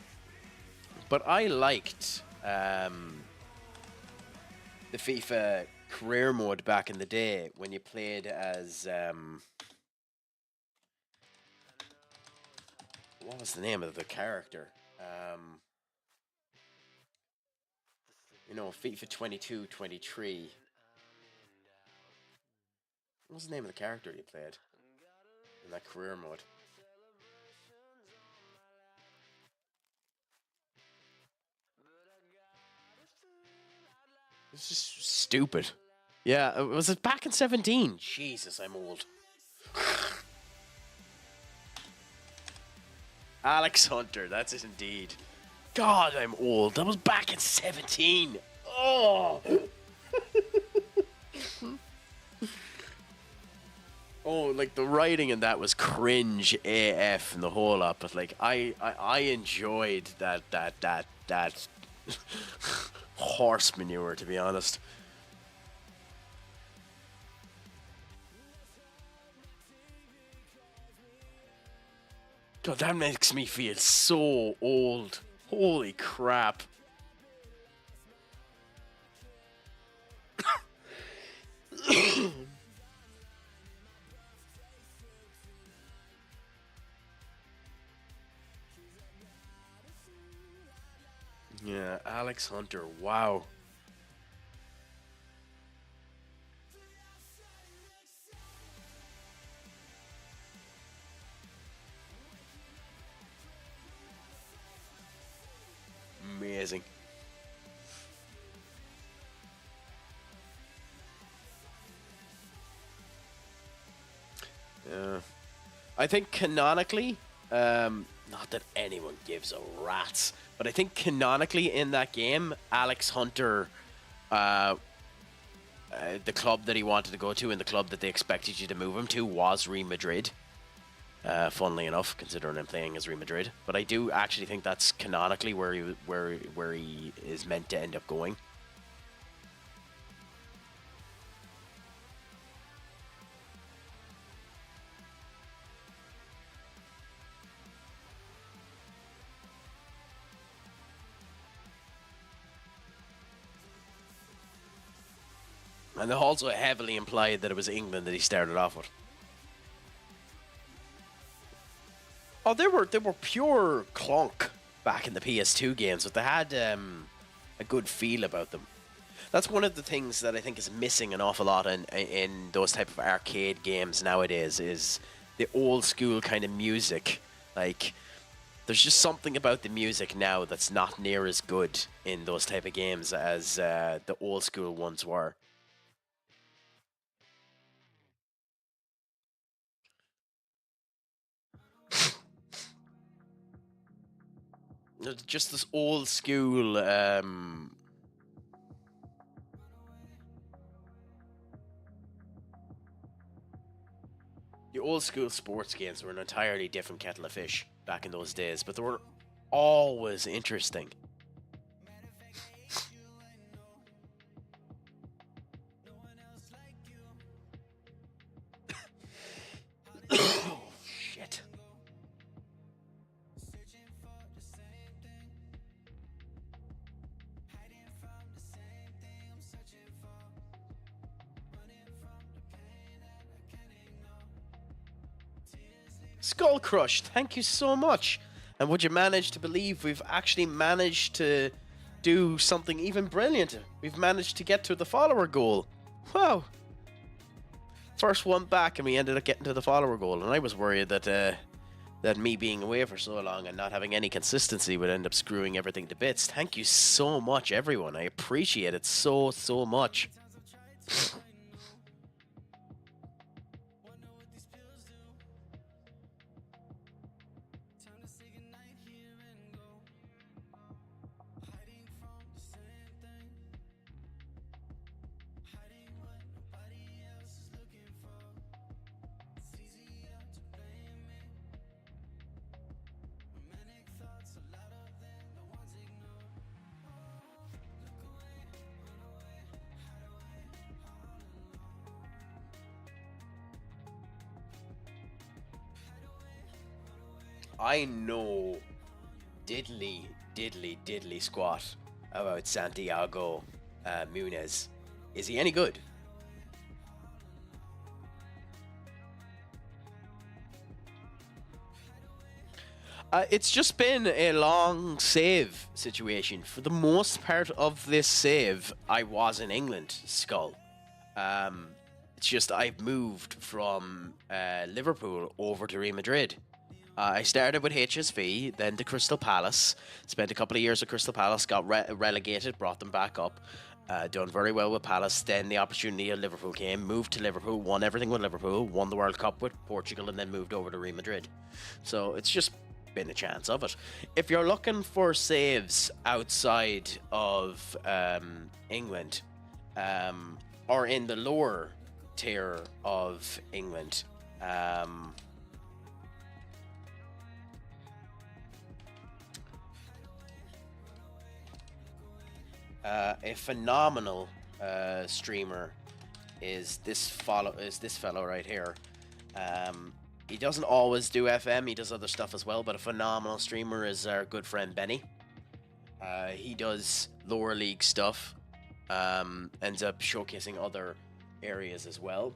but I liked the FIFA career mode back in the day when you played as what was the name of the character? FIFA 22, 23. What was the name of the character you played in that career mode? It's just stupid. Yeah, was it back in 17? Jesus, I'm old. Alex Hunter, that's it indeed. God, I'm old. That was back in 17. Oh! Oh, like the writing in that was cringe AF and the whole lot, but like I enjoyed that horse manure, to be honest. God, that makes me feel so old. Holy crap. Yeah, Alex Hunter, wow. Amazing. Yeah. I think canonically, not that anyone gives a rat's, but I think canonically in that game, Alex Hunter, the club that he wanted to go to and the club that they expected you to move him to was Real Madrid. Funnily enough, considering I'm playing as Real Madrid, but I do actually think that's canonically where he is meant to end up going. And they also heavily implied that it was England that he started off with. Oh, they were pure clunk back in the PS2 games, but they had a good feel about them. That's one of the things that I think is missing an awful lot in those type of arcade games nowadays is the old school kind of music. Like, there's just something about the music now that's not near as good in those type of games as the old school ones were. Just this old school the old school sports games were an entirely different kettle of fish back in those days, but they were always interesting. Skull Crush, thank you so much. And would you manage to believe we've actually managed to do something even brilliant? We've managed to get to the follower goal. Wow. First one back, and we ended up getting to the follower goal. And I was worried that that me being away for so long and not having any consistency would end up screwing everything to bits. Thank you so much, everyone. I appreciate it so much. I know diddly squat about Santiago Munez. Is he any good? It's just been a long save situation. For the most part of this save, I was in England, Skull. It's just I've moved from Liverpool over to Real Madrid. I started with HSV, then to Crystal Palace. Spent a couple of years at Crystal Palace, got relegated, brought them back up. Done very well with Palace. Then the opportunity at Liverpool came. Moved to Liverpool, won everything with Liverpool, won the World Cup with Portugal, and then moved over to Real Madrid. So it's just been a chance of it. If you're looking for saves outside of England, or in the lower tier of England, a phenomenal streamer is this fellow right here. He doesn't always do FM, he does other stuff as well, but a phenomenal streamer is our good friend Benny. He does lower league stuff, ends up showcasing other areas as well,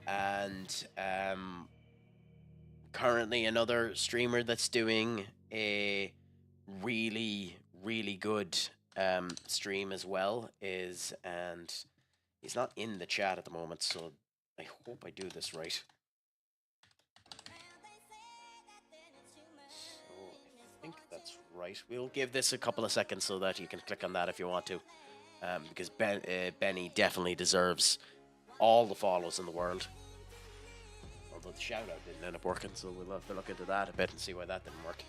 and currently another streamer that's doing a really good stream as well is, and he's not in the chat at the moment, so I hope I do this right. So I think that's right. We'll give this a couple of seconds so that you can click on that if you want to, because Benny definitely deserves all the follows in the world. Although the shout out didn't end up working, so we'll have to look into that a bit and see why that didn't work.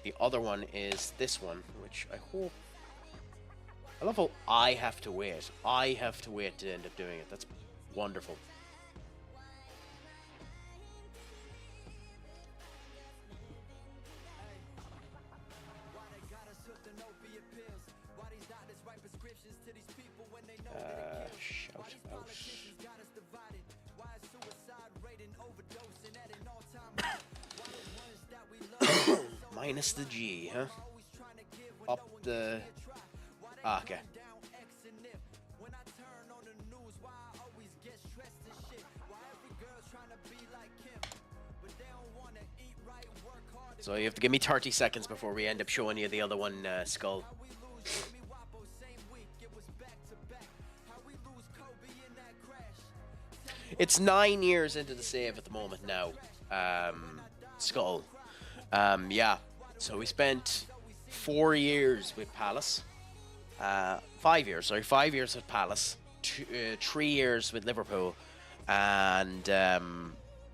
The other one is this one, which I hope... I love how I have to wait. I have to wait to end up doing it. That's wonderful. Shout out. Minus the G, huh? Up the... Ah, okay. So you have to give me 30 seconds before we end up showing you the other one, Skull. It's 9 years into the save at the moment now, Skull. Yeah, so we spent 4 years with Palace. 5 years, sorry, 5 years with Palace. 3 years with Liverpool. And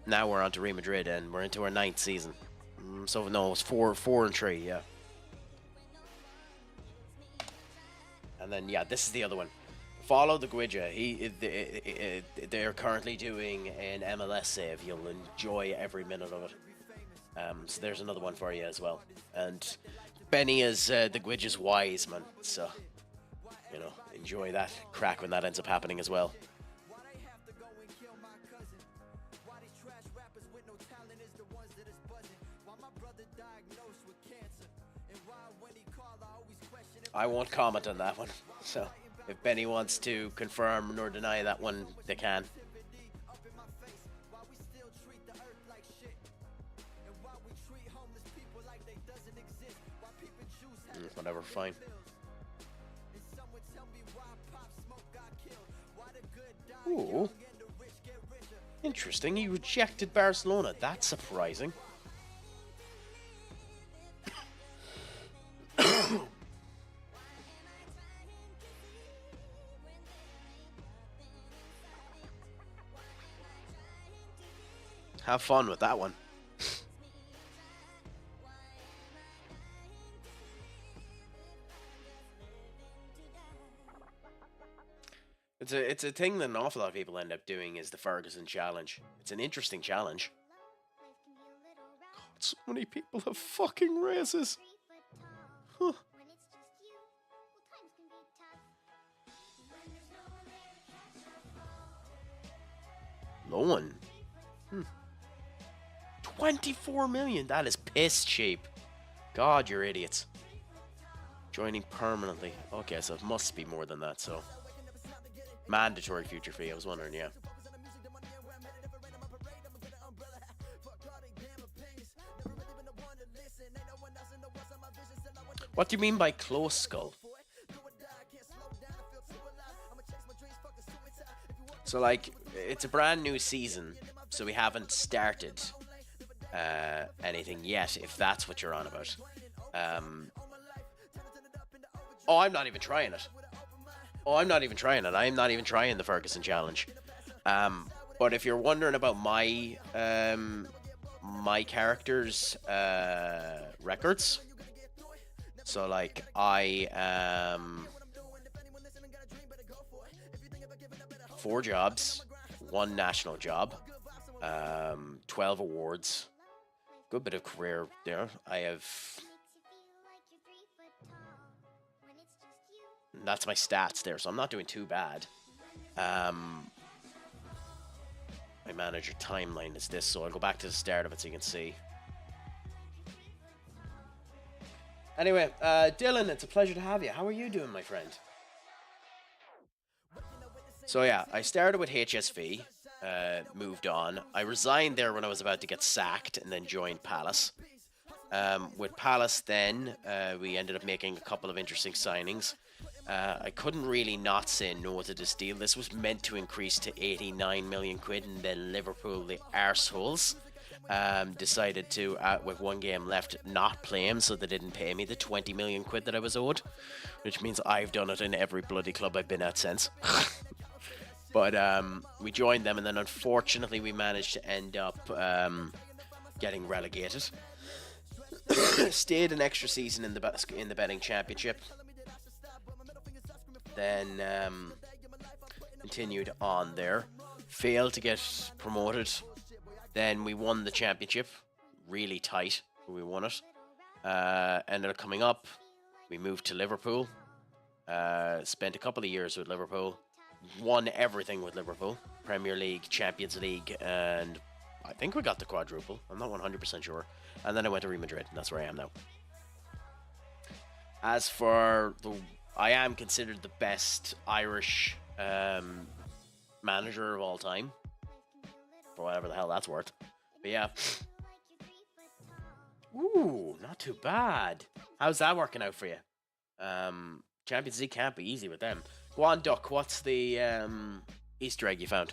now we're on to Real Madrid and we're into our 9th season. So no, it's 4 and 3, yeah. And then, yeah, this is the other one. Follow the Guija. They're currently doing an MLS save. You'll enjoy every minute of it. So there's another one for you as well. And Benny is the Guija's wise man. So, you know, enjoy that crack when that ends up happening as well. I won't comment on that one. So if Benny wants to confirm nor deny that one, they can. Whatever, fine. Ooh. Interesting, he rejected Barcelona. That's surprising. Have fun with that one. It's a thing that an awful lot of people end up doing is the Ferguson challenge. It's an interesting challenge. God, so many people have fucking races. Huh. Loan. 24 million. That is piss cheap. God, you're idiots. Joining permanently. Okay, so it must be more than that, so. Mandatory future fee, I was wondering, yeah. What do you mean by close skull? So, like, it's a brand new season, so we haven't started anything yet, if that's what you're on about. Oh, I'm not even trying it. I'm not even trying the Ferguson challenge. But if you're wondering about my my character's records, so like I 4 jobs, 1 national job, 12 awards, good bit of career there. I have. That's my stats there, so I'm not doing too bad. My manager timeline is this, so I'll go back to the start of it so you can see. Anyway, Dylan, it's a pleasure to have you. How are you doing, my friend? So yeah, I started with HSV, moved on. I resigned there when I was about to get sacked and then joined Palace. With Palace then, we ended up making a couple of interesting signings. I couldn't really not say no to this deal. This was meant to increase to 89 million quid, and then Liverpool, the arseholes, decided to, with 1 game left, not play him, so they didn't pay me the 20 million quid that I was owed, which means I've done it in every bloody club I've been at since. But we joined them, and then unfortunately we managed to end up getting relegated. Stayed an extra season in the betting championship. Then continued on there. Failed to get promoted. Then we won the championship. Really tight. We won it. Ended up coming up. We moved to Liverpool. Spent a couple of years with Liverpool. Won everything with Liverpool. Premier League, Champions League, and I think we got the quadruple. I'm not 100% sure. And then I went to Real Madrid, and that's where I am now. As for I am considered the best Irish manager of all time, for whatever the hell that's worth. But yeah. Ooh, not too bad. How's that working out for you? Champions League can't be easy with them. Go on, Duck. What's the Easter egg you found?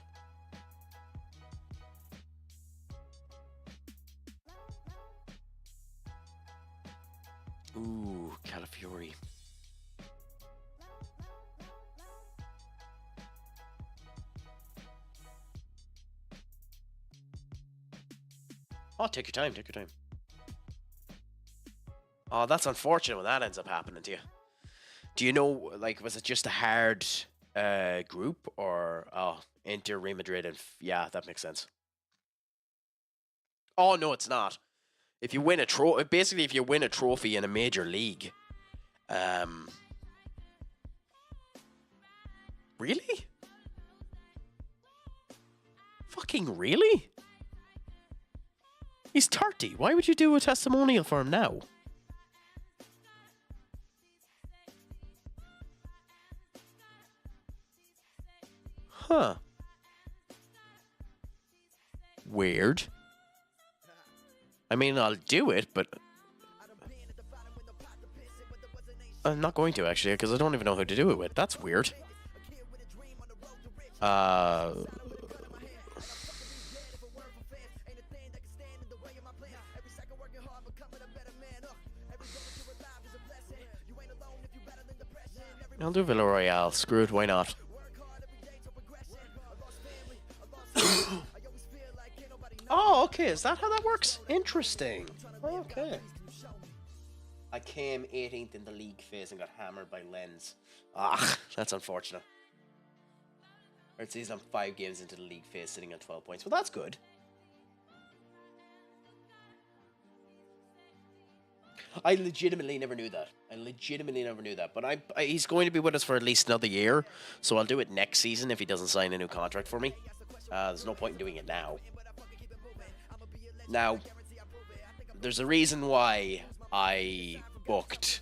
Ooh, Calafiori. Oh, take your time, take your time. Oh, that's unfortunate when that ends up happening to you. Do you know, like, was it just a hard group, or Inter, Real Madrid, and yeah, that makes sense. Oh no, it's not. If you win a basically, if you win a trophy in a major league, really? Fucking really? He's 30. Why would you do a testimonial for him now? Huh. Weird. I mean, I'll do it, but I'm not going to actually, because I don't even know who to do it with. That's weird. I'll do Villarreal. Screw it, why not? Oh, okay. Is that how that works? Interesting. Okay. I came 18th in the league phase and got hammered by Lens. Ah, that's unfortunate. It says I'm 5 games into the league phase, sitting on 12 points. Well, that's good. I legitimately never knew that. But he's going to be with us for at least another year, so I'll do it next season if he doesn't sign a new contract for me. There's no point in doing it now. Now, there's a reason why I booked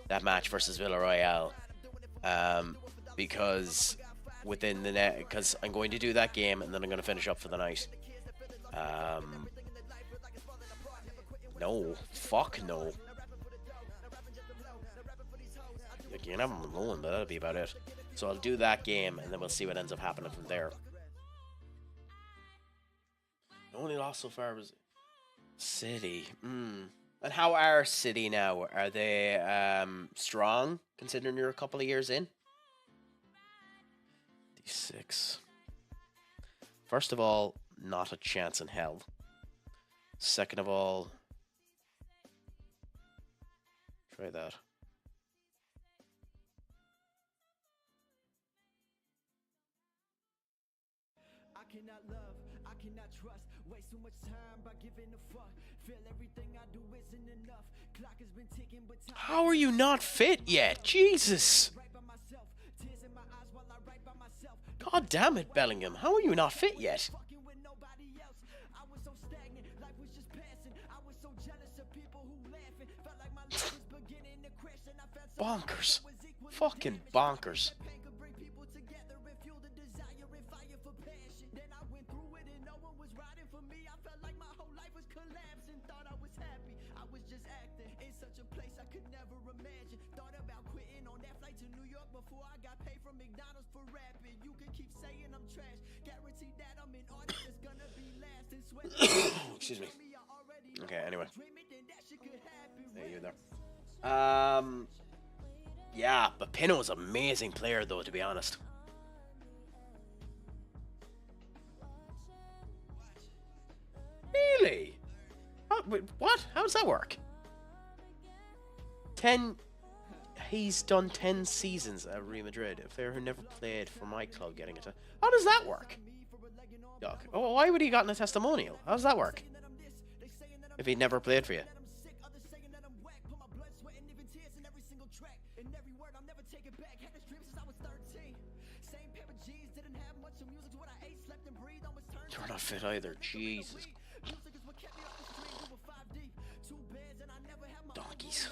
that match versus Villarreal, because because I'm going to do that game and then I'm going to finish up for the night. No, fuck no. You can have him alone, but that'll be about it. So I'll do that game and then we'll see what ends up happening from there. The only loss so far was City. And how are City now? Are they strong, considering you're a couple of years in? D6. First of all, not a chance in hell. Second of all, try that. I cannot love, I cannot trust, waste too much time by giving a fuck. Feel everything I do isn't enough. Clock has been ticking, but time. How are you not fit yet? Jesus. Right by myself, tears in my eyes while I write by myself. God damn it, Bellingham. How are you not fit yet? Fucking with nobody else. I was so stagnant, life was just passing. I was so jealous of people who laughing. Felt like my life was beginning to crash and I felt so Bonkers. Fucking bonkers. pain could bring people together and fuel the desire and fire for passion. Then I went through it and no one was riding for me. I felt like my whole life was collapsing. Thought I was happy, I was just acting in such a place I could never imagine. Thought about quitting on that flight to New York before I got paid from McDonald's for rapping. You can keep saying I'm trash, guarantee that I'm an artist that's gonna be last and sweat. Excuse me. Okay, anyway. Hey, you're there. Yeah, but Pino's an amazing player, though, to be honest. Really? Wait, what? How does that work? 10... He's done 10 seasons at Real Madrid. A player who never played for my club getting it. How does that work? Doc. Oh, why would he gotten a testimonial? How does that work? If he'd never played for you. You're not fit either. Jesus. Donkeys.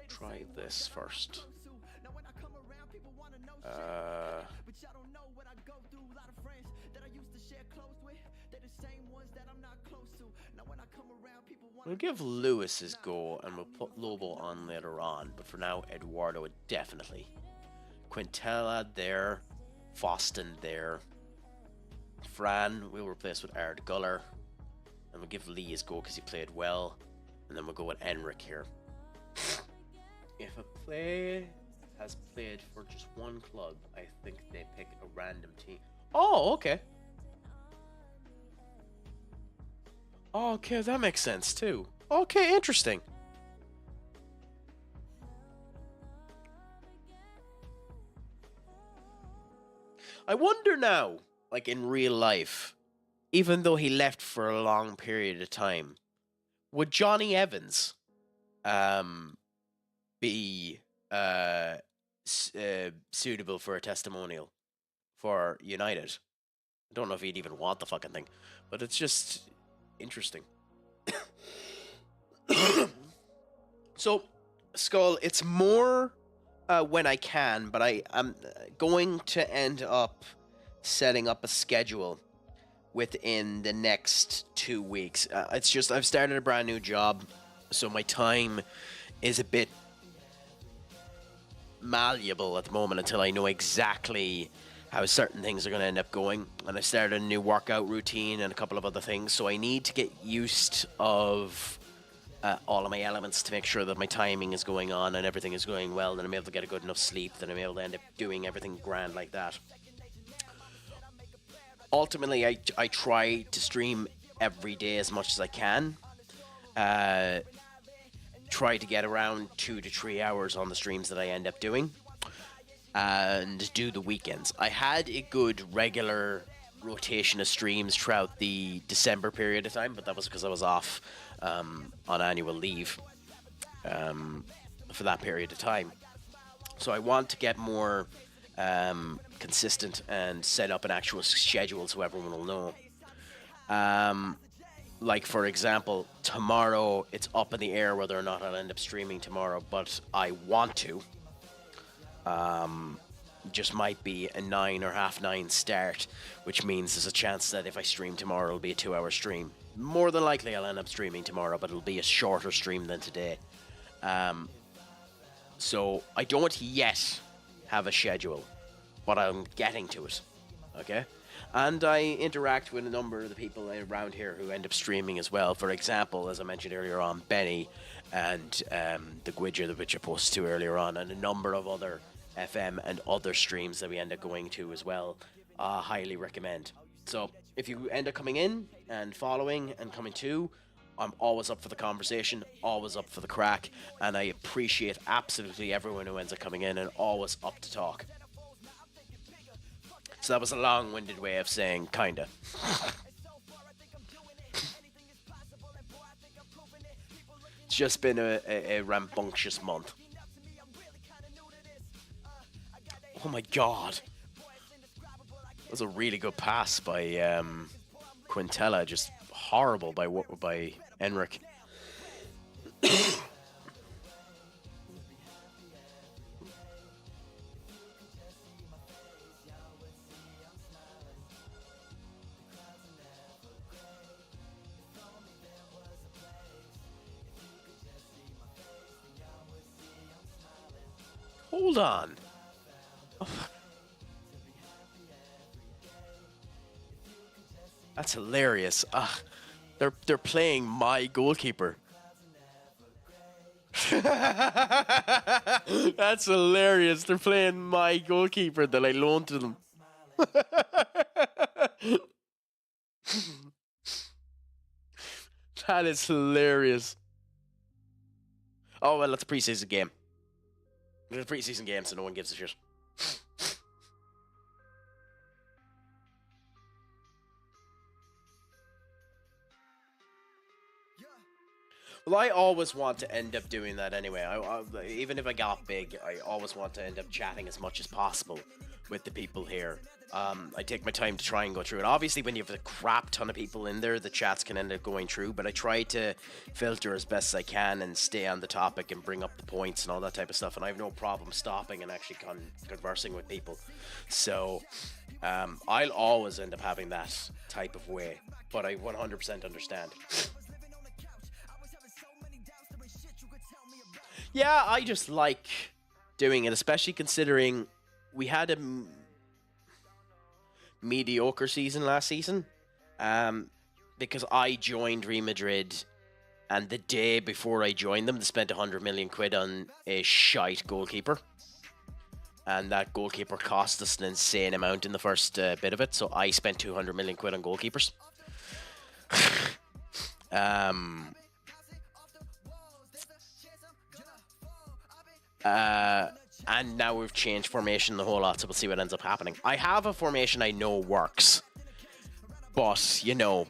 Try this first. We'll give Lewis his go and we'll put Lobo on later on, but for now Eduardo definitely. Quintella there, Foston there. Fran we'll replace with Ard Guller, and we'll give Lee his go because he played well, and then we'll go with Enric here. If a player has played for just one club, I think they pick a random team. Oh, okay. Okay, that makes sense too. Okay, interesting. I wonder now, like in real life, even though he left for a long period of time, would Johnny Evans be suitable for a testimonial for United? I don't know if he'd even want the fucking thing, but it's just interesting. So, Skull, it's more when I can, but I'm going to end up setting up a schedule within the next 2 weeks. It's just I've started a brand new job, so my time is a bit malleable at the moment until I know exactly how certain things are going to end up going. And I started a new workout routine and a couple of other things, so I need to get used of all of my elements to make sure that my timing is going on and everything is going well, that I'm able to get a good enough sleep, that I'm able to end up doing everything grand like that. Ultimately, I try to stream every day as much as I can. Try to get around 2 to 3 hours on the streams that I end up doing. And do the weekends. I had a good regular rotation of streams throughout the December period of time, but that was because I was off on annual leave for that period of time. So I want to get more consistent and set up an actual schedule so everyone will know. Like, for example, tomorrow, it's up in the air whether or not I'll end up streaming tomorrow, but I want to. Just might be a 9 or half 9 start, which means there's a chance that if I stream tomorrow, it'll be a 2-hour stream. More than likely, I'll end up streaming tomorrow, but it'll be a shorter stream than today. So I don't yet have a schedule, but I'm getting to it. Okay? And I interact with a number of the people around here who end up streaming as well. For example, as I mentioned earlier on, Benny and the Gwidger, which I posted to earlier on, and a number of other FM and other streams that we end up going to as well. Highly recommend. So if you end up coming in and following and coming to, I'm always up for the conversation, always up for the crack, and I appreciate absolutely everyone who ends up coming in and always up to talk. So that was a long-winded way of saying kinda. It's just been a rambunctious month. Oh my god. That was a really good pass by Quintella, just horrible by Enric. Hold on. Oh. That's hilarious. They're playing my goalkeeper. That's hilarious. They're playing my goalkeeper that I loaned to them. That is hilarious. Oh, well, it's a preseason game. It's a preseason game, so no one gives a shit. Well, I always want to end up doing that anyway. Even if I got big, I always want to end up chatting as much as possible with the people here. I take my time to try and go through it. Obviously, when you have a crap ton of people in there, the chats can end up going through, but I try to filter as best as I can and stay on the topic and bring up the points and all that type of stuff, and I have no problem stopping and actually conversing with people. So I'll always end up having that type of way, but I 100% understand. Yeah, I just like doing it, especially considering we had a mediocre season last season, because I joined Real Madrid, and the day before I joined them, they spent 100 million quid on a shite goalkeeper, and that goalkeeper cost us an insane amount in the first bit of it, so I spent 200 million quid on goalkeepers. And now we've changed formation a whole lot, so we'll see what ends up happening. I have a formation I know works, but, you know,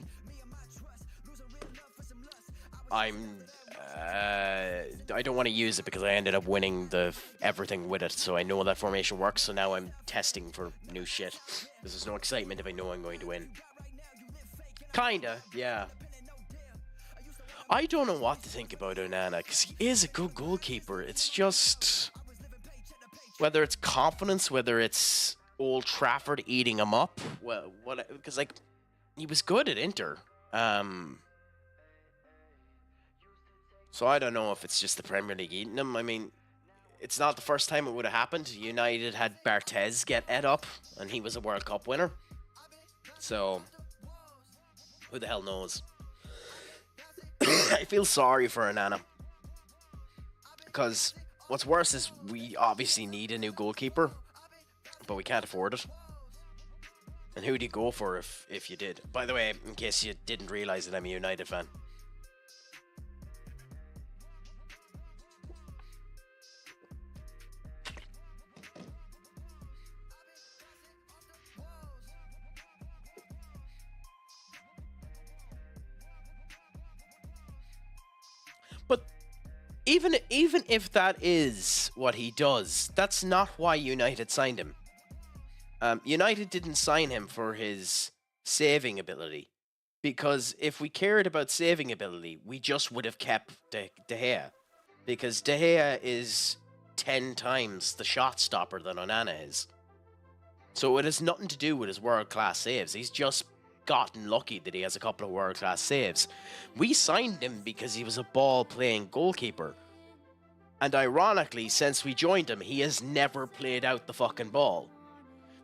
I don't want to use it because I ended up winning everything with it, so I know that formation works, so now I'm testing for new shit. There's no excitement if I know I'm going to win. Kinda, yeah. I don't know what to think about Onana, because he is a good goalkeeper. It's just, whether it's confidence, whether it's Old Trafford eating him up, well, because, like, he was good at Inter. So I don't know if it's just the Premier League eating him. I mean, it's not the first time it would have happened. United had Barthez get ed up, and he was a World Cup winner. So, who the hell knows? I feel sorry for Onana. Because what's worse is we obviously need a new goalkeeper, but we can't afford it. And who do you go for if you did? By the way, in case you didn't realise that I'm a United fan. But even if that is what he does, that's not why United signed him. United didn't sign him for his saving ability, because if we cared about saving ability, we just would have kept De Gea, because De Gea is 10 times the shot stopper that Onana is. So it has nothing to do with his world-class saves. He's just gotten lucky that he has a couple of world-class saves. We signed him because he was a ball-playing goalkeeper. And ironically, since we joined him, he has never played out the fucking ball.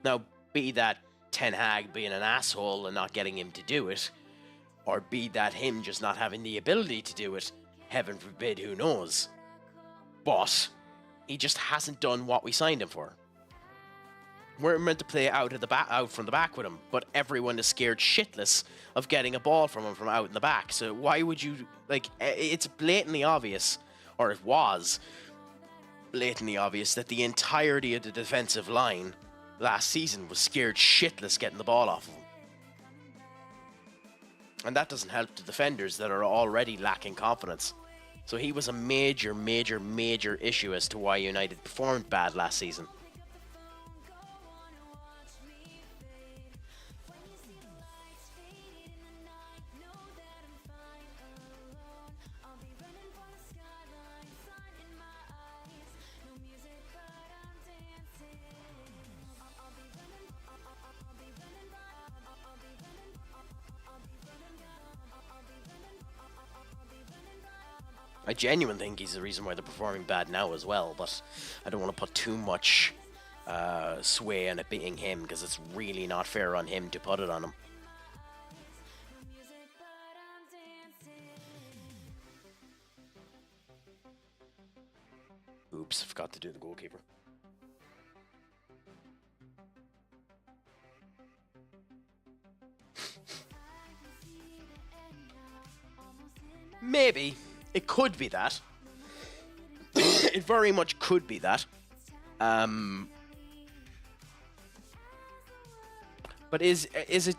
Now, be that Ten Hag being an asshole and not getting him to do it, or be that him just not having the ability to do it, heaven forbid, who knows. But he just hasn't done what we signed him for. We're meant to play out from the back with him, but everyone is scared shitless of getting a ball from him from out in the back. So why would you, like, it's blatantly obvious, or it was blatantly obvious, that the entirety of the defensive line last season was scared shitless getting the ball off of him. And that doesn't help the defenders that are already lacking confidence. So he was a major, major, major issue as to why United performed bad last season. I genuinely think he's the reason why they're performing bad now as well, but I don't want to put too much sway on it being him, because it's really not fair on him to put it on him. Oops, I forgot to do the goalkeeper. Maybe. It could be that. It very much could be that. But is it?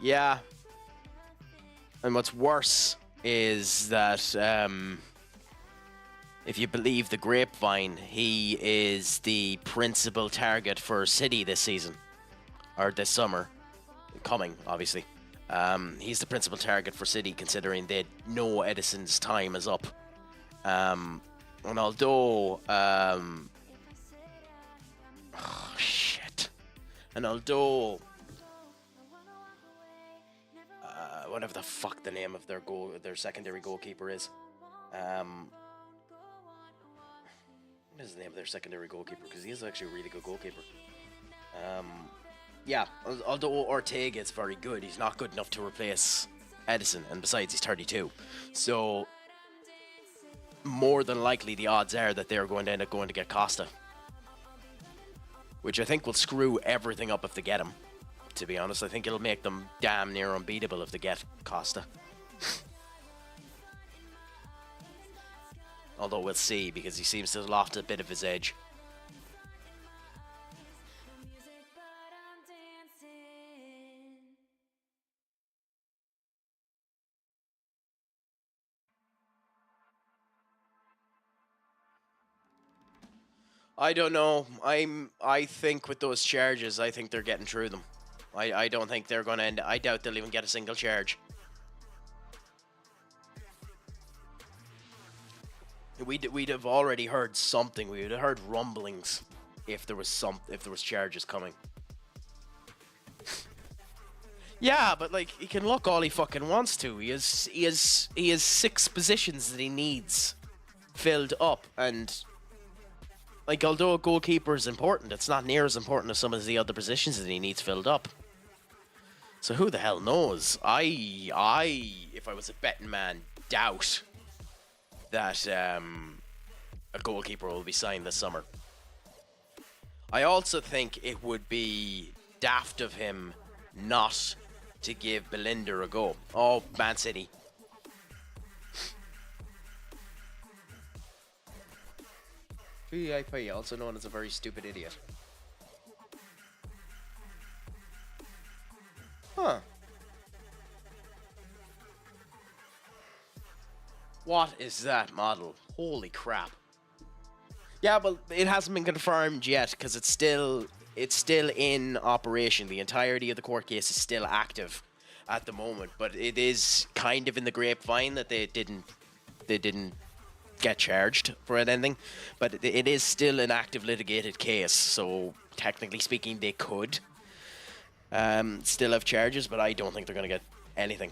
Yeah. And what's worse is that if you believe the grapevine, he is the principal target for City this season, or this summer, coming obviously. He's the principal target for City, considering they know Edison's time is up. And although... oh, shit. And although... whatever the fuck the name of their secondary goalkeeper is. What is the name of their secondary goalkeeper? Because he is actually a really good goalkeeper. Yeah, although Ortega is very good, he's not good enough to replace Edison, and besides, he's 32. So, more than likely, the odds are that they're going to end up going to get Costa. Which I think will screw everything up if they get him, to be honest. I think it'll make them damn near unbeatable if they get Costa. Although we'll see, because he seems to have lost a bit of his edge. I don't know. I think with those charges, I think they're getting through them. I don't think they're going to end. I doubt they'll even get a single charge. We'd have already heard something. We would have heard rumblings if there was charges coming. Yeah, but like he can look all he fucking wants to. He has 6 positions that he needs filled up, and like although a goalkeeper is important, it's not near as important as some of the other positions that he needs filled up. So who the hell knows? If I was a betting man, doubt that a goalkeeper will be signed this summer. I also think it would be daft of him not to give Belinda a go. Oh, Man City. VIP, also known as a very stupid idiot. Huh. What is that model? Holy crap. Yeah, but it hasn't been confirmed yet because it's still in operation. The entirety of the court case is still active at the moment, but it is kind of in the grapevine that they didn't get charged for anything, but it is still an active litigated case, so technically speaking they could still have charges, but I don't think they're going to get anything.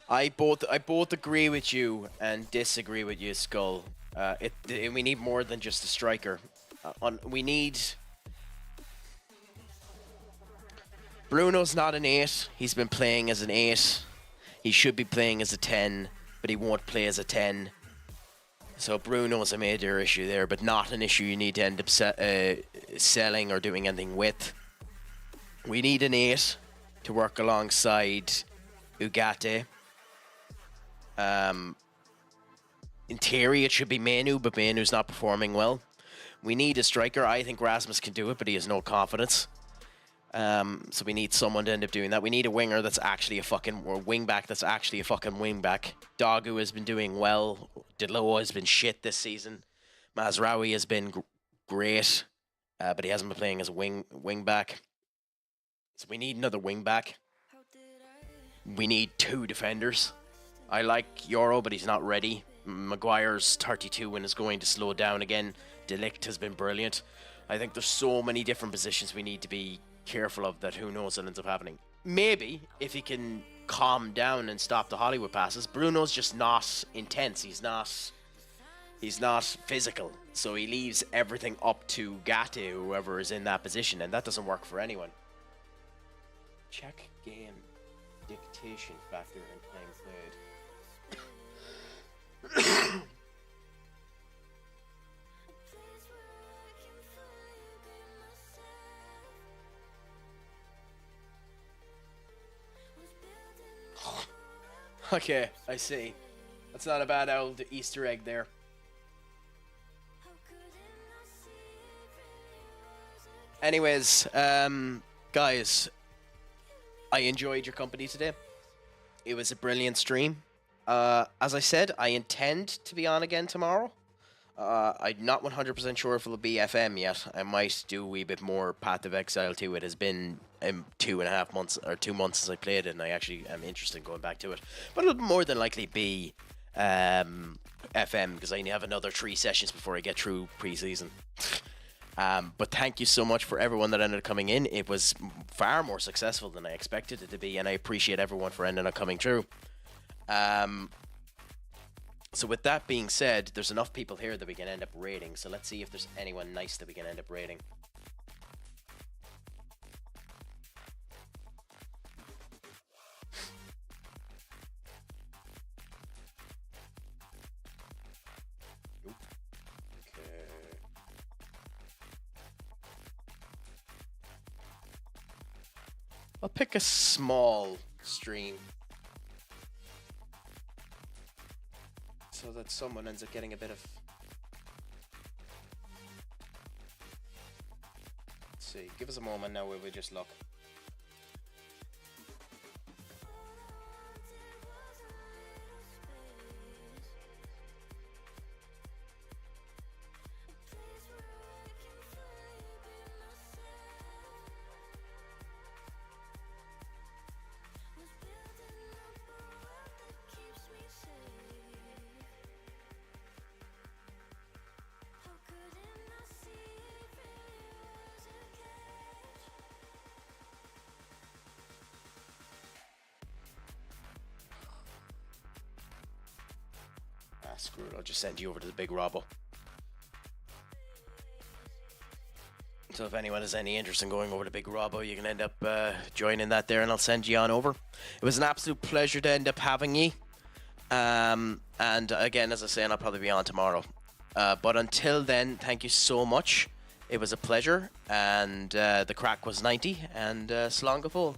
I both agree with you and disagree with you, Skull. We need more than just a striker. We need... Bruno's not an 8. He's been playing as an 8. He should be playing as a 10, but he won't play as a 10. So Bruno's a major issue there, but not an issue you need to end up selling or doing anything with. We need an 8 to work alongside Ugarte. In theory, it should be Manu, but Manu's not performing well. We need a striker. I think Rasmus can do it, but he has no confidence. So we need someone to end up doing that. We need a winger that's actually or wing-back that's actually a fucking wing-back. Dagu has been doing well. Diloa has been shit this season. Mazraoui has been great, but he hasn't been playing as a wing-back. So we need another wing-back. We need 2 defenders. I like Euro, but he's not ready. Maguire's 32 and is going to slow down again. De Ligt has been brilliant. I think there's so many different positions we need to be careful of that who knows what ends up happening. Maybe if he can calm down and stop the Hollywood passes. Bruno's just not intense. He's not physical. So he leaves everything up to Gatti, whoever is in that position, and that doesn't work for anyone. Check game dictation factor in playing played. Okay, I see. That's not a bad old Easter egg there. Anyways, guys, I enjoyed your company today. It was a brilliant stream. As I said, I intend to be on again tomorrow. I'm not 100% sure if it'll be FM yet. I might do a wee bit more Path of Exile too. It has been 2.5 months or 2 months since I played it, and I actually am interested in going back to it. But it'll more than likely be FM because I have another 3 sessions before I get through pre-season. But thank you so much for everyone that ended up coming in. It was far more successful than I expected it to be, and I appreciate everyone for ending up coming through. So with that being said, there's enough people here that we can end up rating. So let's see if there's anyone nice that we can end up rating. Okay. I'll pick a small stream, so that someone ends up getting a bit of... Let's see, give us a moment now where we just look. screw it, I'll just send you over to the big Robbo. So if anyone has any interest in going over to Big Robbo, you can end up joining that there, and I'll send you on over. It was an absolute pleasure to end up having you. And again, as I say, I'll probably be on tomorrow. But until then, thank you so much. It was a pleasure, and the crack was 90, and Slán go full.